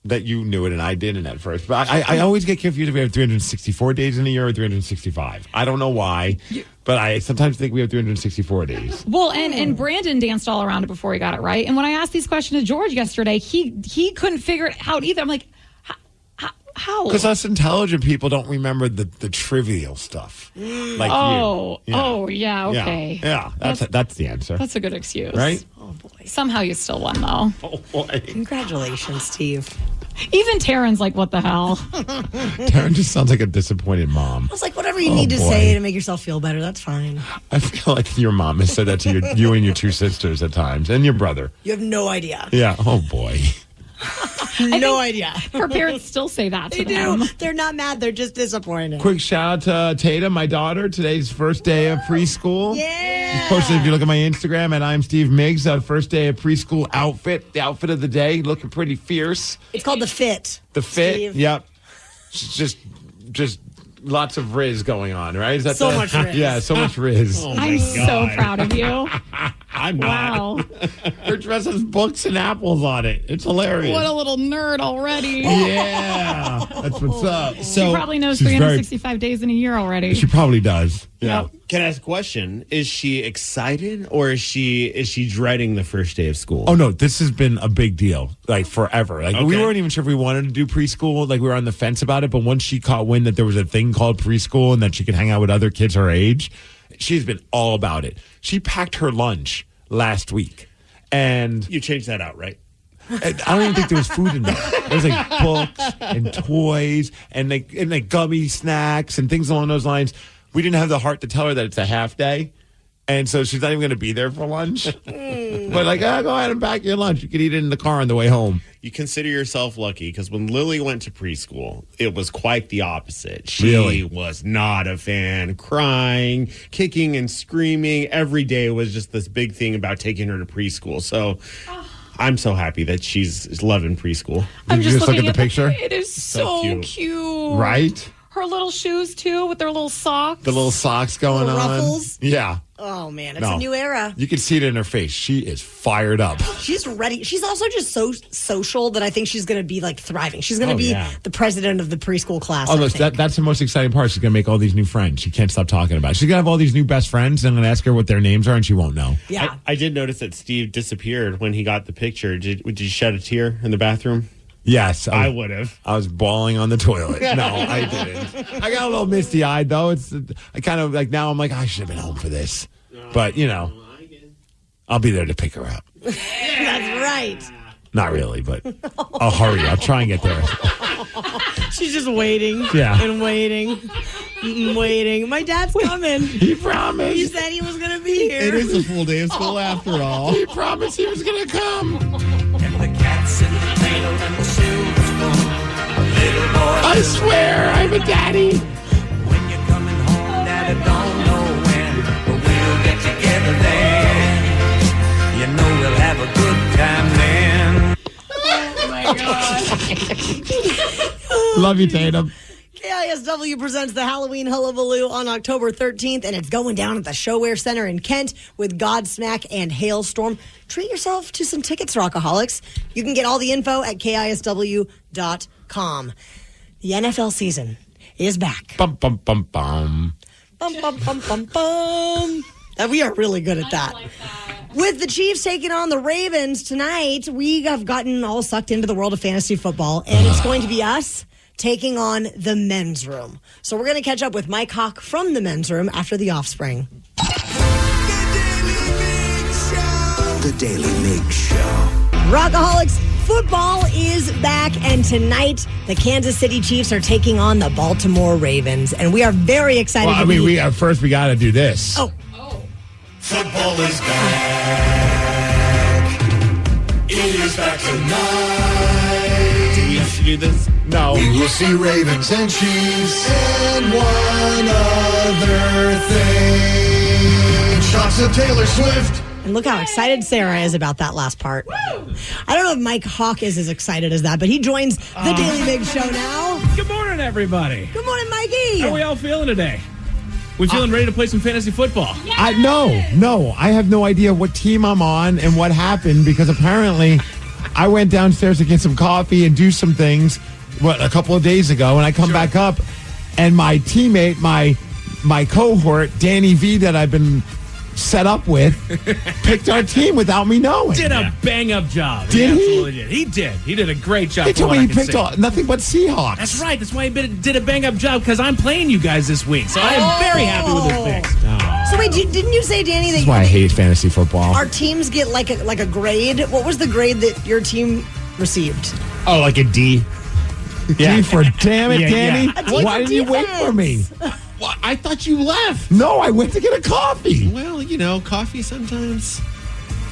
that you knew it and I didn't at first. But I always get confused if we have 364 days in a year or 365. I don't know why, but I sometimes think we have 364 days. Well, and Brandon danced all around it before he got it right. And when I asked these questions to George yesterday, he couldn't figure it out either. I'm like, how? Because us intelligent people don't remember the trivial stuff. Like you. Yeah. Oh, yeah, okay. Yeah, that's the answer. That's a good excuse. Right? Oh, boy. Somehow you still won, though. Oh, boy. Congratulations, Steve. Even Taryn's like, what the hell? Taryn just sounds like a disappointed mom. I was like, whatever you need to say to make yourself feel better, that's fine. I feel like your mom has said that to you and your 2 sisters at times, and your brother. You have no idea. Yeah. Oh, boy. No idea. Her parents still say that to They them. do. They're not mad. They're just disappointed. Quick shout out to Tatum, my daughter. Today's first day of preschool. Yeah. Posted, if you look at my Instagram, and I'm Steve Migs, first day of preschool outfit. The outfit of the day, looking pretty fierce. It's called the fit. The fit, Steve. yep. Just lots of Riz going on, right? Is that So much Riz. Yeah, so much Riz. Oh, I'm so proud of you. I'm not. Wow. Her dress has books and apples on it. It's hilarious. What a little nerd already. Yeah, that's what's up. She probably knows she's 365 days in a year already. She probably does. Yeah. Yep. Can I ask a question? Is she excited or is she dreading the first day of school? Oh no, this has been a big deal, like forever. Like we Okay. weren't even sure if we wanted to do preschool. Like we were on the fence about it, but once she caught wind that there was a thing called preschool and that she could hang out with other kids her age, she's been all about it. She packed her lunch last week, and You changed that out, right? I don't even think there was food in there. There was like books and toys and like gummy snacks and things along those lines. We didn't have the heart to tell her that it's a half day. And so she's not even going to be there for lunch. But like, go ahead and pack your lunch. You could eat it in the car on the way home. You consider yourself lucky because when Lily went to preschool, it was quite the opposite. She Really? was not a fan, crying, kicking and screaming. Every day was just this big thing about taking her to preschool. So I'm so happy that she's loving preschool. Did you just look at the picture? It is so cute. Right? Her little shoes, too, with their little socks. The little socks going Little on. ruffles? Yeah. Oh, man. It's No. a new era. You can see it in her face. She is fired up. She's ready. She's also just so social that I think she's going to be like thriving. She's going to be the president of the preschool class. Oh, that's the most exciting part. She's going to make all these new friends. She can't stop talking about it. She's going to have all these new best friends. I'm going to ask her what their names are, and she won't know. Yeah. I did notice that Steve disappeared when he got the picture. Did you shed a tear in the bathroom? Yes. I would have. I was bawling on the toilet. No, I didn't. I got a little misty-eyed, though. I kind of like, now I'm like, I should have been home for this. But, I'll be there to pick her up. That's right. Not really, but I'll hurry. I'll try and get there. She's just waiting. Yeah. And waiting. And waiting. My dad's coming. He promised. He said he was going to be here. It is a full day of school after all. He promised he was going to come. And the cat's in the cradle and the silver spoon. A little boy. I swear, I'm a daddy. When you're coming home, Daddy don't know when, but we'll get together then. You know we'll have a good time then. Oh, my God. Love you, Tatum. KISW presents the Halloween Hullabaloo on October 13th, and it's going down at the Showwear Center in Kent with Godsmack and Hailstorm. Treat yourself to some tickets, Rockaholics. You can get all the info at KISW.com. The NFL season is back. Bum, bum, bum, bum. Bum, bum, bum, bum, bum. We are really good at that. With the Chiefs taking on the Ravens tonight, we have gotten all sucked into the world of fantasy football, and it's going to be us taking on the men's room. So we're going to catch up with Mike Hawk from the men's room after the Offspring. The Daily Migs Show. Rockaholics, football is back, and tonight the Kansas City Chiefs are taking on the Baltimore Ravens, and we are very excited. Well, I mean, we got to do this. Oh. Football is back. It is back tonight. Do we have to do this? No. We will see Ravens and Chiefs and one other thing. Shots of Taylor Swift. And look how excited Sarah is about that last part. Woo! I don't know if Mike Hawk is as excited as that, but he joins the Daily Migs Show now. Good morning, everybody. Good morning, Mikey. How are we all feeling today? We feeling ready to play some fantasy football? No. I have no idea what team I'm on and what happened because apparently I went downstairs to get some coffee and do some things a couple of days ago, and I come back up, and my teammate, my cohort, Danny V, that I've been set up with, picked our team without me knowing. Did a bang-up job. Did he? Absolutely did. He did. He did a great job. He told me he picked nothing but Seahawks. That's right. That's why he did a bang-up job, because I'm playing you guys this week. So I am very happy with his picks. So wait, didn't you say, Danny, That's that why I hate fantasy football. our teams get like a grade? What was the grade that your team received? Oh, like a D. D for damn it, Yeah, Danny. yeah. Why didn't you wait for me? Well, I thought you left. No, I went to get a coffee. Well, coffee sometimes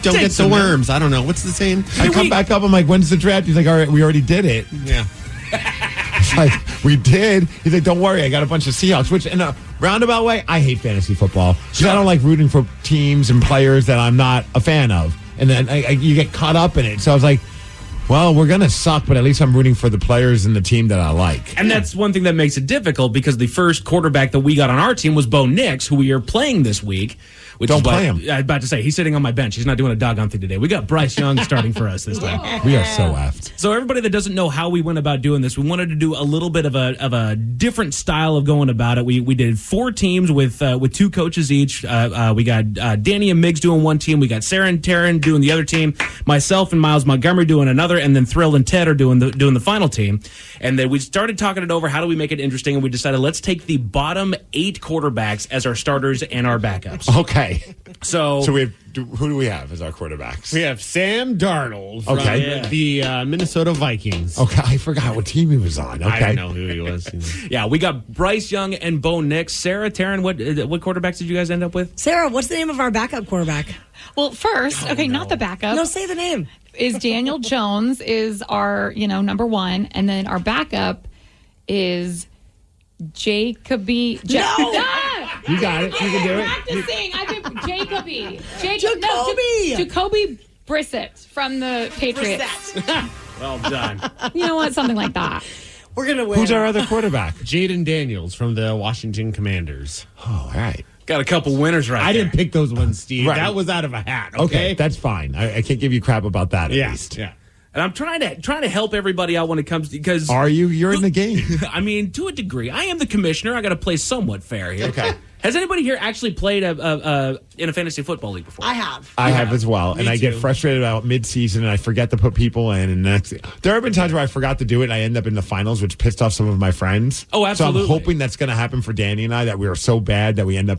don't Takes get the a minute. worms. I don't know. What's the saying? I come back up. I'm like, when's the draft? He's like, all right, we already did it. Yeah. It's like, we did. He's like, don't worry, I got a bunch of Seahawks, which in a roundabout way, I hate fantasy football. Because I don't like rooting for teams and players that I'm not a fan of. And then you get caught up in it. So I was like, well, we're going to suck, but at least I'm rooting for the players and the team that I like. And that's one thing that makes it difficult, because the first quarterback that we got on our team was Bo Nix, who we are playing this week. Don't play him. I was about to say, he's sitting on my bench. He's not doing a doggone thing today. We got Bryce Young starting for us this time. We are so effed. So everybody that doesn't know how we went about doing this, we wanted to do a little bit of a different style of going about it. We did 4 teams with 2 coaches each. We got Danny and Migs doing one team. We got Sarah and Taryn doing the other team. Myself and Miles Montgomery doing another, and then Thrill and Ted are doing the final team. And then we started talking it over. How do we make it interesting? And we decided, let's take the bottom 8 quarterbacks as our starters and our backups. Okay. So we have, who do we have as our quarterbacks? We have Sam Darnold from Okay. the Minnesota Vikings. Okay, I forgot what team he was on. Okay. I don't know who he was. yeah, we got Bryce Young and Bo Nix. Sarah, Taryn, what quarterbacks did you guys end up with? Sarah, what's the name of our backup quarterback? Well, first, not the backup. No, say the name. Is Daniel Jones is our, number one, and then our backup is Jacoby. You got it. You can do it. Practicing. I think Jacoby. Jacoby. Jacoby Brissett from the Patriots. Well done. You know what? Something like that. We're going to win. Who's our other quarterback? Jaden Daniels from the Washington Commanders. Oh, all right. Got a couple winners right I there. didn't pick those ones, Steve. Right. That was out of a hat. Okay, that's fine. I can't give you crap about that at least. Yeah. And I'm trying to help everybody out when it comes to, because Are you? You're in the game. I mean, to a degree, I am the commissioner. I got to play somewhat fair here. Okay. Has anybody here actually played in a fantasy football league before? I have. I have as well, and I get too. frustrated about mid-season, and I forget to put people in. And there have been times where I forgot to do it, and I end up in the finals, which pissed off some of my friends. Oh, absolutely. So I'm hoping that's going to happen for Danny and I, that we are so bad that we end up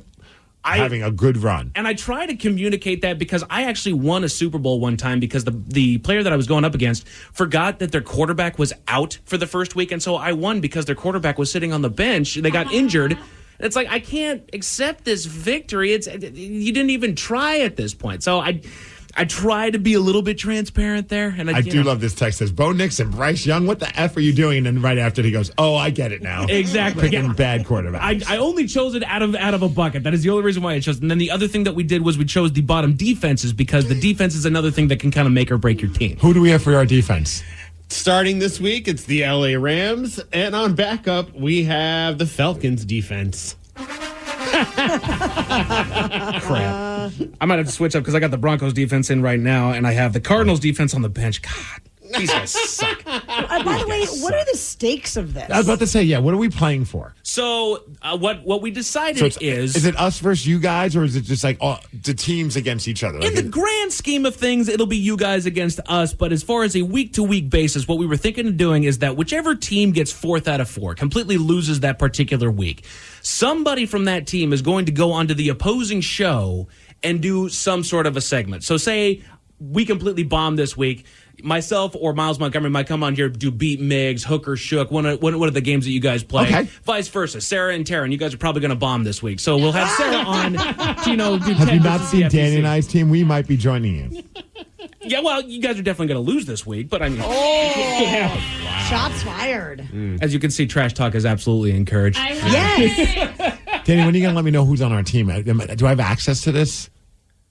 having a good run. And I try to communicate that because I actually won a Super Bowl one time because the player that I was going up against forgot that their quarterback was out for the first week, and so I won because their quarterback was sitting on the bench. They got injured. It's like, I can't accept this victory. You didn't even try at this point. So I try to be a little bit transparent there. And I do love this text. Says, Bo Nixon, Bryce Young, what the F are you doing? And then right after he goes, oh, I get it now. Exactly. Picking bad quarterbacks. I only chose it out of a bucket. That is the only reason why I chose it. And then the other thing that we did was we chose the bottom defenses because the defense is another thing that can kind of make or break your team. Who do we have for our defense? Starting this week, it's the LA Rams. And on backup, we have the Falcons defense. Crap. I might have to switch up because I got the Broncos defense in right now, and I have the Cardinals defense on the bench. God, these guys suck. By the way, what are the stakes of this? I was about to say, what are we playing for? So what we decided is it us versus you guys, or is it just like the teams against each other? In the grand scheme of things, it'll be you guys against us. But as far as a week-to-week basis, what we were thinking of doing is that whichever team gets 4th out of 4, completely loses that particular week, somebody from that team is going to go onto the opposing show and do some sort of a segment. So say we completely bomb this week. Myself or Miles Montgomery might come on here, do Beat Migs, Hooker Shook, one of the games that you guys play. Okay. Vice versa. Sarah and Taryn, you guys are probably going to bomb this week. So we'll have Sarah on to, do Have 10 you not versus seen the Danny FTC. and I's team? We might be joining you. Yeah, well, you guys are definitely going to lose this week, but I mean... Shots fired. As you can see, trash talk is absolutely encouraged. Yes. Danny, when are you going to let me know who's on our team? Do I have access to this?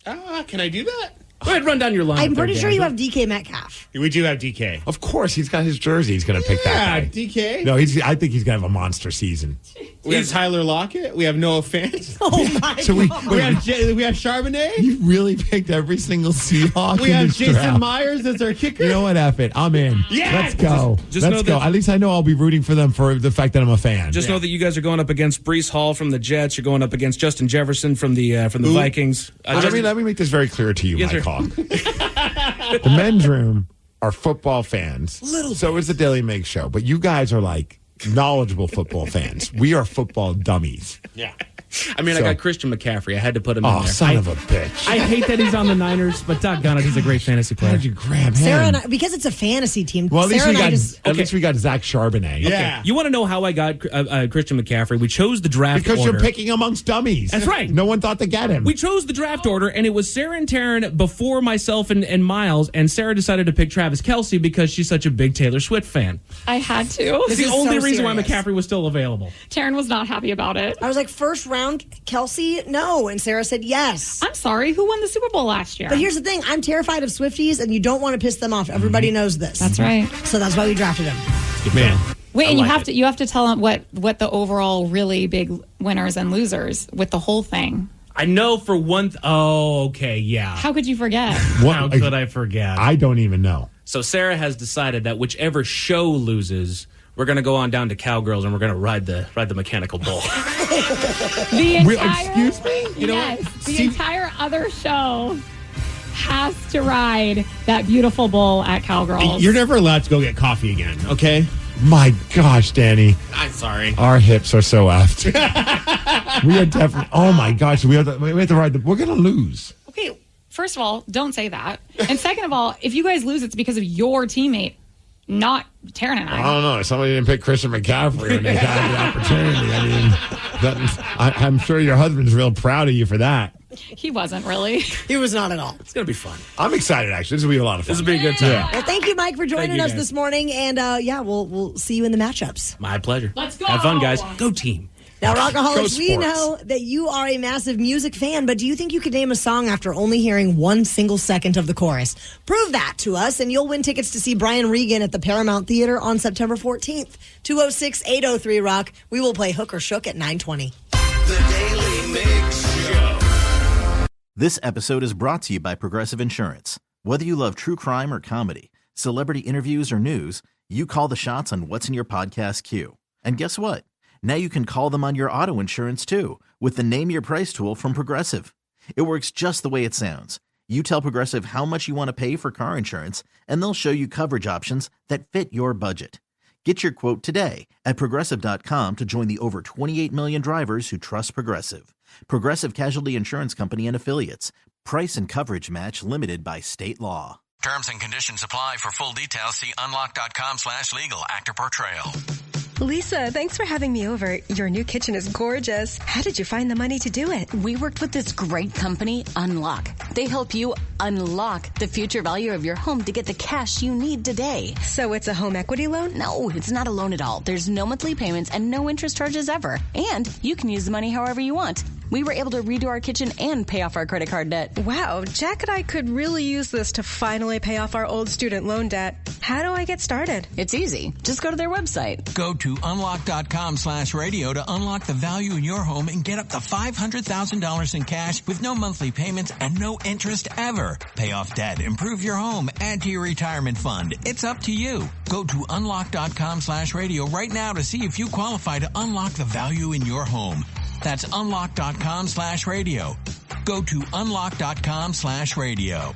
Can I do that? Go ahead, run down your line. I'm pretty sure you have DK Metcalf. We do have DK. Of course, he's got his jersey. He's going to pick that guy. DK. No, I think he's going to have a monster season. We have Tyler Lockett. We have Noah Fant. Oh, my So we have Charbonnet. You really picked every single Seahawk. We in have this Jason draft. Myers as our kicker. You know what? F it. I'm in. Yes! Let's go. Just know Let's go. that- At least I know I'll be rooting for them for the fact that I'm a fan. Just know that you guys are going up against Breece Hall from the Jets. You're going up against Justin Jefferson from the Vikings. Let me make this very clear to you, Yes, Mike sir. Hawk. The men's room are football fans. So is the Daily Migs show. But you guys are like knowledgeable football fans. We are football dummies. Yeah. I mean, I got Christian McCaffrey. I had to put him in Oh, there. son of a bitch. I hate that he's on the Niners, but doggone it, he's a great fantasy player. How did you grab him? Sarah and I, because it's a fantasy team. Well, at least Sarah we and I got just, at least we got Zach Charbonnet. Okay. You want to know how I got Christian McCaffrey? We chose the draft Because order. you're picking amongst dummies. That's right. No one thought to get him. We chose the draft order, and it was Sarah and Taryn before myself and Miles, and Sarah decided to pick Travis Kelce because she's such a big Taylor Swift fan. I had to. It's the only reason why McCaffrey was still available. Taryn was not happy about it. I was like, first round, Kelsey, no. And Sarah said yes. I'm sorry. Who won the Super Bowl last year? But here's the thing. I'm terrified of Swifties, and you don't want to piss them off. Everybody knows this. That's right. So that's why we drafted him. Man. Wait, and you have to tell them what the overall really big winners and losers with the whole thing. I know for one... oh, okay, yeah. How could you forget? How could I forget? I don't even know. So Sarah has decided that whichever show loses, we're going to go on down to Cowgirls and we're going to ride the mechanical bull. The entire, excuse me? You know what? the entire other show has to ride that beautiful bull at Cowgirls. You're never allowed to go get coffee again, okay? My gosh, Danny. I'm sorry. Our hips are so effed. We are definitely... Oh, my gosh. We have to ride we're going to lose. Okay, first of all, don't say that. And second of all, if you guys lose, it's because of your teammate, not Taryn and I. I don't know. Somebody didn't pick Christian McCaffrey when they had the opportunity. I mean, I'm sure your husband's real proud of you for that. He wasn't really. He was not at all. It's going to be fun. I'm excited, actually. This will be a lot of fun. This will be a good time. Yeah. Well, thank you, Mike, for joining us guys. this morning. And we'll see you in the matchups. My pleasure. Let's go. Have fun, guys. Go team. Now, Go Rockaholics, we sports. know that you are a massive music fan, but do you think you could name a song after only hearing one single second of the chorus? Prove that to us, and you'll win tickets to see Brian Regan at the Paramount Theater on September 14th. 206-803-ROCK. We will play Hook or Shook at 9:20. The Daily Migs Show. This episode is brought to you by Progressive Insurance. Whether you love true crime or comedy, celebrity interviews or news, you call the shots on what's in your podcast queue. And guess what? Now you can call them on your auto insurance too with the Name Your Price tool from Progressive. It works just the way it sounds. You tell Progressive how much you want to pay for car insurance, and they'll show you coverage options that fit your budget. Get your quote today at Progressive.com to join the over 28 million drivers who trust Progressive. Progressive Casualty Insurance Company and Affiliates. Price and coverage match limited by state law. Terms and conditions apply. For full details, see unlock.com/legal. Actor Portrayal. Lisa, thanks for having me over. Your new kitchen is gorgeous. How did you find the money to do it? We worked with this great company, Unlock. They help you unlock the future value of your home to get the cash you need today. So it's a home equity loan? No, it's not a loan at all. There's no monthly payments and no interest charges ever. And you can use the money however you want. We were able to redo our kitchen and pay off our credit card debt. Wow, Jack and I could really use this to finally pay off our old student loan debt. How do I get started? It's easy. Just go to their website. Go to unlock.com/radio to unlock the value in your home and get up to $500,000 in cash with no monthly payments and no interest ever. Pay off debt, improve your home, add to your retirement fund. It's up to you. Go to unlock.com/radio right now to see if you qualify to unlock the value in your home. That's unlock.com/radio. Go to unlock.com/radio.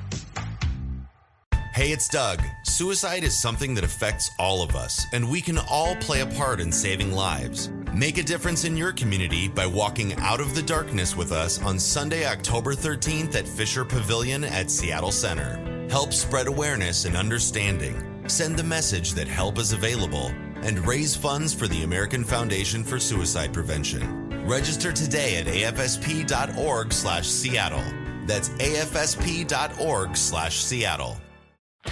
Hey, it's Doug. Suicide is something that affects all of us, and we can all play a part in saving lives. Make a difference in your community by walking out of the darkness with us on Sunday, October 13th at Fisher Pavilion at Seattle Center. Help spread awareness and understanding. Send the message that help is available and raise funds for the American Foundation for Suicide Prevention. Register today at afsp.org/Seattle. That's afsp.org/Seattle.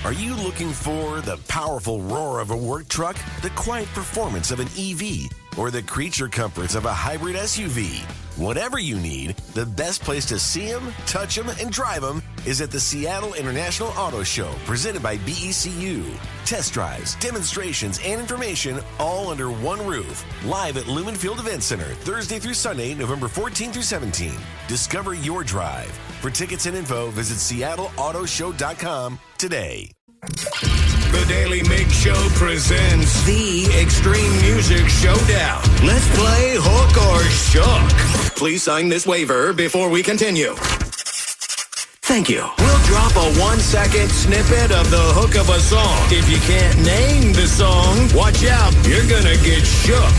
Are you looking for the powerful roar of a work truck, the quiet performance of an EV, or the creature comforts of a hybrid SUV? Whatever you need, the best place to see them, touch them, and drive them is at the Seattle International Auto Show, presented by BECU. Test drives, demonstrations, and information all under one roof. Live at Lumen Field Event Center, Thursday through Sunday, November 14 through 17. Discover your drive. For tickets and info, visit SeattleAutoShow.com today. The Daily Migs Show presents the Extreme Music Showdown. Let's play Hook or Shook. Please sign this waiver before we continue. Thank you. We'll drop a 1-second snippet of the hook of a song. If you can't name the song, watch out. You're gonna get shook.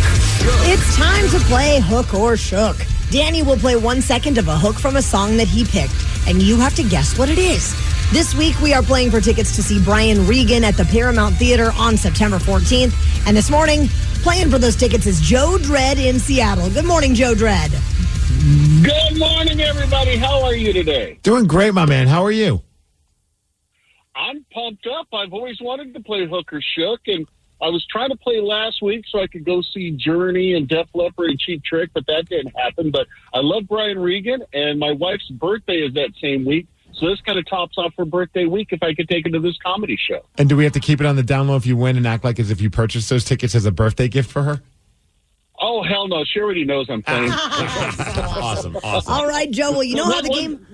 It's time to play Hook or Shook. Danny will play 1 second of a hook from a song that he picked, and you have to guess what it is. This week, we are playing for tickets to see Brian Regan at the Paramount Theater on September 14th. And this morning, playing for those tickets is Joe Dredd in Seattle. Good morning, Joe Dredd. Good morning, everybody. How are you today? Doing great, my man. How are you? I'm pumped up. I've always wanted to play Hook or Shook, and I was trying to play last week so I could go see Journey and Def Leppard and Cheap Trick, but that didn't happen. But I love Brian Regan, and my wife's birthday is that same week. So this kind of tops off her birthday week if I could take her to this comedy show. And do we have to keep it on the down low if you win and act like as if you purchased those tickets as a birthday gift for her? Oh, hell no. She already knows I'm playing. Awesome. All right, Joe. Well, you know how the game...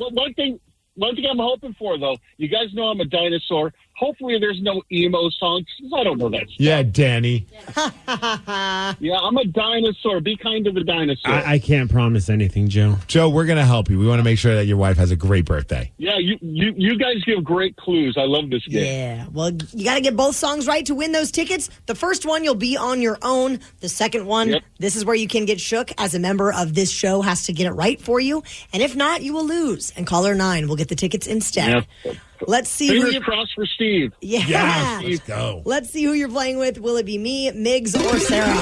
One thing I'm hoping for, though, you guys know I'm a dinosaur. Hopefully there's no emo songs. I don't know that stuff. Yeah, Danny. Yeah, I'm a dinosaur. Be kind to the dinosaur. I can't promise anything, Joe. Joe, we're going to help you. We want to make sure that your wife has a great birthday. Yeah, you guys give great clues. I love this game. Yeah, well, you got to get both songs right to win those tickets. The first one, you'll be on your own. The second one, This is where you can get shook as a member of this show has to get it right for you. And if not, you will lose. And caller 9 will get the tickets instead. Yep. Let's see. Fingers crossed for Steve. Yeah. Yes, let's go. Let's see who you're playing with. Will it be me, Migs, or Sarah?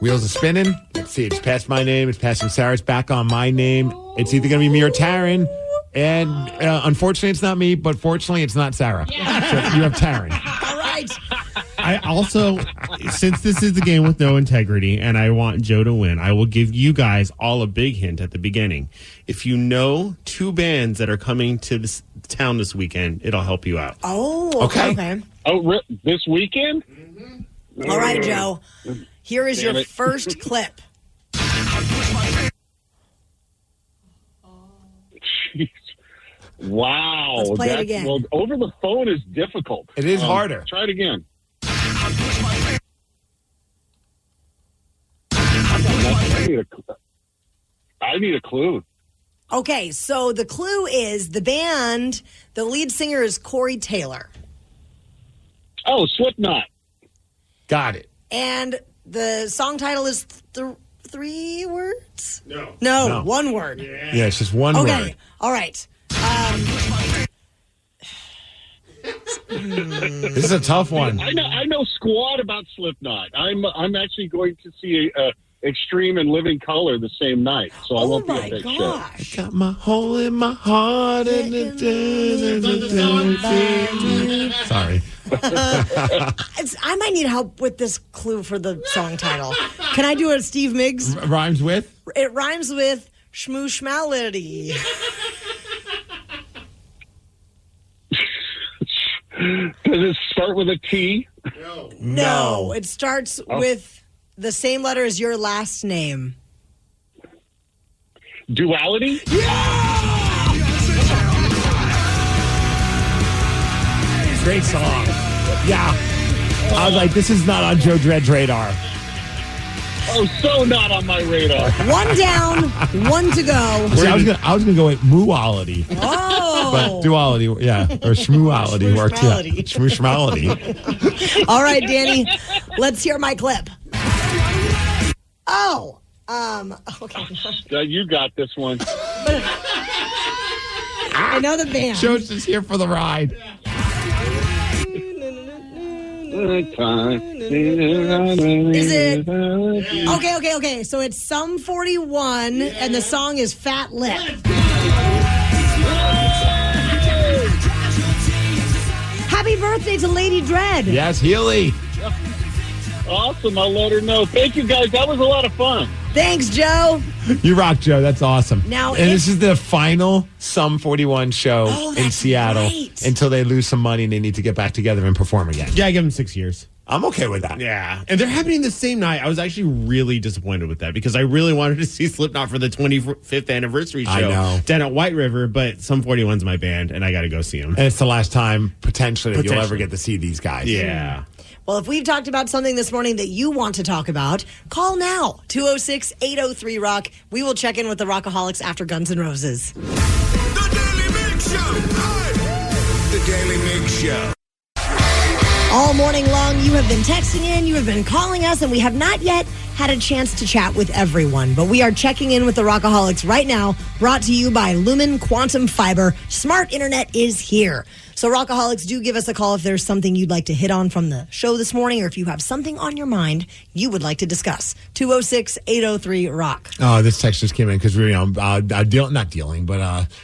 Wheels are spinning. Let's see. It's past my name. It's passing Sarah's back on my name. It's either going to be me or Taryn. And unfortunately, it's not me, but fortunately, it's not Sarah. Yeah. So you have Taryn. All right. I also, since this is a game with no integrity and I want Joe to win, I will give you guys all a big hint at the beginning. If you know 2 bands that are coming to this town this weekend, it'll help you out. Oh, okay. Oh, this weekend? All right, Joe. Here is your first clip. Jeez. Wow. Let's play it again. Well, over the phone is difficult. It is harder. Try it again. I need a clue. Okay, so the clue is the band, the lead singer is Corey Taylor. Oh, Slipknot. Got it. And the song title is 3 words? No, 1 word. Yeah, it's just one word. Okay, all right. This is a tough one. I know squat about Slipknot. I'm actually going to see Extreme and Living Color the same night, so I won't be at that show. I got my hole in my heart and Sorry. I might need help with this clue for the song title. Can I do a Steve Migs? Rhymes with? It rhymes with schmooshmality. Does it start with a T? No. It starts with the same letter as your last name. Duality? Great song. Yeah. I was like, this is not on Joe Dred's radar. Oh, so not on my radar. 1 down, 1 to go. See, I was gonna go with mooality. Oh. But duality, yeah. Or shmooality worked. Yeah. Shmooshmality. All right, Danny, let's hear my clip. Oh, okay. You got this one. I know the band. Joe's just here for the ride. Is it? Okay. So it's Sum 41, and the song is Fat Lip. Happy birthday to Lady Dread. Yes, Healy. Awesome. I'll let her know. Thank you, guys. That was a lot of fun. Thanks, Joe. You rock, Joe. That's awesome. Now, and this is the final Sum 41 show in Seattle until they lose some money and they need to get back together and perform again. Yeah, I give them 6 years. I'm okay with that. Yeah. And they're happening the same night. I was actually really disappointed with that because I really wanted to see Slipknot for the 25th anniversary show I know. down at White River, but Sum 41's my band, and I got to go see them. And it's the last time, potentially, that you'll ever get to see these guys. Yeah. Well, if we've talked about something this morning that you want to talk about, call now, 206-803-ROCK. We will check in with the Rockaholics after Guns N' Roses. The Daly Migs Show. The Daly Migs Show. All morning long, you have been texting in, you have been calling us, and we have not yet had a chance to chat with everyone. But we are checking in with the Rockaholics right now, brought to you by Lumen Quantum Fiber. Smart Internet is here. So Rockaholics, do give us a call if there's something you'd like to hit on from the show this morning, or if you have something on your mind you would like to discuss. 206-803-ROCK. Oh, this text just came in because we're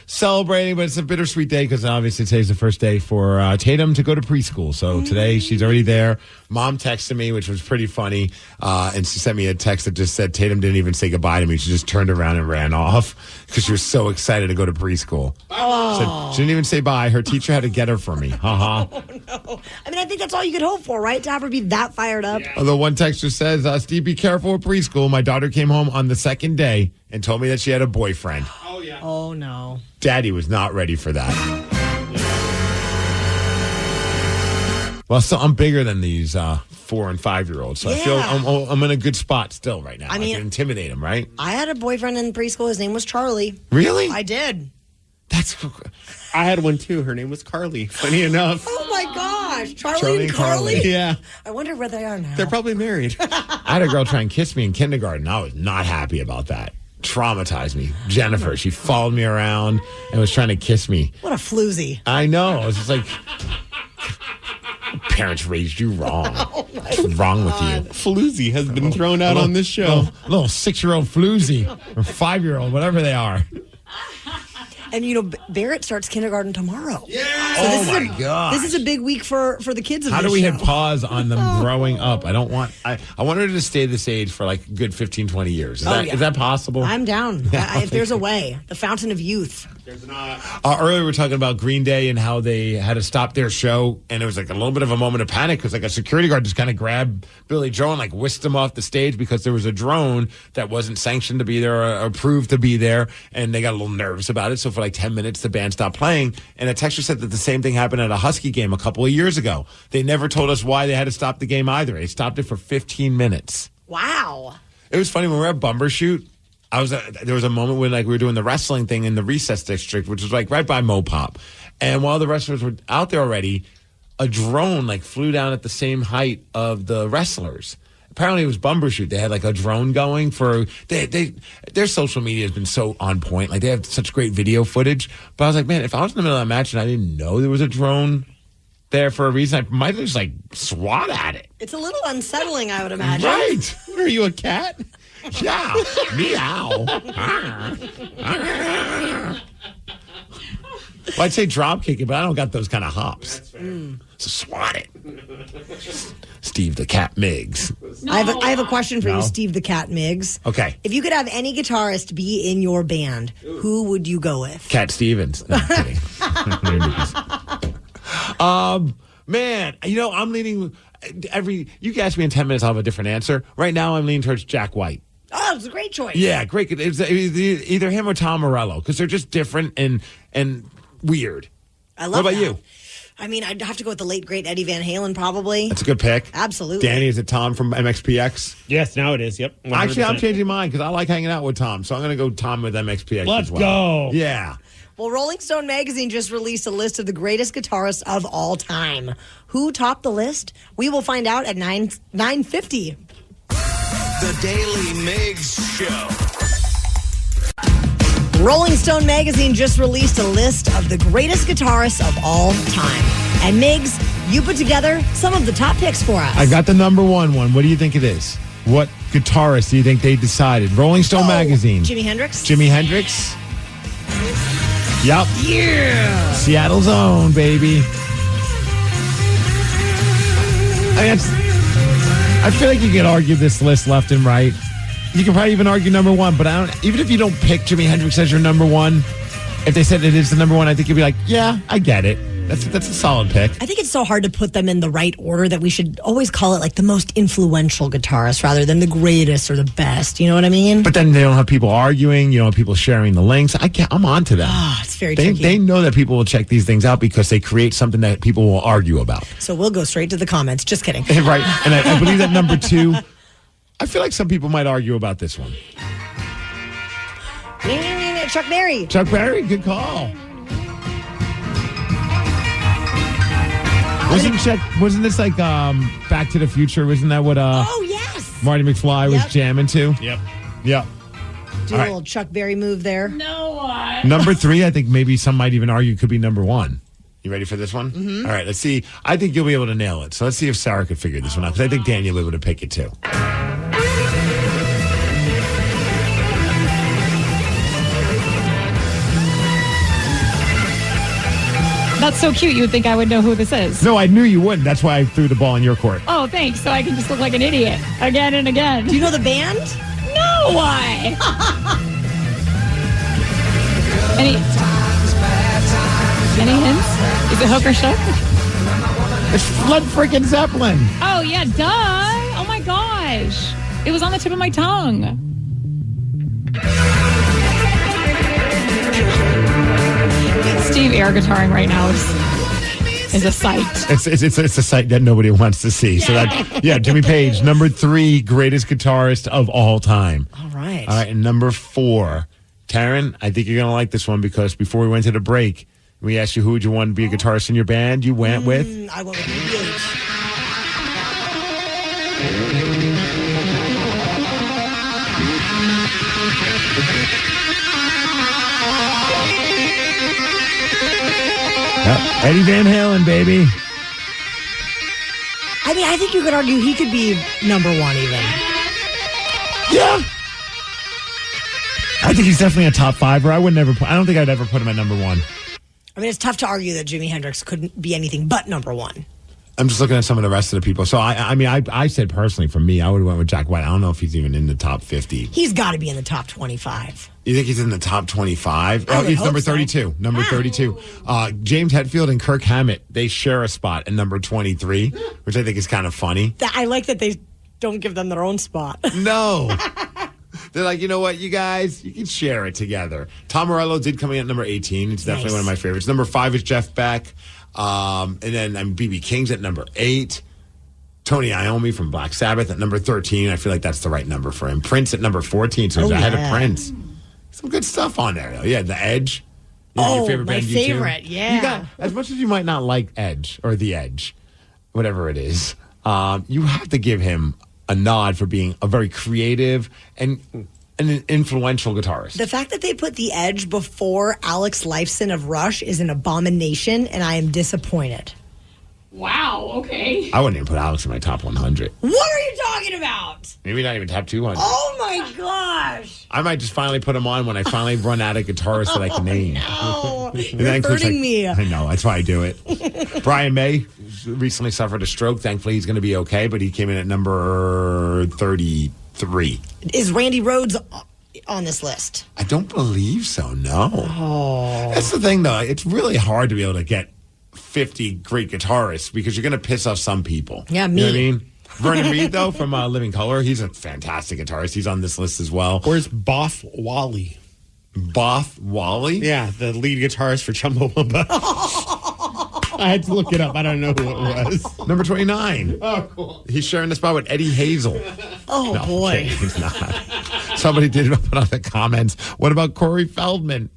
celebrating, but it's a bittersweet day because obviously today's the first day for Tatum to go to preschool. So today she's already there. Mom texted me, which was pretty funny, and she sent me a text that just said Tatum didn't even say goodbye to me. She just turned around and ran off because she was so excited to go to preschool. Oh. She didn't even say bye. Her teacher had to get her for me. Oh, no. I mean, I think that's all you could hope for, right? To have her be that fired up. Yeah. Although one texter says, Steve, be careful with preschool. My daughter came home on the second day and told me that she had a boyfriend. Oh, yeah. Oh, no. Daddy was not ready for that. Well, so I'm bigger than these 4- and 5-year-olds, so I feel I'm in a good spot still right now. I mean, can intimidate them, right? I had a boyfriend in preschool. His name was Charlie. Really? I did. I had one too. Her name was Carly. Funny enough. Oh my gosh, Charlie and Carly. Yeah. I wonder where they are now. They're probably married. I had a girl try and kiss me in kindergarten. I was not happy about that. Traumatized me. Jennifer, she followed me around and was trying to kiss me. What a floozy. I know. I was just like, parents raised you wrong. What's wrong with you? Floozy has been thrown out on this show. Little 6-year-old floozy or 5-year-old, whatever they are. And, Barrett starts kindergarten tomorrow. Yeah. So my God. This is a big week for the kids of How this do we show. hit pause on them growing up? I want her to stay this age for like a good 15, 20 years. Is that possible? I'm down. If there's a way. The fountain of youth. Earlier we were talking about Green Day and how they had to stop their show, and it was like a little bit of a moment of panic because like a security guard just kind of grabbed Billy Joe and like whisked him off the stage because there was a drone that wasn't sanctioned to be there or approved to be there, and they got a little nervous about it. So for like 10 minutes the band stopped playing, and a texter said that the same thing happened at a Husky game a couple of years ago. They never told us why they had to stop the game either. They stopped it for 15 minutes. Wow. It was funny when we were at Bumbershoot. There was a moment when like we were doing the wrestling thing in the recess district, which was like right by Mopop. And while the wrestlers were out there already, a drone like flew down at the same height of the wrestlers. Apparently it was Bumbershoot. They had like a drone going for their social media has been so on point. Like they have such great video footage. But I was like, man, if I was in the middle of that match and I didn't know there was a drone there for a reason, I might just like swat at it. It's a little unsettling, I would imagine. Right. Are you a cat? Yeah. Meow. Well, I'd say drop kick it, but I don't got those kind of hops. So swat it. Steve the Cat Migs. No. I have a question for you, Steve the Cat Migs. Okay. If you could have any guitarist be in your band, who would you go with? Cat Stevens. No, I'm kidding. Man, I'm leaning you can ask me in 10 minutes, I'll have a different answer. Right now, I'm leaning towards Jack White. Oh, it's a great choice. Yeah, great. It was either him or Tom Morello because they're just different and weird. I love What about that. you? I mean, I'd have to go with the late, great Eddie Van Halen, probably. That's a good pick. Absolutely. Danny, is it Tom from MXPX? Yes, now it is. Yep. 100%. Actually, I'm changing mine because I like hanging out with Tom. So I'm going to go Tom with MXPX Let's as well. go. Yeah. Well, Rolling Stone magazine just released a list of the greatest guitarists of all time. Who topped the list? We will find out at 9:50. The Daly Migs Show. Rolling Stone magazine just released a list of the greatest guitarists of all time. And Migs, you put together some of the top picks for us. I got the number one. What do you think it is? What guitarist do you think they decided? Rolling Stone magazine. Jimi Hendrix? Jimi Hendrix? Yep. Yeah. Seattle's own, baby. I feel like you could argue this list left and right. You can probably even argue number one, but even if you don't pick Jimi Hendrix as your number one, if they said it is the number one, I think you'd be like, yeah, I get it. That's a solid pick. I think it's so hard to put them in the right order that we should always call it like the most influential guitarist rather than the greatest or the best. You know what I mean? But then they don't have people arguing. You don't have people sharing the links. I'm on to that. Oh, it's very tricky. They know that people will check these things out because they create something that people will argue about. So we'll go straight to the comments. Just kidding. Right. And I believe that number two, I feel like some people might argue about this one. Chuck Berry. Chuck Berry, good call. Wasn't this like Back to the Future? Wasn't that what oh, yes. Marty McFly was jamming to? Yep. Yep. Do a little Chuck Berry move there. No. Number three, I think maybe some might even argue could be number one. You ready for this one? Mm-hmm. All right, let's see. I think you'll be able to nail it. So let's see if Sarah could figure this one out because I think Daniel will be able to pick it too. That's so cute. You would think I would know who this is. No, I knew you wouldn't. That's why I threw the ball in your court. Oh, thanks. So I can just look like an idiot again and again. Do you know the band? No, why? Any hints? Is it Hook or Shook? It's Led freaking Zeppelin. Oh, yeah, duh. Oh, my gosh. It was on the tip of my tongue. Steve air guitaring right now is a sight. It's a sight that nobody wants to see. So Jimmy Page, number three, greatest guitarist of all time. All right. All right, and number four, Taryn, I think you're going to like this one because before we went to the break, we asked you who would you want to be a guitarist in your band. You went with? I went with BBH. Yep. Eddie Van Halen, baby. I mean, I think you could argue he could be number one even. Yeah. think he's definitely a top fiver. I don't think I'd ever put him at number one. I mean, it's tough to argue that Jimi Hendrix couldn't be anything but number one. I'm just looking at some of the rest of the people. So, I said personally, for me, I would have went with Jack White. I don't know if he's even in the top 50. He's got to be in the top 25. You think he's in the top 25? I would He's hope number so. 32. Number 32. James Hetfield and Kirk Hammett, they share a spot at number 23, which I think is kind of funny. I like that they don't give them their own spot. No. They're like, you know what, you guys, you can share it together. Tom Morello did come in at number 18. It's definitely one of my favorites. Number 5 is Jeff Beck. And then B.B. King's at number 8. Tony Iommi from Black Sabbath at number 13. I feel like that's the right number for him. Prince at number 14, so he's ahead of Prince. Some good stuff on there, though. Yeah, The Edge. Your favorite my band, U2? favorite, yeah. As much as you might not like Edge or The Edge, whatever it is, you have to give him a nod for being a very creative and an influential guitarist. The fact that they put The Edge before Alex Lifeson of Rush is an abomination, and I am disappointed. Wow, okay. I wouldn't even put Alex in my top 100. What are you talking about? Maybe not even top 200. Oh, my gosh. I might just finally put him on when I finally run out of guitarists that I can name. No, And you're that includes, hurting me. I know, that's why I do it. Brian May recently suffered a stroke. Thankfully, he's going to be okay, but he came in at number 33. Is Randy Rhoads on this list? I don't believe so, no. Oh. That's the thing, though. It's really hard to be able to get 50 great guitarists because you're going to piss off some people. Yeah, me. You know what I mean? Vernon Reid, though, from Living Colour, he's a fantastic guitarist. He's on this list as well. Where's Boff Wally? Boff Wally? Yeah, the lead guitarist for Chumbawamba. I had to look it up. I don't know who it was. Number 29. Oh, cool. He's sharing the spot with Eddie Hazel. Oh, No, boy. okay, he's not. Somebody did put on the comments. What about Corey Feldman?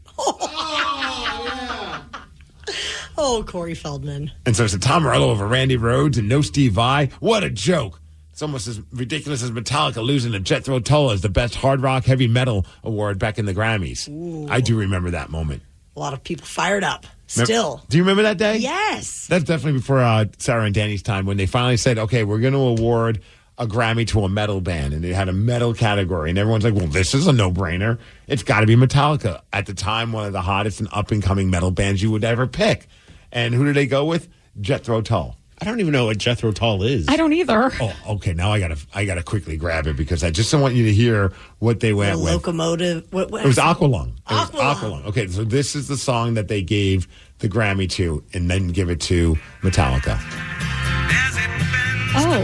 Oh, Corey Feldman. And so it's a Tom Morello over Randy Rhoads and no Steve Vai. What a joke. It's almost as ridiculous as Metallica losing to Jethro Tull as the best hard rock heavy metal award back in the Grammys. Ooh. I do remember that moment. A lot of people fired up. Still. Do you remember that day? Yes. That's definitely before Sarah and Danny's time when they finally said, okay, we're going to award a Grammy to a metal band. And they had a metal category. And everyone's like, well, this is a no-brainer. It's got to be Metallica. At the time, one of the hottest and up-and-coming metal bands you would ever pick. And who did they go with? Jethro Tull. I don't even know what Jethro Tull is. I don't either. Oh, okay. Now I gotta quickly grab it because I just don't want you to hear what they went with. Locomotive. What It was Aqualung. Aqualung. Okay, so this is the song that they gave the Grammy to, and then give it to Metallica. Oh.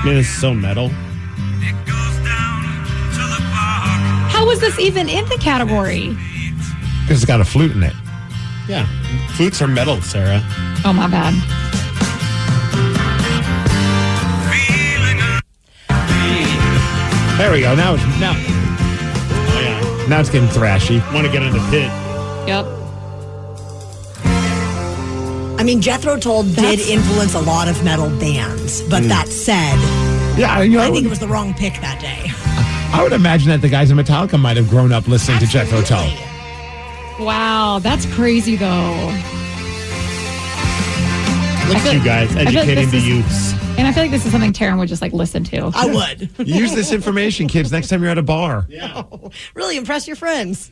Man, it's so metal. How was this even in the category? Because it's got a flute in it. Yeah. Flutes are metal, Sarah. Oh, my bad. There we go. Now it's getting thrashy. Want to get in the pit. Yep. I mean, Jethro Tull did influence a lot of metal bands, but that said, Yeah, I think it was the wrong pick that day. I would imagine that the guys in Metallica might have grown up listening to Jethro Tull. Wow, that's crazy, though. Look at you guys educating the youths. And I feel like this is something Taryn would just listen to. I would. Use this information, kids, next time you're at a bar. Yeah. Really impress your friends.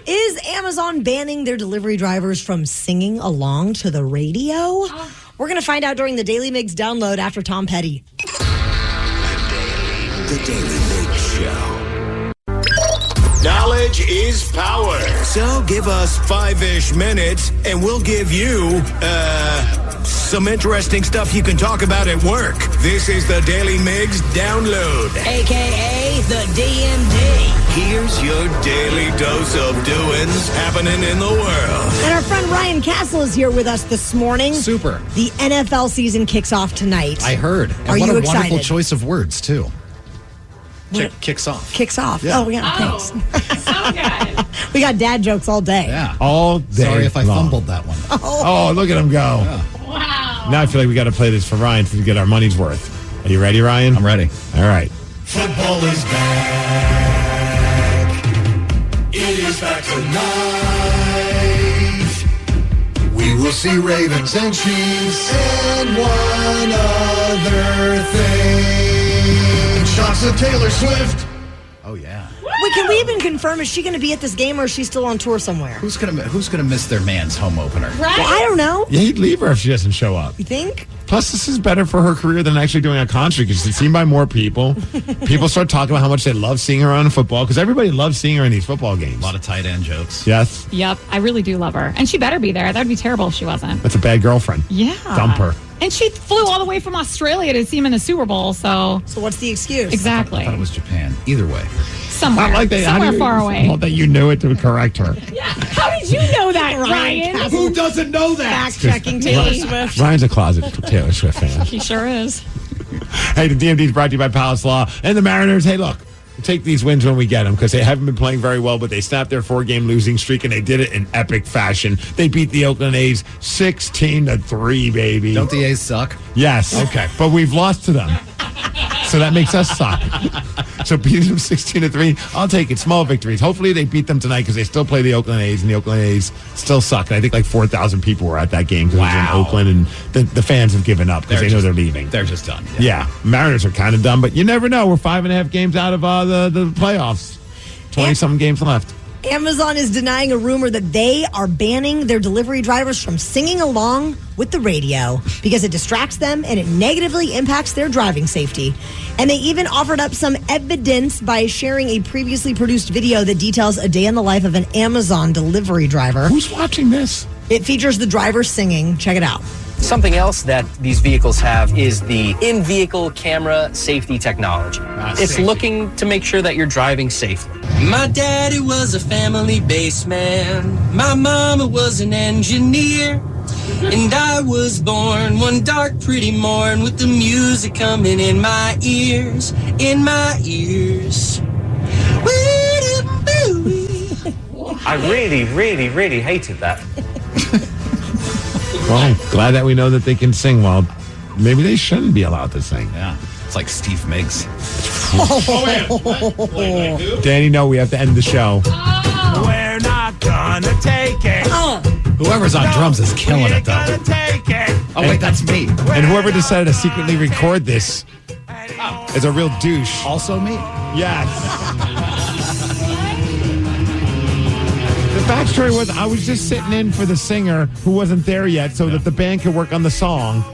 Is Amazon banning their delivery drivers from singing along to the radio? We're going to find out during the Daily Migs download after Tom Petty. The Daily Migs Show. Knowledge is power. So give us 5-ish minutes and we'll give you, some interesting stuff you can talk about at work. This is the Daily Migs Download. AKA the DMD. Here's your daily dose of doings happening in the world. And our friend Ryan Castle is here with us this morning. Super. The NFL season kicks off tonight. I heard. And Are what you a excited? wonderful choice of words, too. Kicks off. Kicks off. Yeah. Oh, yeah, thanks. So good. We got dad jokes all day. Yeah. All day. Sorry if I long. fumbled that one. Oh, look at him go. Wow. Now I feel like we got to play this for Ryan to get our money's worth. Are you ready, Ryan? I'm ready. All right. Football is back. It is back tonight. We will see Ravens and Chiefs and one other thing. Sean Talks of Taylor Swift. Oh, yeah. Wait, can we even confirm, is she going to be at this game or is she still on tour somewhere? Who's gonna miss their man's home opener? Right. Well, I don't know. Yeah, he'd leave her if she doesn't show up. You think? Plus, this is better for her career than actually doing a concert because it's seen by more people. People start talking about how much they love seeing her on football because everybody loves seeing her in these football games. A lot of tight end jokes. Yes. Yep, I really do love her. And she better be there. That would be terrible if she wasn't. That's a bad girlfriend. Yeah. Dump her. And she flew all the way from Australia to see him in the Super Bowl, so... So what's the excuse? Exactly. I thought it was Japan. Either way. Somewhere. Not like they, somewhere far away. That you knew it to correct her. How did you know that, Ryan? Who doesn't know that? Fact-checking Taylor Swift. Ryan's a closet Taylor Swift fan. He sure is. Hey, the DMD is brought to you by Palace Law and the Mariners. Hey, look, we'll take these wins when we get them because they haven't been playing very well, but they snapped their 4-game losing streak and they did it in epic fashion. They beat the Oakland A's 16-3, baby. Don't the A's suck? Yes. Okay. But we've lost to them. So that makes us suck. So beating them 16-3, I'll take it. Small victories. Hopefully they beat them tonight because they still play the Oakland A's, and the Oakland A's still suck. And I think like 4,000 people were at that game because it was in Oakland, and the fans have given up because they know they're leaving. They're just done. Yeah. Mariners are kind of done, but you never know. We're 5.5 games out of the playoffs. 20-something games left. Amazon is denying a rumor that they are banning their delivery drivers from singing along with the radio because it distracts them and it negatively impacts their driving safety. And they even offered up some evidence by sharing a previously produced video that details a day in the life of an Amazon delivery driver. Who's watching this? It features the driver singing. Check it out. Something else that these vehicles have is the in-vehicle camera safety technology. It's safety. looking to make sure that you're driving safely. My daddy was a family-based man. My mama was an engineer. And I was born one dark, pretty morn with the music coming in my ears, in my ears. I really, really, really hated that. Well, glad that we know that they can sing well. Maybe they shouldn't be allowed to sing. Yeah. It's like Steve Migs. Danny, no, we have to end the show. We're not gonna take it. Whoever's on drums is killing it, though. Oh, wait, that's me. And whoever decided to secretly record this is a real douche. Also me? Yes. The backstory was I was just sitting in for the singer who wasn't there yet so that the band could work on the song.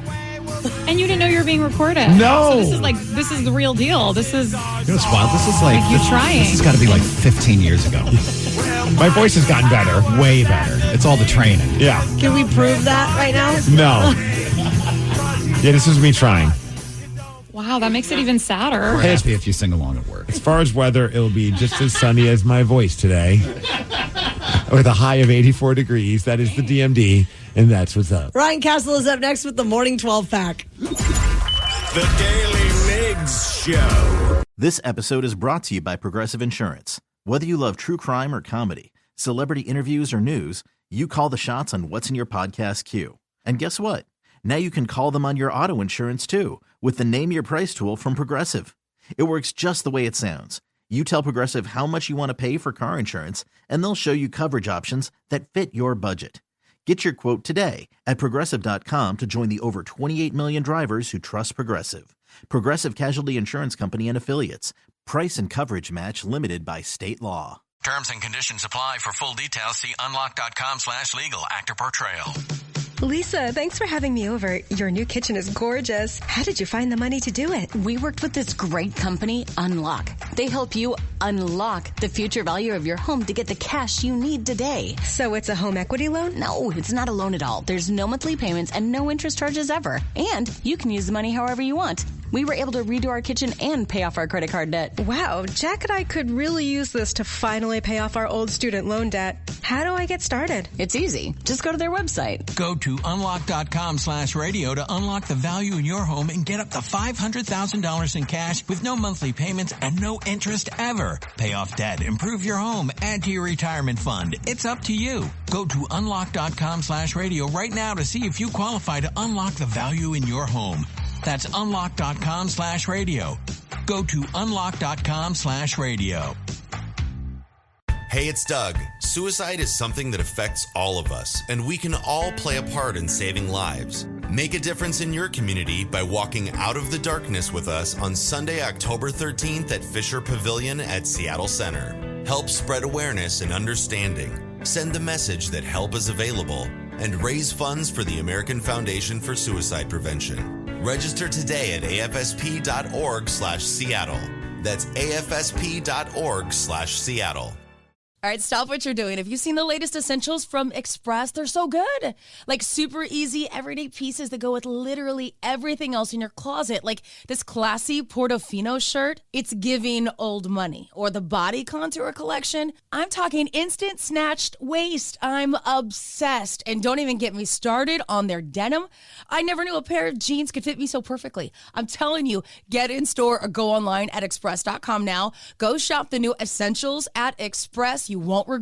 And you didn't know you were being recorded. No. So this is the real deal. This is... You know what's wild? This is like... you trying. This has got to be like 15 years ago. My voice has gotten better. Way better. It's all the training. Yeah. Can we prove that right now? No. Yeah, this is me trying. Wow, that makes it even sadder. We're happy if you sing along at work. As far as weather, it'll be just as sunny as my voice today. With a high of 84 degrees. That is the DMD, and that's what's up. Ryan Castle is up next with the Morning 12 Pack. The Daily Migs Show. This episode is brought to you by Progressive Insurance. Whether you love true crime or comedy, celebrity interviews or news, you call the shots on what's in your podcast queue. And guess what? Now you can call them on your auto insurance too with the Name Your Price tool from Progressive. It works just the way it sounds. You tell Progressive how much you want to pay for car insurance, and they'll show you coverage options that fit your budget. Get your quote today at Progressive.com to join the over 28 million drivers who trust Progressive. Progressive Casualty Insurance Company and Affiliates. Price and coverage match limited by state law. Terms and conditions apply. For full details, see unlock.com/legal. Actor portrayal. Lisa, thanks for having me over. Your new kitchen is gorgeous. How did you find the money to do it? We worked with this great company, Unlock. They help you unlock the future value of your home to get the cash you need today. So it's a home equity loan? No, it's not a loan at all. There's no monthly payments and no interest charges ever. And you can use the money however you want. We were able to redo our kitchen and pay off our credit card debt. Wow, Jack and I could really use this to finally pay off our old student loan debt. How do I get started? It's easy. Just go to their website. Go to unlock.com/radio to unlock the value in your home and get up to $500,000 in cash with no monthly payments and no interest ever. Pay off debt, improve your home, add to your retirement fund. It's up to you. Go to unlock.com/radio right now to see if you qualify to unlock the value in your home. That's unlock.com/radio. Go to unlock.com/radio. Hey, it's Doug. Suicide is something that affects all of us, and we can all play a part in saving lives. Make a difference in your community by walking out of the darkness with us on Sunday, October 13th at Fisher Pavilion at Seattle Center. Help spread awareness and understanding. Send the message that help is available and raise funds for the American Foundation for Suicide Prevention. Register today at afsp.org/Seattle. That's afsp.org/Seattle. All right, stop what you're doing. Have you seen the latest essentials from Express? They're so good. Like super easy, everyday pieces that go with literally everything else in your closet. Like this classy Portofino shirt. It's giving old money. Or the body contour collection. I'm talking instant snatched waist. I'm obsessed. And don't even get me started on their denim. I never knew a pair of jeans could fit me so perfectly. I'm telling you, get in store or go online at express.com now. Go shop the new essentials at Express. You won't regret